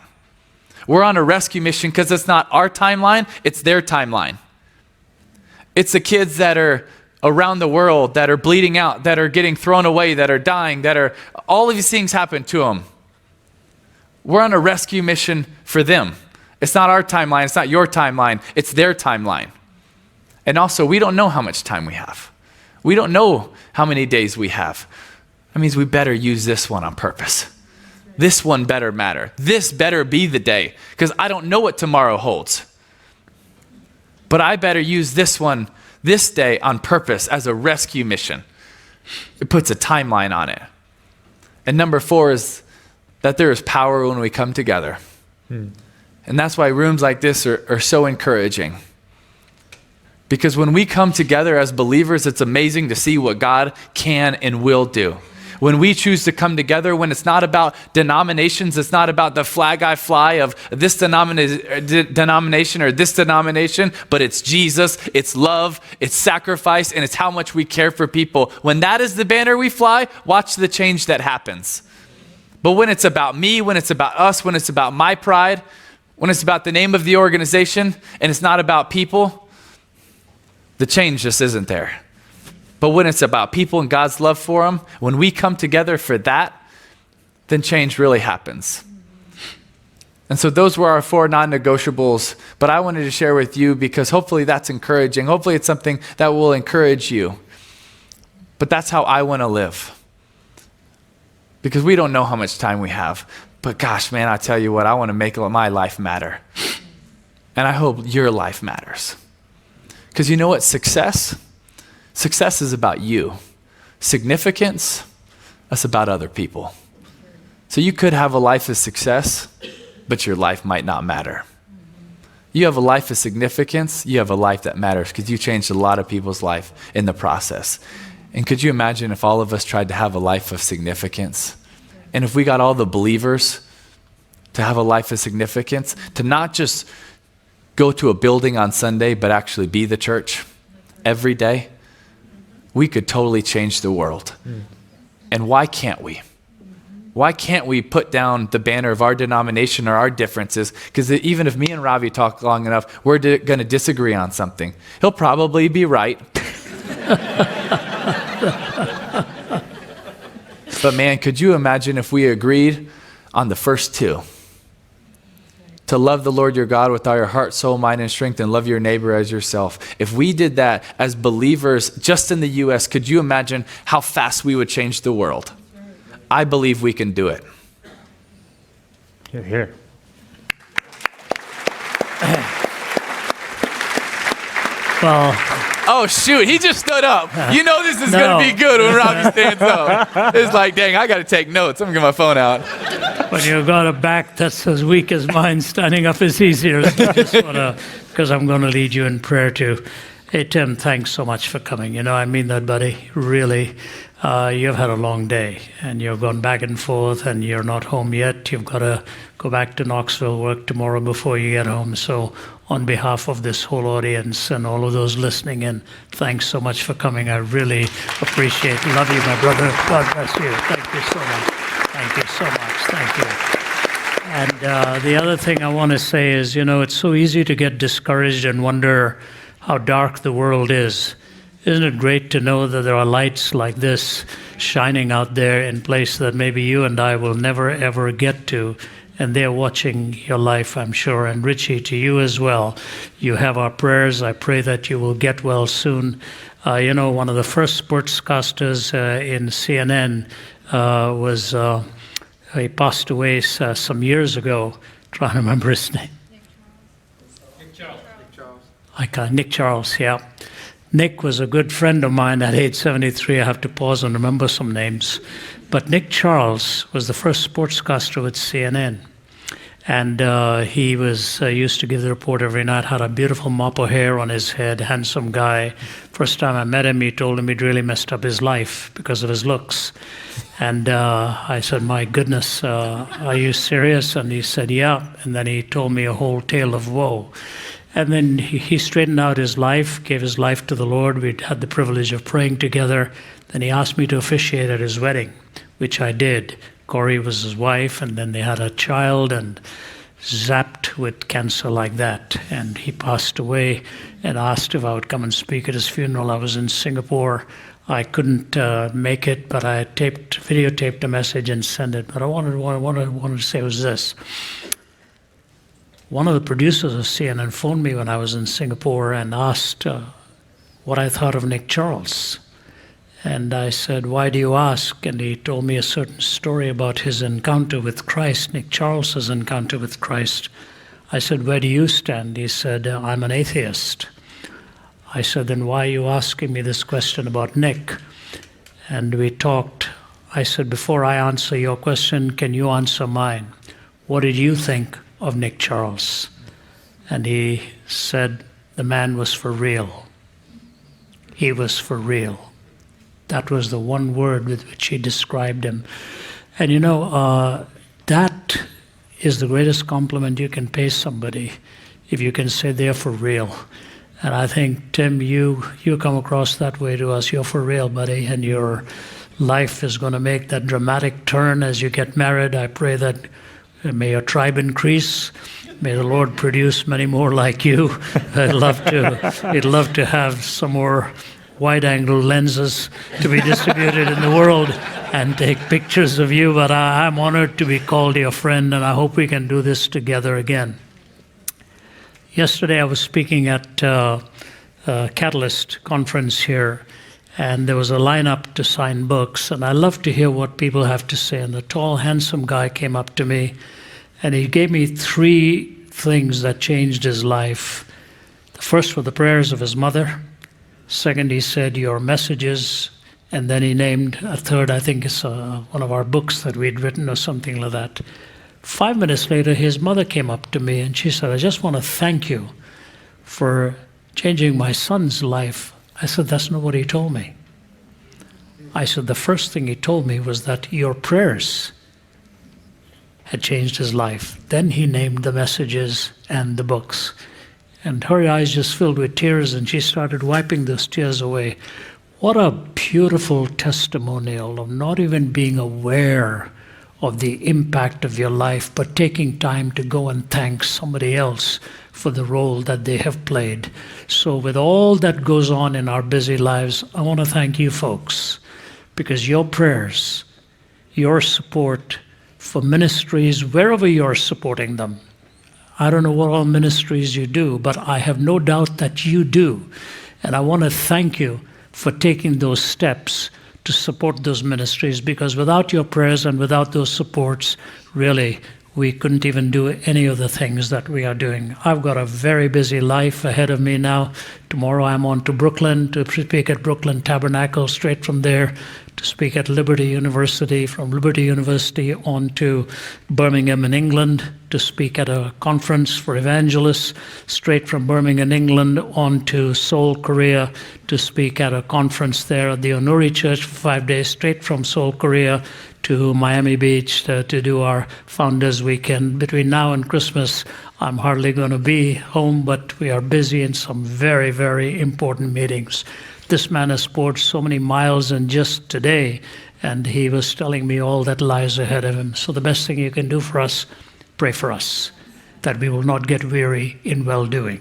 We're on a rescue mission because it's not our timeline, it's their timeline. It's the kids that are around the world that are bleeding out, that are getting thrown away, that are dying, all of these things happen to them. We're on a rescue mission for them. It's not our timeline, it's not your timeline, it's their timeline. And also, we don't know how much time we have. We don't know how many days we have. That means we better use this one on purpose. This one better matter. This better be the day, because I don't know what tomorrow holds. But I better use this one, this day, on purpose as a rescue mission. It puts a timeline on it. And number 4 is that there is power when we come together. And that's why rooms like this are so encouraging. Because when we come together as believers, it's amazing to see what God can and will do. When we choose to come together, when it's not about denominations, it's not about the flag I fly of this denomination or this denomination, but it's Jesus, it's love, it's sacrifice, and it's how much we care for people. When that is the banner we fly, watch the change that happens. But when it's about me, when it's about us, when it's about my pride, when it's about the name of the organization, and it's not about people, the change just isn't there. But when it's about people and God's love for them, when we come together for that, then change really happens. And so those were our 4 non-negotiables, but I wanted to share with you because hopefully that's encouraging. Hopefully it's something that will encourage you. But that's how I want to live. Because we don't know how much time we have. But gosh, man, I tell you what, I want to make my life matter. And I hope your life matters. Because you know what? Success is about you. Significance, that's about other people. So you could have a life of success, but your life might not matter. You have a life of significance, you have a life that matters because you changed a lot of people's life in the process. And could you imagine if all of us tried to have a life of significance? And if we got all the believers to have a life of significance, to not just go to a building on Sunday, but actually be the church every day, we could totally change the world. And why can't we? Why can't we put down the banner of our denomination or our differences? Because even if me and Ravi talk long enough, we're going to disagree on something. He'll probably be right. But man, could you imagine if we agreed on the first 2? To love the Lord your God with all your heart, soul, mind, and strength, and love your neighbor as yourself. If we did that as believers just in the U.S., could you imagine how fast we would change the world? I believe we can do it. Hear, hear. Well, Oh, shoot, he just stood up. You know this is going to be good when Ravi stands up. It's like, dang, I got to take notes. I'm going to get my phone out. when you've got a back that's as weak as mine, standing up is easier. Because I'm going to lead you in prayer too. Hey, Tim, thanks so much for coming. You know, I mean that, buddy. Really, you've had a long day, and you've gone back and forth, and you're not home yet. You've got to go back to Knoxville, work tomorrow before you get home. So on behalf of this whole audience and all of those listening in, thanks so much for coming. I really appreciate it. Love you, my brother. God bless you. Thank you so much. Thank you so much. Thank you. And the other thing I want to say is, you know, it's so easy to get discouraged and wonder how dark the world is. Isn't it great to know that there are lights like this shining out there in places that maybe you and I will never, ever get to, and they're watching your life, I'm sure. And Richie, to you as well, you have our prayers. I pray that you will get well soon. You know, one of the first sportscasters in CNN he passed away some years ago. Trying to remember his name. Nick Charles, yeah. Nick was a good friend of mine at age 73. I have to pause and remember some names. But Nick Charles was the first sportscaster with CNN. And he was used to give the report every night, had a beautiful mop of hair on his head, handsome guy. First time I met him, he told him he'd really messed up his life because of his looks. And I said, my goodness, are you serious? And he said, yeah. And then he told me a whole tale of woe. And then he straightened out his life, gave his life to the Lord. We'd had the privilege of praying together. Then he asked me to officiate at his wedding, which I did. Corey was his wife, and then they had a child and zapped with cancer like that. And he passed away and asked if I would come and speak at his funeral. I was in Singapore. I couldn't make it, but I videotaped a message and sent it. But I wanted to say was this. One of the producers of CNN phoned me when I was in Singapore and asked what I thought of Nick Charles. And I said, why do you ask? And he told me a certain story about his encounter with Christ, Nick Charles's encounter with Christ. I said, where do you stand? He said, I'm an atheist. I said, then why are you asking me this question about Nick? And we talked. I said, before I answer your question, can you answer mine? What did you think of Nick Charles? And he said, the man was for real. He was for real. That was the one word with which he described him. And you know, that is the greatest compliment you can pay somebody, if you can say they're for real. And I think, Tim, you come across that way to us. You're for real, buddy, and your life is going to make that dramatic turn as you get married. I pray that may your tribe increase. May the Lord produce many more like you. I'd love to have some more wide-angle lenses to be distributed in the world and take pictures of you, but I'm honored to be called your friend, and I hope we can do this together again. Yesterday I was speaking at a Catalyst conference here, and there was a lineup to sign books, and I love to hear what people have to say. And the tall, handsome guy came up to me, and he gave me 3 things that changed his life. The first were the prayers of his mother. Second, he said, your messages. And then he named a third, I think it's one of our books that we'd written or something like that. 5 minutes later, his mother came up to me and she said, I just want to thank you for changing my son's life. I said, that's not what he told me. I said, the first thing he told me was that your prayers had changed his life. Then he named the messages and the books. And her eyes just filled with tears, and she started wiping those tears away. What a beautiful testimonial of not even being aware of the impact of your life, but taking time to go and thank somebody else for the role that they have played. So with all that goes on in our busy lives, I want to thank you folks, because your prayers, your support for ministries, wherever you're supporting them, I don't know what all ministries you do, but I have no doubt that you do. And I want to thank you for taking those steps to support those ministries, because without your prayers and without those supports, really, we couldn't even do any of the things that we are doing. I've got a very busy life ahead of me now. Tomorrow I'm on to Brooklyn to speak at Brooklyn Tabernacle, straight from there to speak at Liberty University, from Liberty University on to Birmingham in England to speak at a conference for evangelists, straight from Birmingham, England on to Seoul, Korea to speak at a conference there at the Onuri Church for 5 days, straight from Seoul, Korea to Miami Beach to do our Founders Weekend. Between now and Christmas, I'm hardly going to be home, but we are busy in some very, very important meetings. This man has poured so many miles in just today, and he was telling me all that lies ahead of him. So the best thing you can do for us, pray for us, that we will not get weary in well-doing.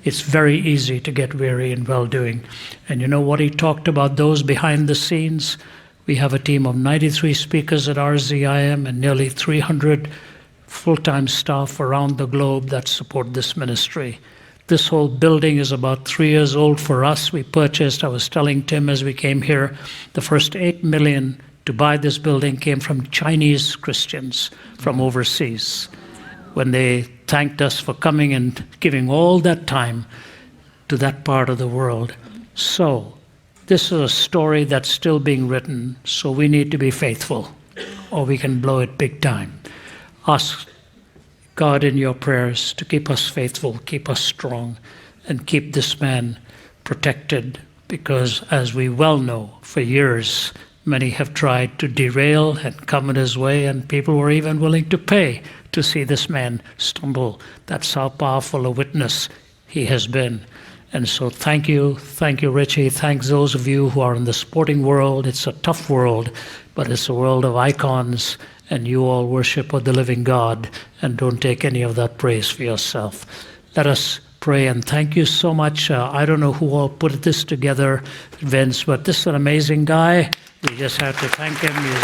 It's very easy to get weary in well-doing. And you know what he talked about, those behind the scenes? We have a team of 93 speakers at RZIM and nearly 300 full-time staff around the globe that support this ministry. This whole building is about 3 years old for us. We purchased, I was telling Tim as we came here, the first $8 million to buy this building came from Chinese Christians from overseas, when they thanked us for coming and giving all that time to that part of the world. So, this is a story that's still being written, so we need to be faithful, or we can blow it big time. Ask God in your prayers to keep us faithful, keep us strong, and keep this man protected, because as we well know, for years, many have tried to derail and come in his way, and people were even willing to pay to see this man stumble. That's how powerful a witness he has been. And so thank you, Richie. Thanks those of you who are in the sporting world. It's a tough world, but it's a world of icons, and you all worship the living God, and don't take any of that praise for yourself. Let us pray, and thank you so much. I don't know who all put this together, Vince, but this is an amazing guy. We just have to thank him. He's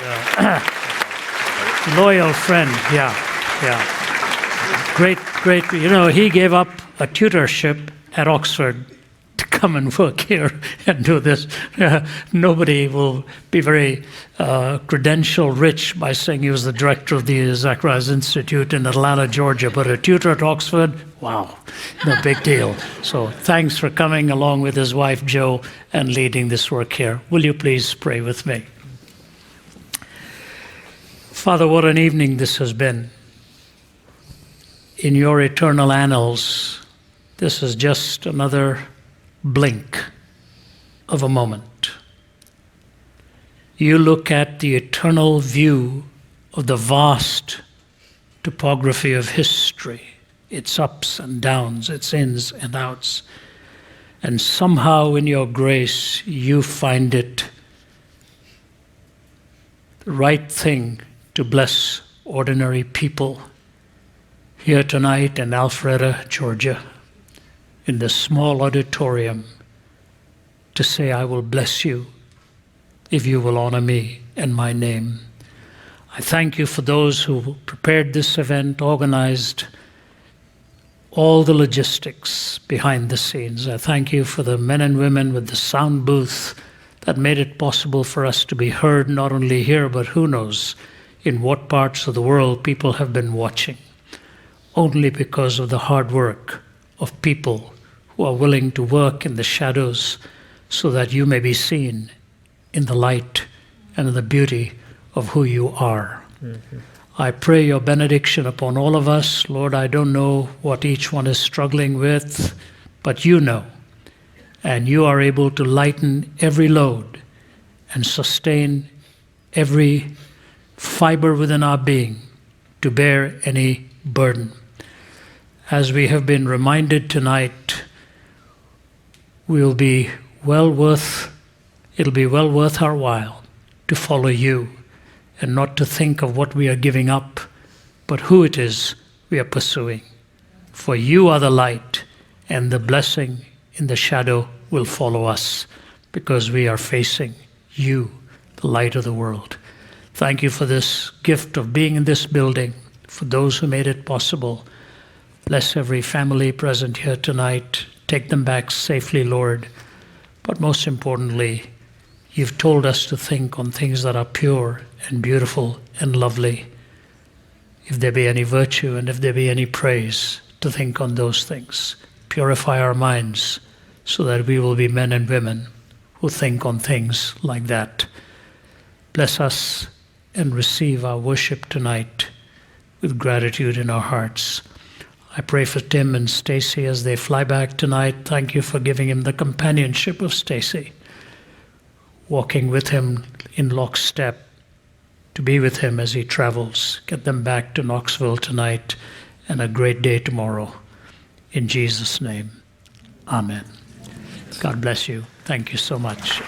a loyal friend. Yeah. Great. You know, he gave up a tutorship at Oxford to come and work here and do this. Nobody will be very credential rich by saying he was the director of the Zacharias Institute in Atlanta, Georgia, but a tutor at Oxford, wow, no big deal. So thanks for coming along with his wife, Jo, and leading this work here. Will you please pray with me? Father, what an evening this has been. In your eternal annals, this is just another blink of a moment. You look at the eternal view of the vast topography of history, its ups and downs, its ins and outs, and somehow in your grace you find it the right thing to bless ordinary people here tonight in Alpharetta, Georgia, in this small auditorium, to say, I will bless you if you will honor me and my name. I thank you for those who prepared this event, organized all the logistics behind the scenes. I thank you for the men and women with the sound booth that made it possible for us to be heard not only here, but who knows in what parts of the world people have been watching, only because of the hard work of people who are willing to work in the shadows so that you may be seen in the light and in the beauty of who you are. Mm-hmm. I pray your benediction upon all of us. Lord, I don't know what each one is struggling with, but you know. And you are able to lighten every load and sustain every fiber within our being to bear any burden. As we have been reminded tonight, it'll be well worth our while to follow you and not to think of what we are giving up, but who it is we are pursuing. For you are the light, and the blessing in the shadow will follow us because we are facing you, the light of the world. Thank you for this gift of being in this building, for those who made it possible. Bless every family present here tonight. Take them back safely, Lord. But most importantly, you've told us to think on things that are pure and beautiful and lovely. If there be any virtue and if there be any praise, to think on those things. Purify our minds so that we will be men and women who think on things like that. Bless us and receive our worship tonight with gratitude in our hearts. I pray for Tim and Stacy as they fly back tonight. Thank you for giving him the companionship of Stacy, walking with him in lockstep, to be with him as he travels. Get them back to Knoxville tonight and a great day tomorrow. In Jesus' name, amen. God bless you. Thank you so much.